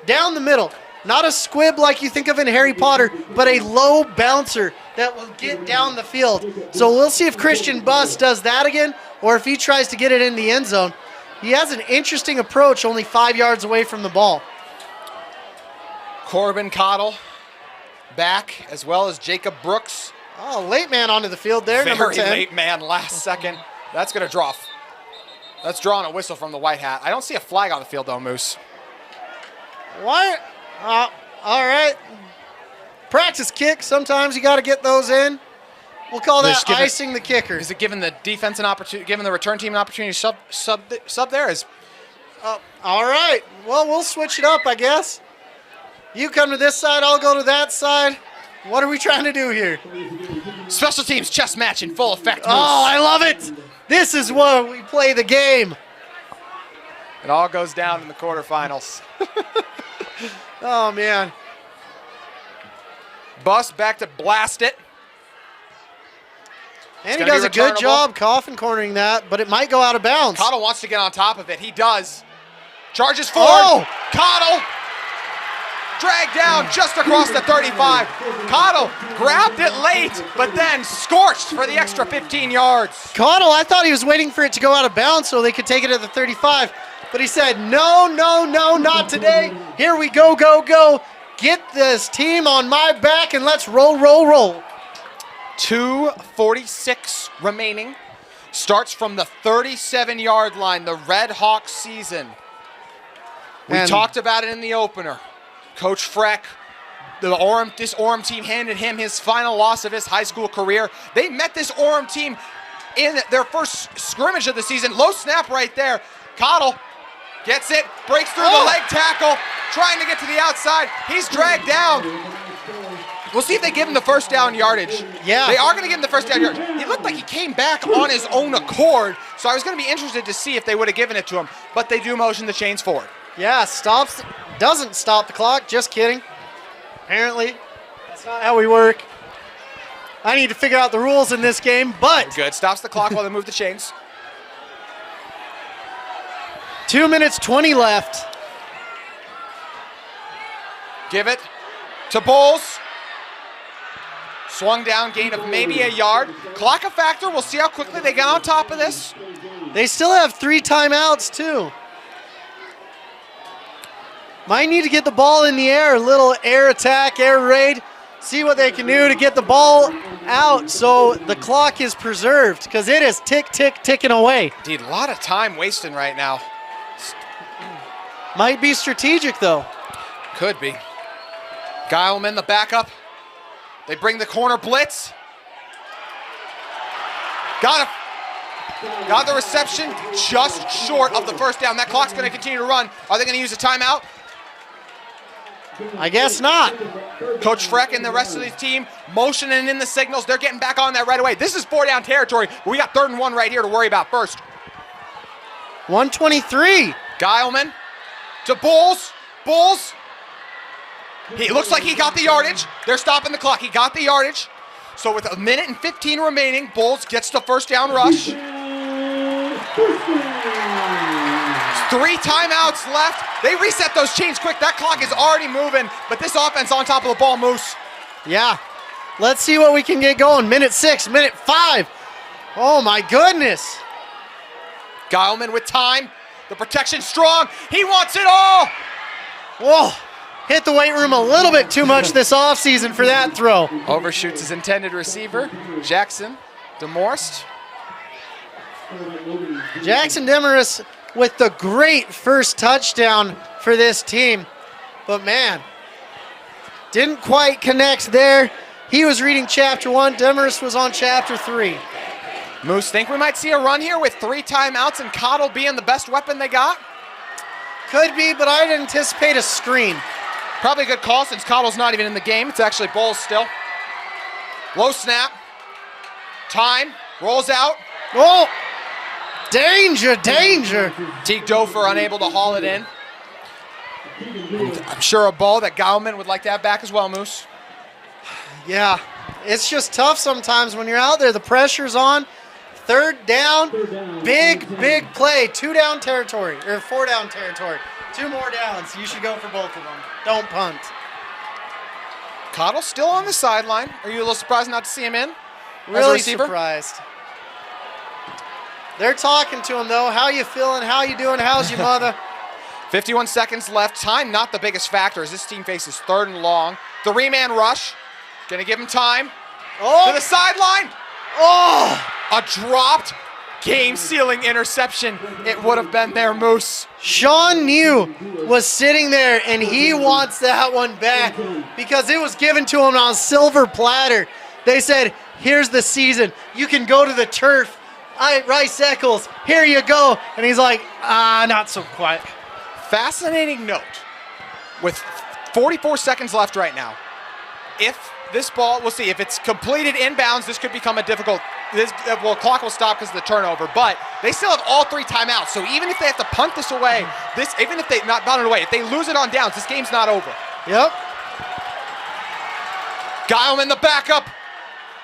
down the middle. Not a squib like you think of in Harry Potter, but a low bouncer that will get down the field. So we'll see if Christian Buss does that again, or if he tries to get it in the end zone. He has an interesting approach, only 5 yards away from the ball. Corbin Cottle back, as well as Jacob Brooks. Oh, late man onto the field there, number 10. Very late man, last second. That's going to draw. That's drawing a whistle from the white hat. I don't see a flag on the field, though, Moose. What? All right. Practice kick. Sometimes you got to get those in. We'll call that icing the kicker. Is it giving the defense an opportunity, giving the return team an opportunity to sub there? All right. Well, we'll switch it up, I guess. You come to this side, I'll go to that side. What are we trying to do here? Special teams chess match in full effect, Moose. Oh, I love it. This is where we play the game. It all goes down in the quarterfinals. Oh, man. Buss back to blast it. And he does a good job coffin cornering that, but it might go out of bounds. Cottle wants to get on top of it. He does. Charges forward. Oh! Cottle dragged down just across the 35. Cottle grabbed it late, but then scorched for the extra 15 yards. Cottle, I thought he was waiting for it to go out of bounds so they could take it at the 35. But he said, no, not today. Here we go, go. Get this team on my back and let's roll. 2:46 remaining. Starts from the 37-yard line, the Red Hawks season. We talked about it in the opener. Coach Freck, this Orem team handed him his final loss of his high school career. They met this Orem team in their first scrimmage of the season. Low snap right there. Cottle gets it, breaks through the leg tackle, trying to get to the outside. He's dragged down. We'll see if they give him the first down yardage. Yeah. They are going to give him the first down yardage. He looked like he came back on his own accord, so I was going to be interested to see if they would have given it to him, but they do motion the chains forward. Yeah, doesn't stop the clock. Just kidding. Apparently, that's not how we work. I need to figure out the rules in this game, but... Good. Stops the clock while they move the chains. 2 minutes, 20 left. Give it to Bowles. Swung down, gain of maybe a yard. Clock a factor. We'll see how quickly they get on top of this. They still have 3 timeouts, too. Might need to get the ball in the air. A little air attack, air raid. see what they can do to get the ball out so the clock is preserved, because it is ticking away. Indeed, a lot of time wasting right now. Might be strategic, though. Could be. Gileman, the backup. They bring the corner blitz. Got the reception just short of the first down. That clock's going to continue to run. Are they going to use a timeout? I guess not. Coach Freck and the rest of the team motioning in the signals. They're getting back on that right away. This is 4-down territory. We got 3rd and 1 right here to worry about first. 123. Gileman to Bulls. Bulls. He looks like he got the yardage. They're stopping the clock. He got the yardage. So with 1:15 remaining, Bulls gets the first down rush. 3 timeouts left. They reset those chains quick. That clock is already moving, but this offense on top of the ball, Moose. Yeah. Let's see what we can get going. Minute 6, minute 5. Oh, my goodness. Gileman with time. The protection strong. He wants it all. Whoa. Hit the weight room a little bit too much this offseason for that throw. Overshoots his intended receiver, Jackson Demorst. Jackson Demarest with the great first touchdown for this team. But man, didn't quite connect there. He was reading chapter 1, Demarest was on chapter 3. Moose, think we might see a run here with 3 timeouts and Cottle being the best weapon they got? Could be, but I'd anticipate a screen. Probably a good call since Cottle's not even in the game. It's actually Bulls still. Low snap. Time. Rolls out. Oh! Danger, danger. Teague Dofer unable to haul it in. I'm sure a ball that Gileman would like to have back as well, Moose. Yeah, it's just tough sometimes when you're out there. The pressure's on. 3rd down. Big play. 2-down territory, or 4-down territory. 2 more downs. You should go for both of them. Don't punt. Cottle still on the sideline. Are you a little surprised not to see him in? As a Really receiver? surprised. They're talking to him, though. How you feeling? How you doing? How's your mother? 51 seconds left. Time not the biggest factor as this team faces 3rd and long. 3-man rush. Gonna give him time. Oh! To the sideline. Oh! A dropped game-sealing interception. It would have been there, Moose. Sean New was sitting there, and he wants that one back because it was given to him on a silver platter. They said, here's the season. You can go to the turf. Rice Eccles, here you go. And he's like, not so quiet. Fascinating note. With 44 seconds left right now, if this ball, we'll see, if it's completed inbounds, this could become a difficult, clock will stop because of the turnover, but they still have all 3 timeouts, so even if they have to punt this away, even if they, not punt it away, if they lose it on downs, this game's not over. Yep. Gileman, the backup,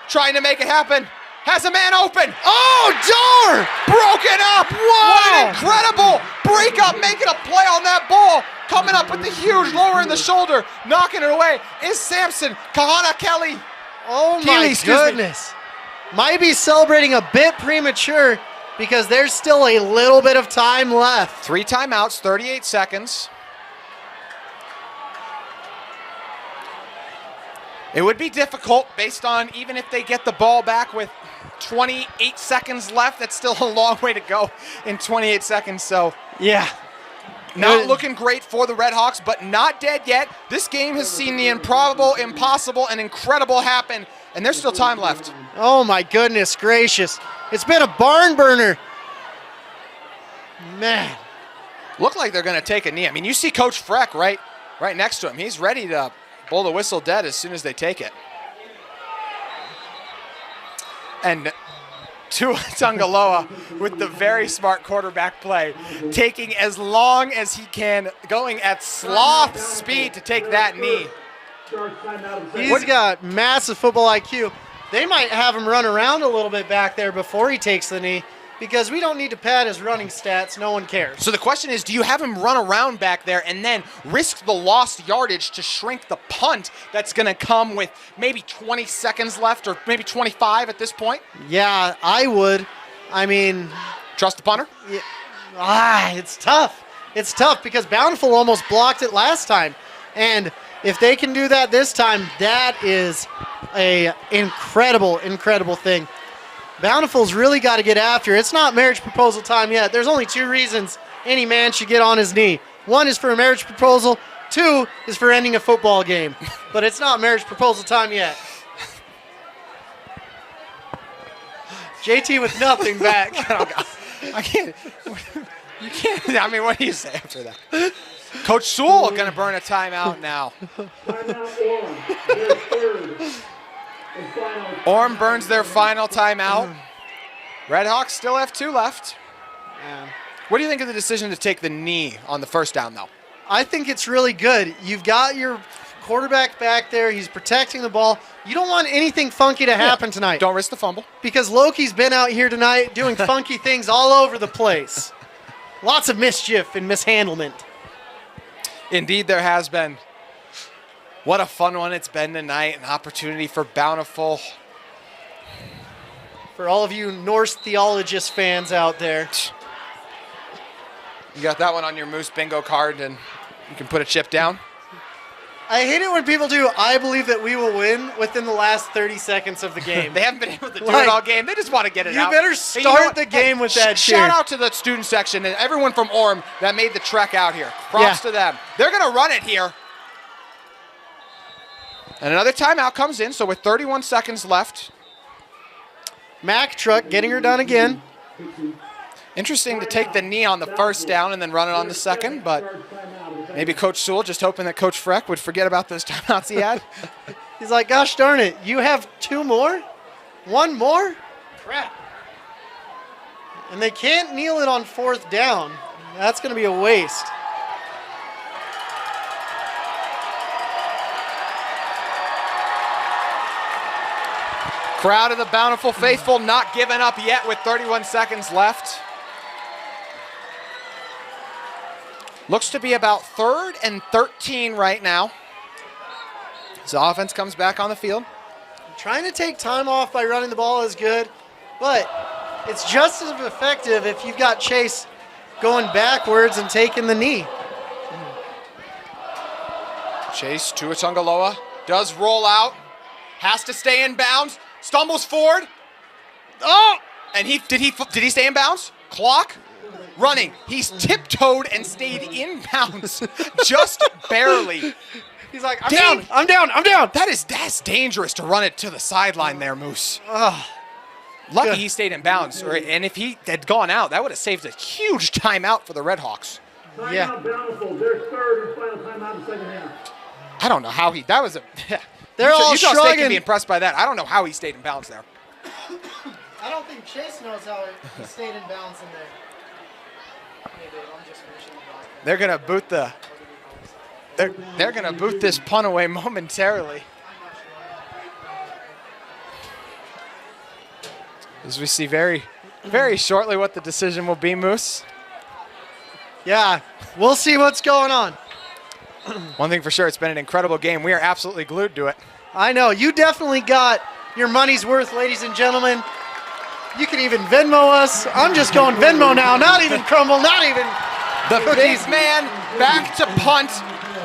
trying to make it happen. Has a man open. Oh, door! Broken up. Wow! What an incredible break up, making a play on that ball. Coming up with the huge lower in the shoulder, knocking it away is Samson Kahana Kelly. Oh my goodness. Might be celebrating a bit premature because there's still a little bit of time left. 3 timeouts, 38 seconds. It would be difficult based on even if they get the ball back with 28 seconds left. That's still a long way to go in 28 seconds. So yeah, not looking great for the Red Hawks, but not dead yet. This game has seen the improbable, impossible, and incredible happen, and there's still time left. Oh my goodness gracious. It's been a barn burner. Man. Look like they're going to take a knee. I mean, you see Coach Freck right next to him. He's ready to blow the whistle dead as soon as they take it. And Tua Tungaloa with the very smart quarterback play, taking as long as he can, going at sloth speed to take that knee. He's got massive football IQ. They might have him run around a little bit back there before he takes the knee because we don't need to pad his running stats. No one cares. So the question is, do you have him run around back there and then risk the lost yardage to shrink the punt that's going to come with maybe 20 seconds left or maybe 25 at this point? Yeah, I would. I mean, trust the punter? Yeah, it's tough. It's tough because Bountiful almost blocked it last time. And If they can do that this time, that is a incredible, incredible thing. Bountiful's really got to get after it. It's not marriage proposal time yet. There's only 2 reasons any man should get on his knee. 1 is for a marriage proposal. 2 is for ending a football game. But it's not marriage proposal time yet. JT with nothing back. I can't. You can't. I mean, what do you say after that? Coach Sewell going to burn a timeout now. Timeout Orem. Their third and final. Orem burns their final timeout. Redhawks still have 2 left. What do you think of the decision to take the knee on the first down, though? I think it's really good. You've got your quarterback back there. He's protecting the ball. You don't want anything funky to happen tonight. Don't risk the fumble. Because Loki's been out here tonight doing funky things all over the place. Lots of mischief and mishandlement. Indeed, there has been. What a fun one it's been tonight. An opportunity for Bountiful. For all of you Norse theologist fans out there. You got that one on your Moose bingo card, and you can put a chip down. I hate it when people do, I believe that we will win within the last 30 seconds of the game. They haven't been able to do it all game. They just want to get it out. You better start the game with that cheer. Shout out to the student section and everyone from Orem that made the trek out here. Props to them. They're going to run it here. And another timeout comes in, so with 31 seconds left. Mack truck getting her done again. Interesting to take the knee on the first down and then run it on the second, but maybe Coach Sewell just hoping that Coach Freck would forget about those timeouts he had. He's like, gosh darn it, you have 2 more? 1 more? Crap. And they can't kneel it on 4th down. That's going to be a waste. Crowd of the Bountiful faithful not giving up yet with 31 seconds left. Looks to be about 3rd and 13 right now. So offense comes back on the field. Trying to take time off by running the ball is good, but it's just as effective if you've got Chase going backwards and taking the knee. Chase Tuatungaloa does roll out, has to stay in bounds, stumbles forward. Oh! And did he stay in bounds? Clock running. He's tiptoed and stayed in bounds just barely. He's like, I'm down. That's dangerous to run it to the sideline there, Moose. Oh, lucky he stayed in bounds, and if he had gone out, that would have saved a huge timeout for the Redhawks. Timeout Bountiful. Their third and final timeout in the second half. I don't know how that was a. They're all Utah State can be shrugging. impressed by that. I don't know how he stayed in bounds there. I don't think Chase knows how he stayed in bounds in there. They're gonna boot the. They're gonna boot this punt away momentarily. As we see very shortly what the decision will be, Moose. Yeah, we'll see what's going on. One thing for sure, it's been an incredible game. We are absolutely glued to it. I know, you definitely got your money's worth, ladies and gentlemen. You can even Venmo us. I'm just going Venmo now, not even Crumble, not even The cookies. big man back to punt.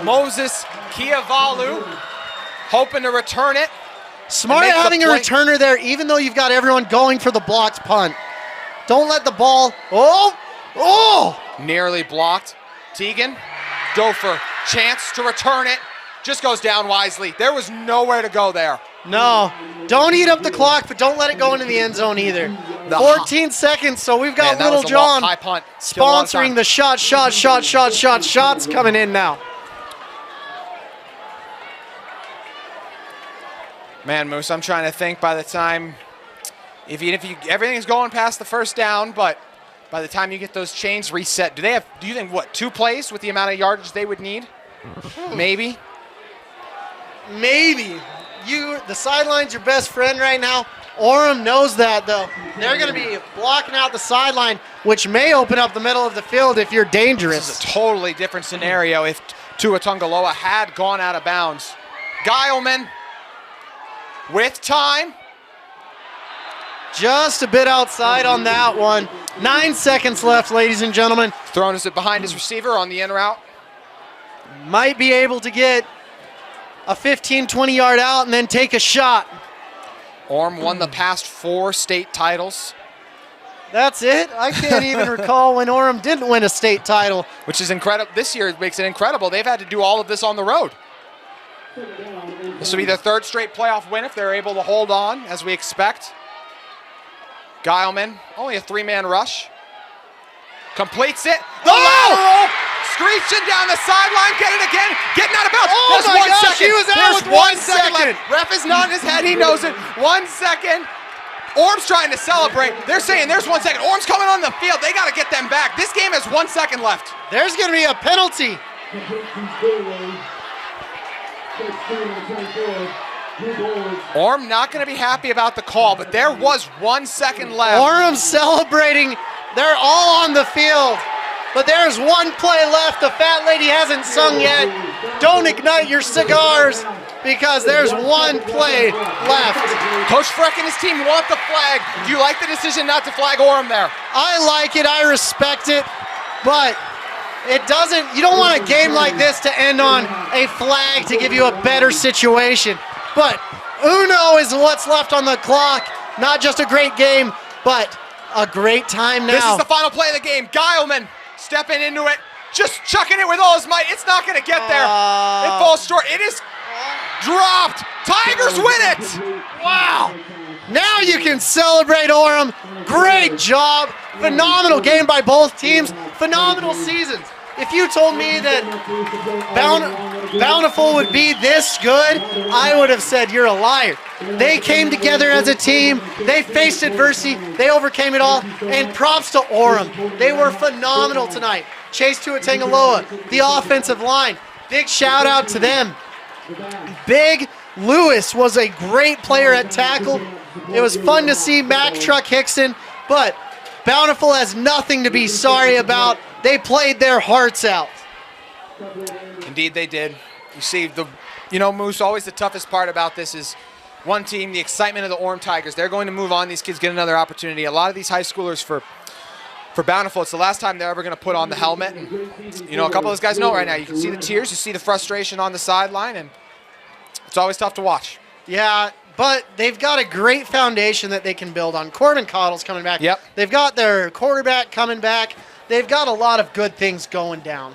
Moses Kiavalu hoping to return it. Smart make the having a play. returner there, even though you've got everyone going for the blocked punt. Don't let the ball, Nearly blocked. Teagan, Gopher, chance to return it. Just goes down wisely. There was nowhere to go there. No, don't eat up the clock, but don't let it go into the end zone either. 14 seconds, so we've got Man, that Little was a long, John high punt. Still a long time. sponsoring the shots coming in now. Man, Moose, I'm trying to think by the time, if everything's going past the first down, but by the time you get those chains reset, do you think, 2 plays with the amount of yardage they would need? Maybe. Maybe. The sideline's your best friend right now. Orem knows that, though. They're going to be blocking out the sideline, which may open up the middle of the field if you're dangerous. This is a totally different scenario if Tuatungaloa had gone out of bounds. Guileman with time. Just a bit outside on that one. 9 seconds left, ladies and gentlemen. Throwing it behind his receiver on the in route. Might be able to get a 15, 20-yard out and then take a shot. Orem won the past 4 state titles, That's it? I can't even recall when Orem didn't win a state title. which is incredible. This year makes it incredible. They've had to do all of this on the road. This will be their 3rd straight playoff win if they're able to hold on, as we expect. Geilman, only a 3-man rush. Completes it. The lateral! Screeching down the sideline, get it again, getting out of bounds. Oh There's my 1 gosh, second. he was out There's with 1 1 second second. left. Ref is nodding his head, he knows it. 1 second. Orm's trying to celebrate. They're saying there's 1 second. Orm's coming on the field. They got to get them back. This game has 1 second left. There's going to be a penalty. Orem not going to be happy about the call, but there was 1 second left. Orem celebrating. They're all on the field. But there's 1 play left. The fat lady hasn't sung yet. Don't ignite your cigars because there's 1 play left. Coach Freck and his team want the flag. Do you like the decision not to flag Orem there? I like it. I respect it. But it doesn't, you don't want a game like this to end on a flag to give you a better situation. But uno is what's left on the clock. Not just a great game, but a great time now. This is the final play of the game. Geilman stepping into it, just chucking it with all his might. It's not going to get there. It falls short. It is dropped. Tigers win it. Wow. Now you can celebrate Orem. Great job. Phenomenal game by both teams. Phenomenal seasons. If you told me that Bountiful would be this good, I would have said you're a liar. They came together as a team. They faced adversity. They overcame it all. And props to Orem. They were phenomenal tonight. Chase Tuatangaloa, the offensive line. Big shout out to them. Big Lewis was a great player at tackle. It was fun to see Mac Truck Hickson, but Bountiful has nothing to be sorry about. They played their hearts out. Indeed they did. You see, Moose, always the toughest part about this is one team, the excitement of the Orem Tigers. They're going to move on. These kids get another opportunity. A lot of these high schoolers for Bountiful, it's the last time they're ever going to put on the helmet. And, a couple of those guys know right now. You can see the tears. You see the frustration on the sideline, and it's always tough to watch. Yeah, but they've got a great foundation that they can build on. Corbin Cottle's coming back. Yep. They've got their quarterback coming back. They've got a lot of good things going down.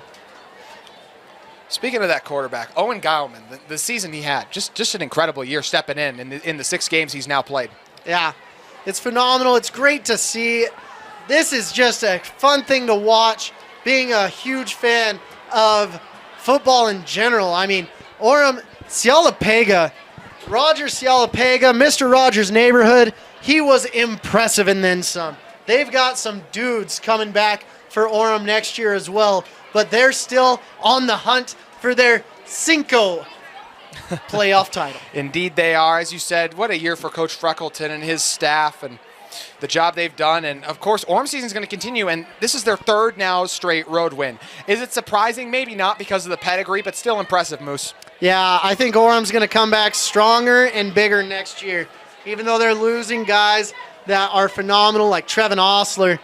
Speaking of that quarterback, Owen Geilman, the season he had, just an incredible year stepping in the 6 games he's now played. Yeah, it's phenomenal. It's great to see. This is just a fun thing to watch, being a huge fan of football in general. I mean, Orem, Cialapega, Roger Cialapega, Mr. Rogers' neighborhood, he was impressive and then some. They've got some dudes coming back for Orem next year as well, but they're still on the hunt for their Cinco playoff title. Indeed they are. As you said, what a year for Coach Freckleton and his staff and the job they've done. And, of course, Orem season is going to continue, and this is their 3rd now straight road win. Is it surprising? Maybe not because of the pedigree, but still impressive, Moose. Yeah, I think Orem's going to come back stronger and bigger next year, even though they're losing guys that are phenomenal like Trevin Osler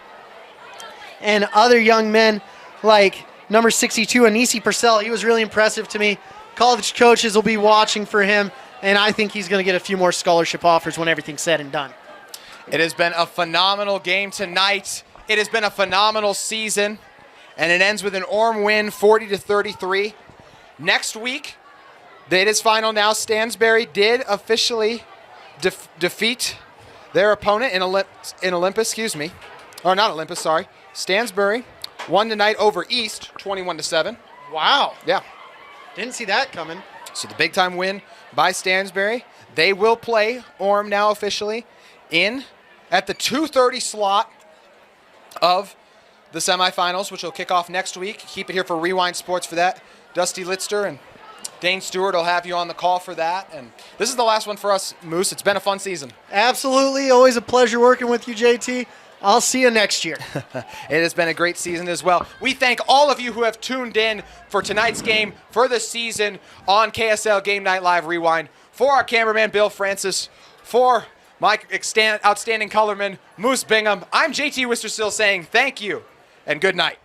and other young men like number 62, Anisi Purcell. He was really impressive to me. College coaches will be watching for him, and I think he's going to get a few more scholarship offers when everything's said and done. It has been a phenomenal game tonight. It has been a phenomenal season, and it ends with an Orem win, 40-33. Next week, it is final now. Stansbury did officially defeat their opponent in Olympus, or not Olympus, sorry. Stansbury won tonight over East, 21-7. Wow. Yeah. Didn't see that coming. So the big time win by Stansbury. They will play Orem now officially at the 2:30 slot of the semifinals, which will kick off next week. Keep it here for Rewind Sports for that. Dusty Litster and Dane Stewart will have you on the call for that. And this is the last one for us, Moose. It's been a fun season. Absolutely. Always a pleasure working with you, JT. I'll see you next year. It has been a great season as well. We thank all of you who have tuned in for tonight's game, for the season on KSL Game Night Live Rewind. For our cameraman, Bill Francis, for my outstanding colorman, Moose Bingham, I'm JT Wistersill saying thank you and good night.